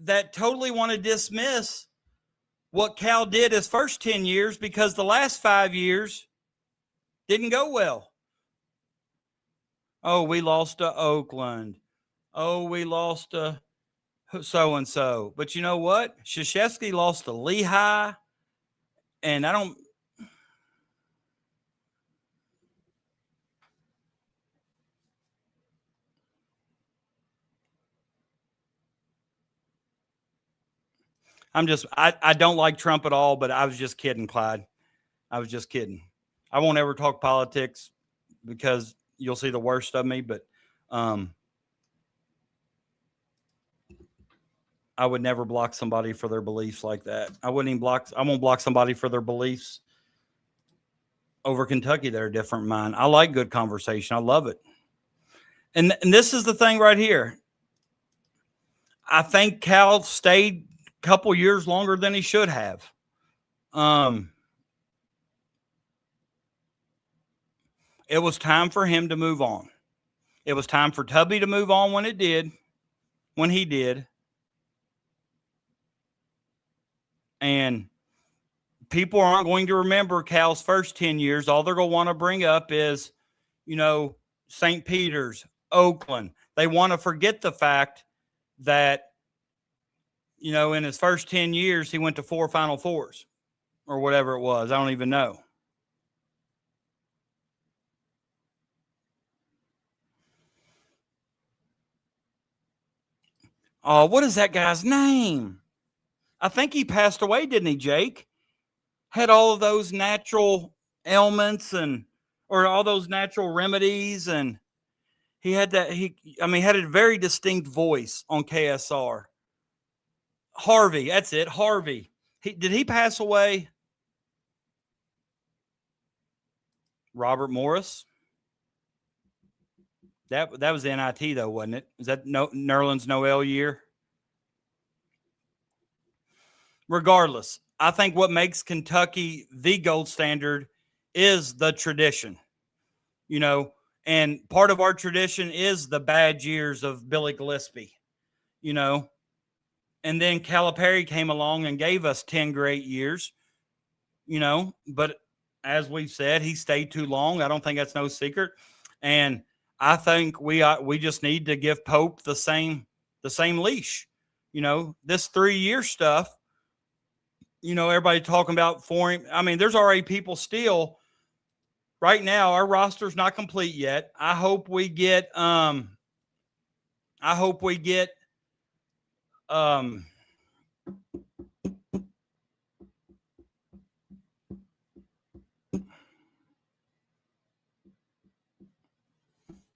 Speaker 2: that totally want to dismiss what Cal did his first 10 years because the last 5 years didn't go well. Oh, we lost to Oakland. Oh, we lost to so-and-so. But you know what? Krzyzewski lost to Lehigh. And I don't like Trump at all, but I was just kidding, Clyde. I was just kidding. I won't ever talk politics because you'll see the worst of me, but I would never block somebody for their beliefs like that. I won't block somebody for their beliefs over Kentucky that are different than mine. I like good conversation. I love it. And this is the thing right here. I think Cal stayed a couple years longer than he should have. It was time for him to move on. It was time for Tubby to move on when he did. And people aren't going to remember Cal's first 10 years. All they're going to want to bring up is, St. Peter's, Oakland. They want to forget the fact that, in his first 10 years, he went to 4 Final Fours or whatever it was. I don't even know. Oh, what is that guy's name? I think he passed away, didn't he, Jake? Had all of those natural ailments or all those natural remedies, and he had that. He had a very distinct voice on KSR. Harvey, that's it, Harvey. Did he pass away? Robert Morris. That was NIT though, wasn't it? Is that Nerlens Noel year? regardless, I think what makes Kentucky the gold standard is the tradition, you know, and part of our tradition is the bad years of Billy Gillespie, you know, and then Calipari came along and gave us 10 great years, you know, but as we've said, he stayed too long. I don't think that's no secret. And I think we just need to give Pope the same leash. You know, this 3-year stuff, you know, everybody talking about for him. I mean, there's already people still right now. Our roster's not complete yet. I hope we get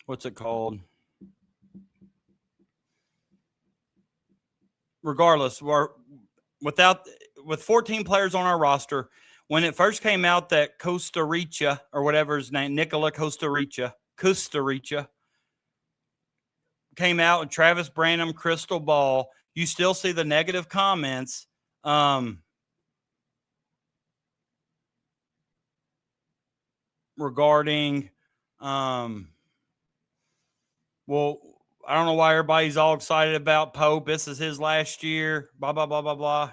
Speaker 2: what's it called? Regardless, with 14 players on our roster, when it first came out that Costa Rica or whatever his name, Nicola Costa Rica came out and Travis Branham, Crystal Ball, you still see the negative comments. Regarding, well, I don't know why everybody's all excited about Pope. This is his last year, blah, blah, blah, blah, blah.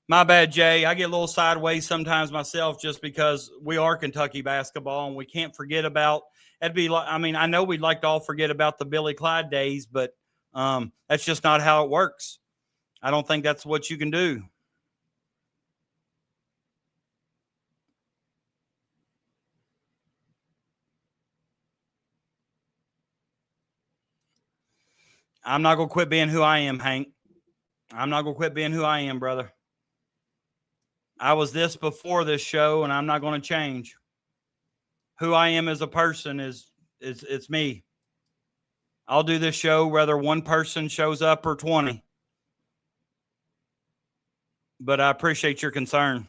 Speaker 2: My bad, Jay. I get a little sideways sometimes myself just because we are Kentucky basketball and we can't forget about it'd be like, I mean, I know we'd like to all forget about the Billy Clyde days, but that's just not how it works. I don't think that's what you can do. I'm not going to quit being who I am, Hank. I'm not going to quit being who I am, brother. I was this before this show, and I'm not going to change. Who I am as a person is it's me. I'll do this show whether one person shows up or 20. But I appreciate your concern.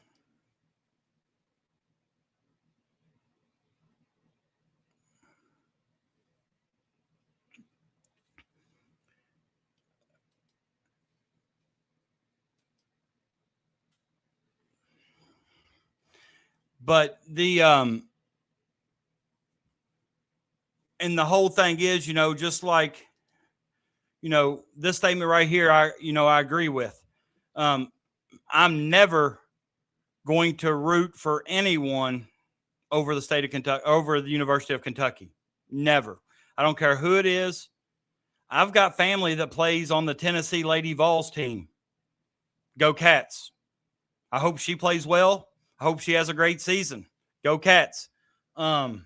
Speaker 2: But and the whole thing is, you know, just like, you know, this statement right here, I agree with. I'm never going to root for anyone over the state of Kentucky, over the University of Kentucky. Never. I don't care who it is. I've got family that plays on the Tennessee Lady Vols team. Go Cats. I hope she plays well. I hope she has a great season. Go Cats. But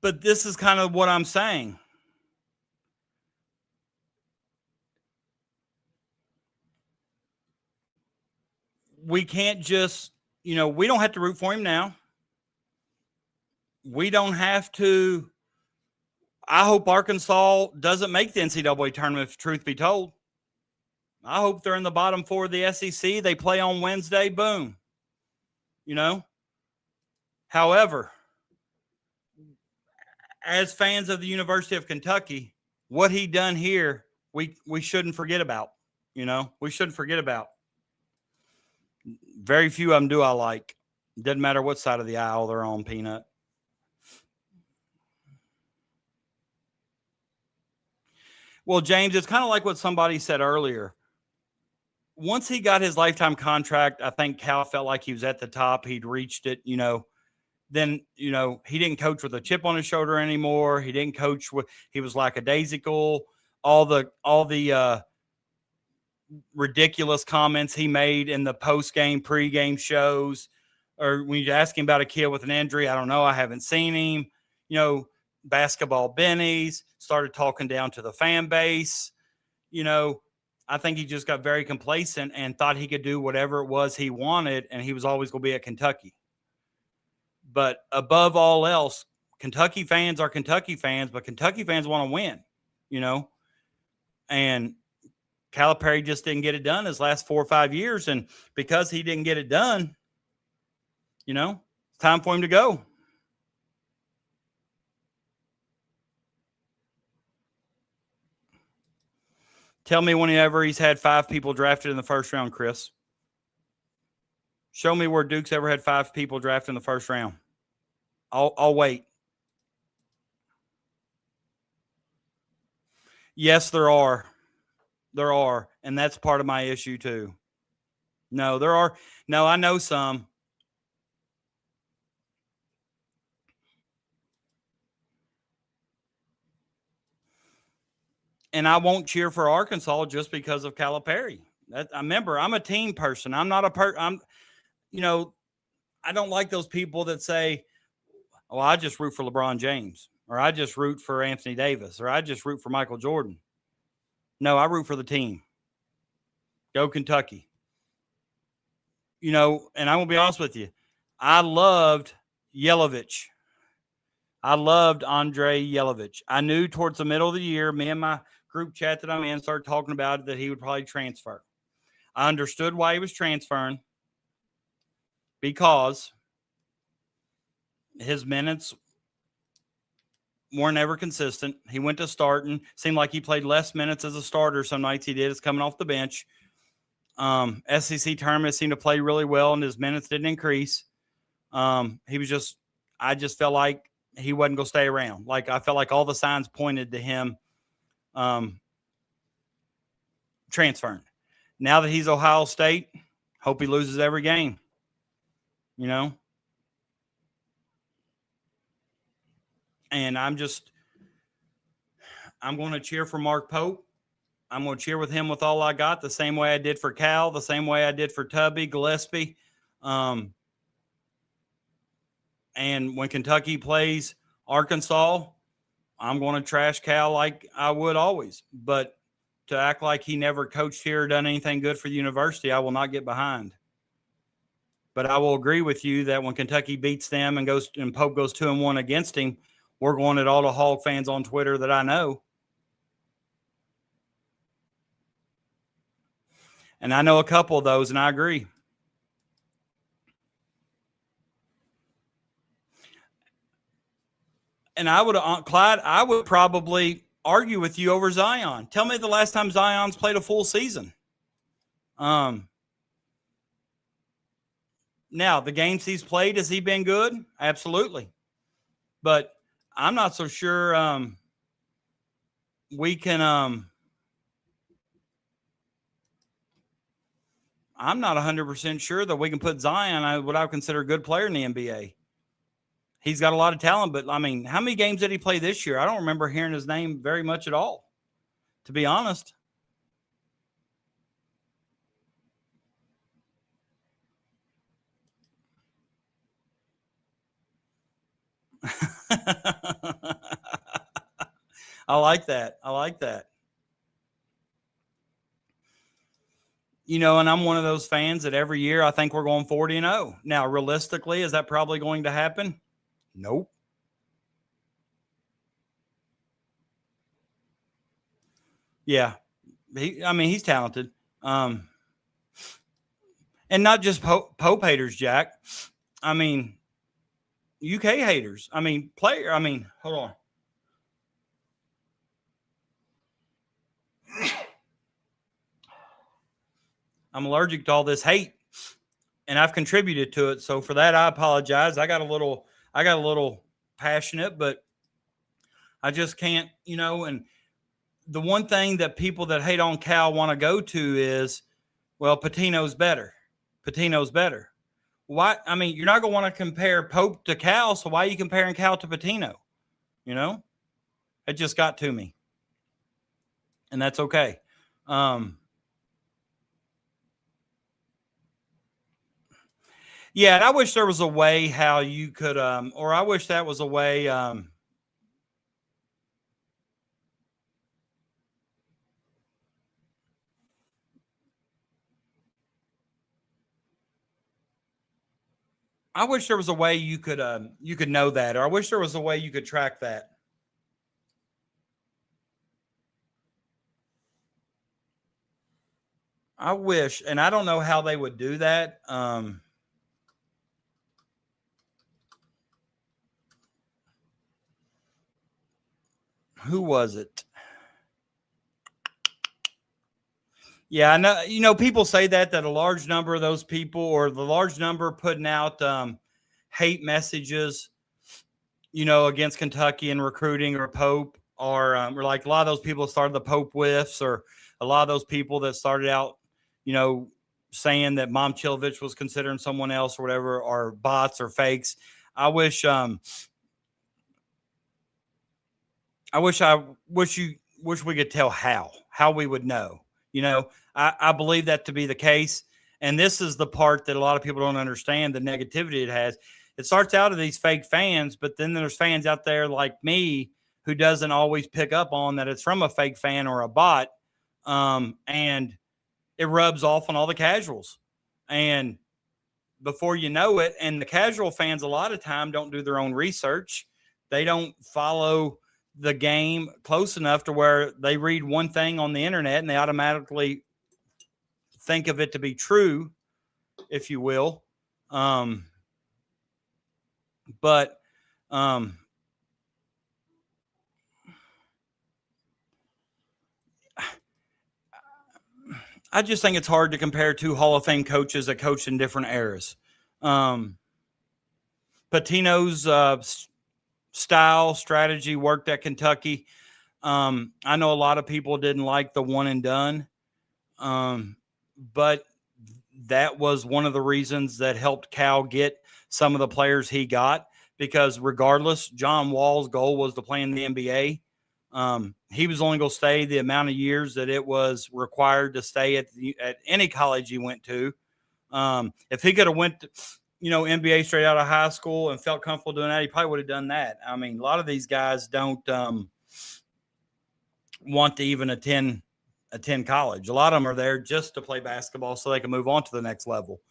Speaker 2: this is kind of what I'm saying. We can't just, you know, we don't have to root for him now. We don't have to. I hope Arkansas doesn't make the NCAA tournament, if truth be told. I hope they're in the bottom 4 of the SEC. They play on Wednesday. Boom. You know? However, as fans of the University of Kentucky, what he done here, we shouldn't forget about. You know? We shouldn't forget about. Very few of them do I like. Doesn't matter what side of the aisle they're on, Peanut. Well, James, it's kind of like what somebody said earlier. Once he got his lifetime contract, I think Cal felt like he was at the top. He'd reached it, you know. Then, you know, he didn't coach with a chip on his shoulder anymore. He didn't coach with, he was lackadaisical. All the ridiculous comments he made in the post-game, pre-game shows, or when you ask him about a kid with an injury, I don't know, I haven't seen him. You know, basketball bennies, started talking down to the fan base. You know, I think he just got very complacent and thought he could do whatever it was he wanted, and he was always going to be at Kentucky. But above all else, Kentucky fans are Kentucky fans, but Kentucky fans want to win, you know. And Calipari just didn't get it done his last 4 or 5 years, and because he didn't get it done, you know, it's time for him to go. Tell me whenever he's had 5 people drafted in the first round, Chris. Show me where Duke's ever had 5 people drafted in the first round. I'll wait. Yes, there are. There are. And that's part of my issue too. No, there are. No, I know some. And I won't cheer for Arkansas just because of Calipari. I remember, I'm a team person. I'm not I'm, I don't like those people that say, "Oh, I just root for LeBron James," or "I just root for Anthony Davis," or "I just root for Michael Jordan." No, I root for the team. Go Kentucky. And I'm gonna be honest with you, I loved Yelovich. I loved Andre Yelovich. I knew towards the middle of the year, me and my group chat that I'm in started talking about it, that he would probably transfer. I understood why he was transferring, because his minutes weren't ever consistent. He went to starting. Seemed like he played less minutes as a starter some nights he did as coming off the bench. SEC tournament seemed to play really well, and his minutes didn't increase. I just felt like he wasn't going to stay around. Like, I felt like all the signs pointed to him transferring. Now that he's Ohio State, hope he loses every game. And I'm going to cheer for Mark Pope. I'm going to cheer with him with all I got, the same way I did for Cal, the same way I did for Tubby, Gillespie. And when Kentucky plays Arkansas, I'm going to trash Cal like I would always. But to act like he never coached here or done anything good for the university, I will not get behind. But I will agree with you that when Kentucky beats them and Pope goes 2-1 against him, we're going at all the Hog fans on Twitter that I know. And I know a couple of those, and I agree. And Clyde, I would probably argue with you over Zion. Tell me the last time Zion's played a full season. Now, the games he's played, has he been good? Absolutely. But I'm not so sure we can I'm not 100% sure that we can put Zion, what I would consider a good player in the NBA. He's got a lot of talent, but I mean, how many games did he play this year? I don't remember hearing his name very much at all, to be honest. I like that. I like that. And I'm one of those fans that every year I think we're going 40-0. Now, realistically, is that probably going to happen? Nope. Yeah. He's talented. And not just Pope haters, Jack. UK haters. Hold on. I'm allergic to all this hate, and I've contributed to it. So for that, I apologize. I got a little passionate, but I just can't, and the one thing that people that hate on Cal want to go to is, well, Pitino's better. Pitino's better. Why? You're not going to want to compare Pope to Cal, so why are you comparing Cal to Pitino? It just got to me. And that's okay. Yeah, and I wish there was a way how you could, or I wish that was a way. I wish there was a way you could know that, or I wish there was a way you could track that. I wish, and I don't know how they would do that. Who was it? Yeah, I know. You know, people say that a large number of those people, or the large number putting out hate messages, you know, against Kentucky and recruiting or Pope, or like a lot of those people that started the Pope whiffs, or a lot of those people that started out, you know, saying that Mom Chilovich was considering someone else or whatever, are bots or fakes. I wish wish we could tell how we would know. You know, I believe that to be the case. And this is the part that a lot of people don't understand, the negativity it has. It starts out of these fake fans, but then there's fans out there like me who doesn't always pick up on that it's from a fake fan or a bot. And it rubs off on all the casuals. And before you know it, and the casual fans a lot of time don't do their own research. They don't follow the game close enough to where they read one thing on the internet and they automatically think of it to be true, if you will. But I just think it's hard to compare two Hall of Fame coaches that coached in different eras. Pitino's style, strategy worked at Kentucky. I know a lot of people didn't like the one and done, but that was one of the reasons that helped Cal get some of the players he got, because regardless, John Wall's goal was to play in the NBA. He was only going to stay the amount of years that it was required to stay at any college he went to. If he could have went to, you know, NBA straight out of high school and felt comfortable doing that, he probably would have done that. I mean, a lot of these guys don't want to even attend college. A lot of them are there just to play basketball so they can move on to the next level.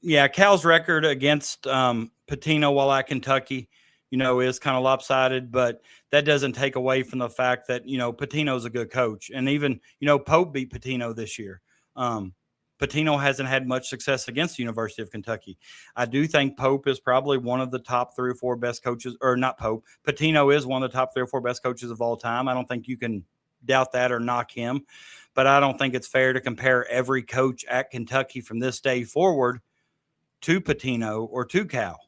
Speaker 2: Yeah, Cal's record against Pitino while at Kentucky, you know, is kind of lopsided, but that doesn't take away from the fact that, you know, Pitino's a good coach. And even, you know, Pope beat Pitino this year. Pitino hasn't had much success against the University of Kentucky. I do think Pope is probably one of the top 3 or 4 best coaches, or not Pope. Pitino is one of the top 3 or 4 best coaches of all time. I don't think you can doubt that or knock him, but I don't think it's fair to compare every coach at Kentucky from this day forward to Pitino or to Cal.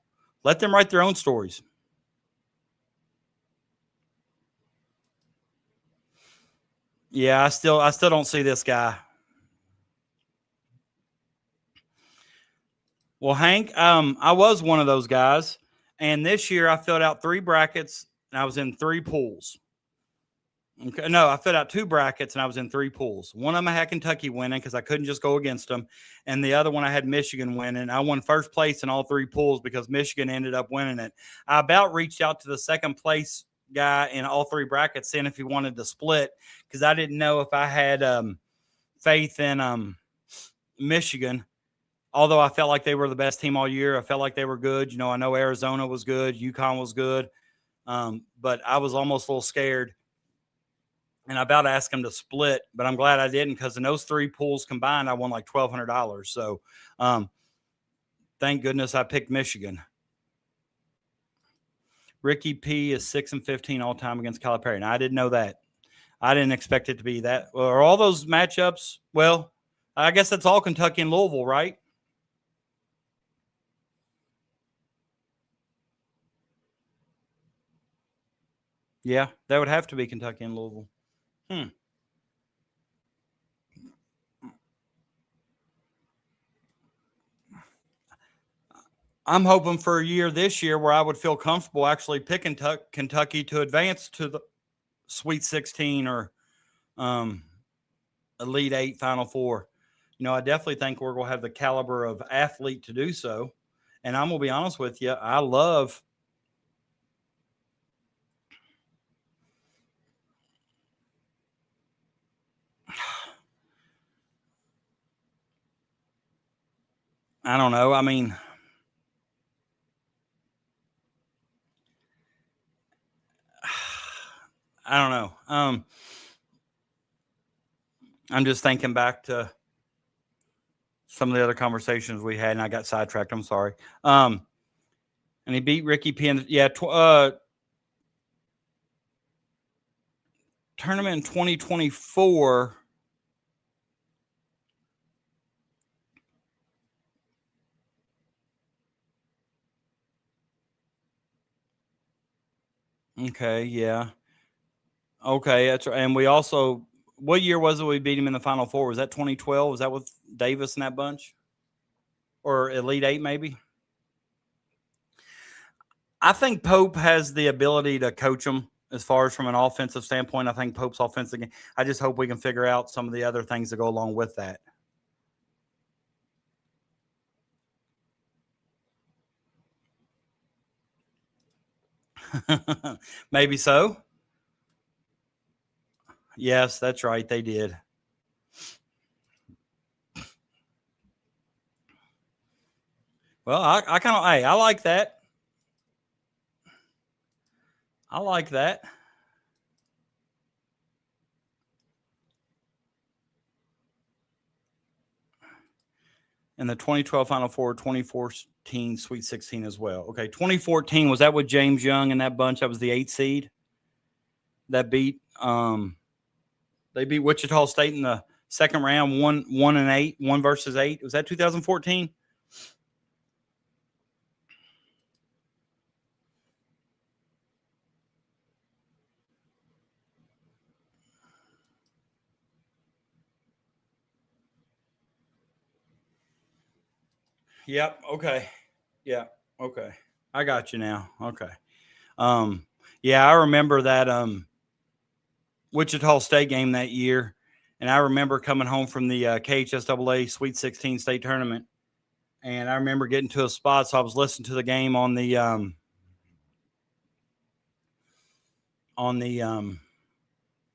Speaker 2: Let them write their own stories. Yeah, I still don't see this guy. Well, Hank, I was one of those guys, and this year I filled out 3 brackets and I was in 3 pools. Okay, no, I filled out 2 brackets and I was in 3 pools. One of them I had Kentucky winning because I couldn't just go against them, and the other one I had Michigan winning. I won first place in all 3 pools because Michigan ended up winning it. I about reached out to the second place guy in all 3 brackets, seeing if he wanted to split, because I didn't know if I had faith in Michigan. Although I felt like they were the best team all year, I felt like they were good. You know, I know Arizona was good, UConn was good, but I was almost a little scared. And I about asked him to split, but I'm glad I didn't, because in those 3 pools combined, I won like $1,200. So thank goodness I picked Michigan. Ricky P is 6-15 all time against Calipari. And I didn't know that. I didn't expect it to be that. Are all those matchups? Well, I guess that's all Kentucky and Louisville, right? Yeah, that would have to be Kentucky and Louisville. I'm hoping for a year this year where I would feel comfortable actually picking Kentucky to advance to the Sweet 16 or Elite 8, Final 4. You know, I definitely think we're going to have the caliber of athlete to do so. And I'm going to be honest with you, I love – I don't know. I mean, I don't know. I'm just thinking back to some of the other conversations we had, and I got sidetracked. I'm sorry. And he beat Ricky P. 12 tournament in 2024. Okay, yeah. Okay, that's right. And we also, what year was it we beat him in the Final Four? Was that 2012? Was that with Davis and that bunch? Or Elite Eight, maybe? I think Pope has the ability to coach them as far as from an offensive standpoint. I think Pope's offensive game. I just hope we can figure out some of the other things that go along with that. Maybe so. Yes, that's right. They did. Well, I kind of, hey, I like that. I like that. And the 2012 Final Four, 2014 Sweet 16 as well. Okay, 2014, was that with James Young and that bunch? That was the 8th seed that beat they beat Wichita State in the second round, 1-8, 1 versus 8. Was that 2014? Yep. Okay. Yeah. Okay. I got you now. Okay. Yeah, I remember that Wichita State game that year, and I remember coming home from the KHSAA Sweet 16 state tournament, and I remember getting to a spot, so I was listening to the game on the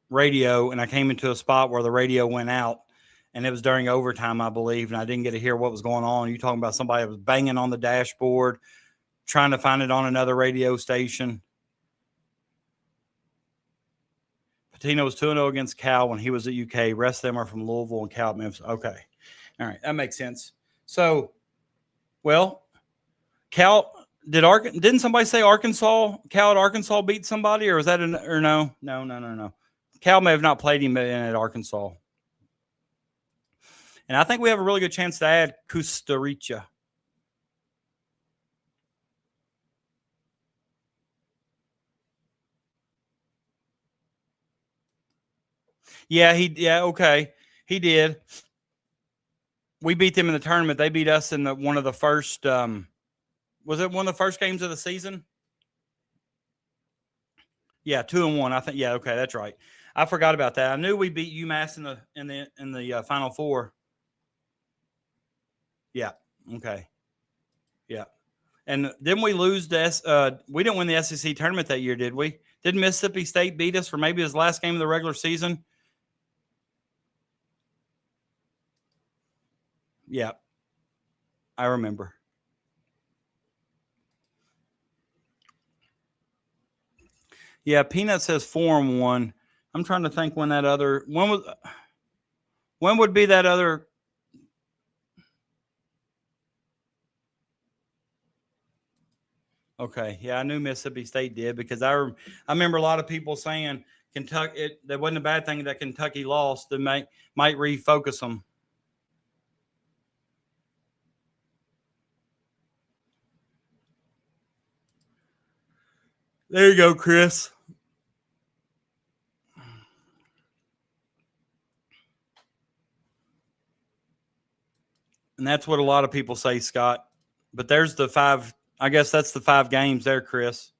Speaker 2: radio, and I came into a spot where the radio went out, and it was during overtime, I believe, and I didn't get to hear what was going on. You talking about somebody that was banging on the dashboard, trying to find it on another radio station. Patino was 2-0 against Cal when he was at UK. Rest of them are from Louisville and Cal at Memphis. Okay. All right. That makes sense. So, well, Cal, didn't somebody say Arkansas? Cal at Arkansas beat somebody, or was that or no? No. Cal may have not played him at Arkansas. And I think we have a really good chance to add Costa Rica. Yeah, okay. He did. We beat them in the tournament. They beat us in one of the first was it one of the first games of the season? Yeah, 2-1. I think. Yeah, okay, that's right. I forgot about that. I knew we beat UMass in the Final Four. Yeah. Okay. Yeah. And didn't we lose we didn't win the SEC tournament that year, did we? Didn't Mississippi State beat us for maybe his last game of the regular season? Yeah. I remember. Yeah, Peanut says 4-1. I'm trying to think when would be that other. Okay, yeah, I knew Mississippi State did because I remember a lot of people saying Kentucky. That wasn't a bad thing that Kentucky lost. That might refocus them. There you go, Chris. And that's what a lot of people say, Scott. But there's the 5. I guess that's the 5 games there, Chris.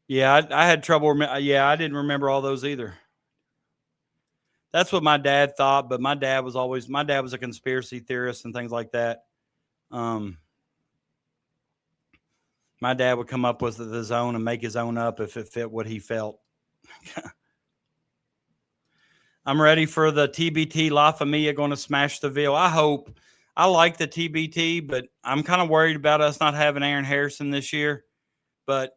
Speaker 2: Yeah, I had trouble. Yeah, I didn't remember all those either. That's what my dad thought, but my dad was a conspiracy theorist and things like that. My dad would come up with the zone and make his own up if it fit what he felt. I'm ready for the TBT La Familia going to smash the Ville. I hope. I like the TBT, but I'm kind of worried about us not having Aaron Harrison this year. But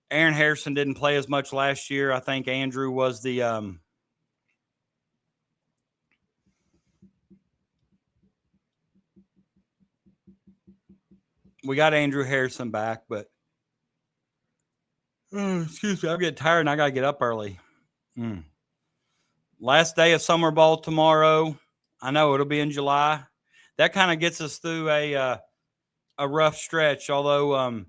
Speaker 2: Aaron Harrison didn't play as much last year. I think Andrew was the we got Andrew Harrison back, but excuse me, I'm getting tired and I gotta get up early. Last day of summer ball tomorrow. I know it'll be in July. That kind of gets us through a rough stretch, although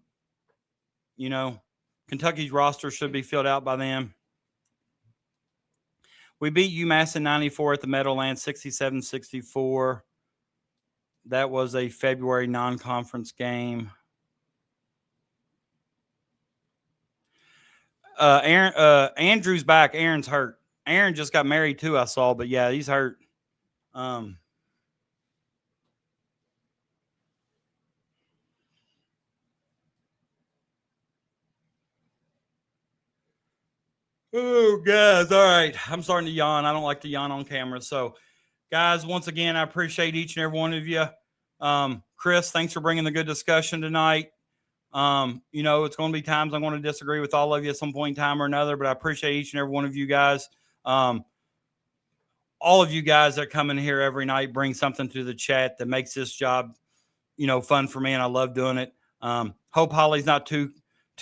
Speaker 2: you know, Kentucky's roster should be filled out by then. We beat UMass in 94 at the Meadowlands, 67-64. That was a February non-conference game. Andrew's back. Aaron's hurt. Aaron just got married too, I saw, but yeah, he's hurt. Oh guys, all right. I'm starting to yawn. I don't like to yawn on camera. So guys, once again, I appreciate each and every one of you. Chris, thanks for bringing the good discussion tonight. You know, it's going to be times I'm going to disagree with all of you at some point in time or another, but I appreciate each and every one of you guys. All of you guys that come in here every night bring something to the chat that makes this job, you know, fun for me, and I love doing it. Hope Holly's not too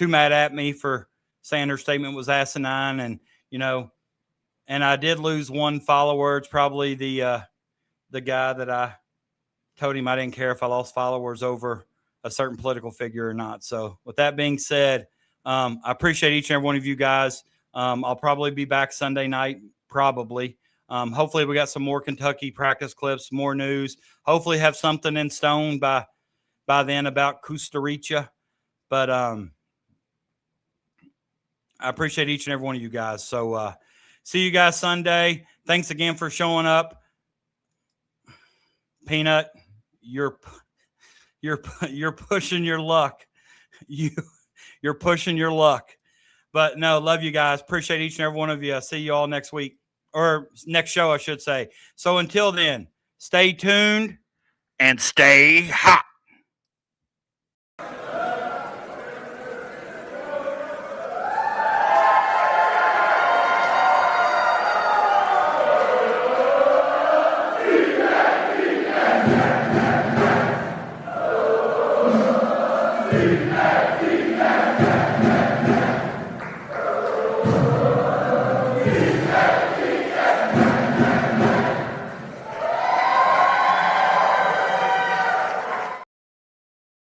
Speaker 2: mad at me for saying her statement was asinine, and you know, and I did lose one follower. It's probably the guy that I told him I didn't care if I lost followers over a certain political figure or not. So with that being said, I appreciate each and every one of you guys. I'll probably be back Sunday night, probably. Hopefully we got some more Kentucky practice clips, more news. Hopefully have something in stone by then about Costa Rica. But I appreciate each and every one of you guys. So see you guys Sunday. Thanks again for showing up. Peanut, you're pushing your luck. You're pushing your luck. But no, love you guys. Appreciate each and every one of you. I'll see you all next week, or next show, I should say. So until then, stay tuned and stay hot.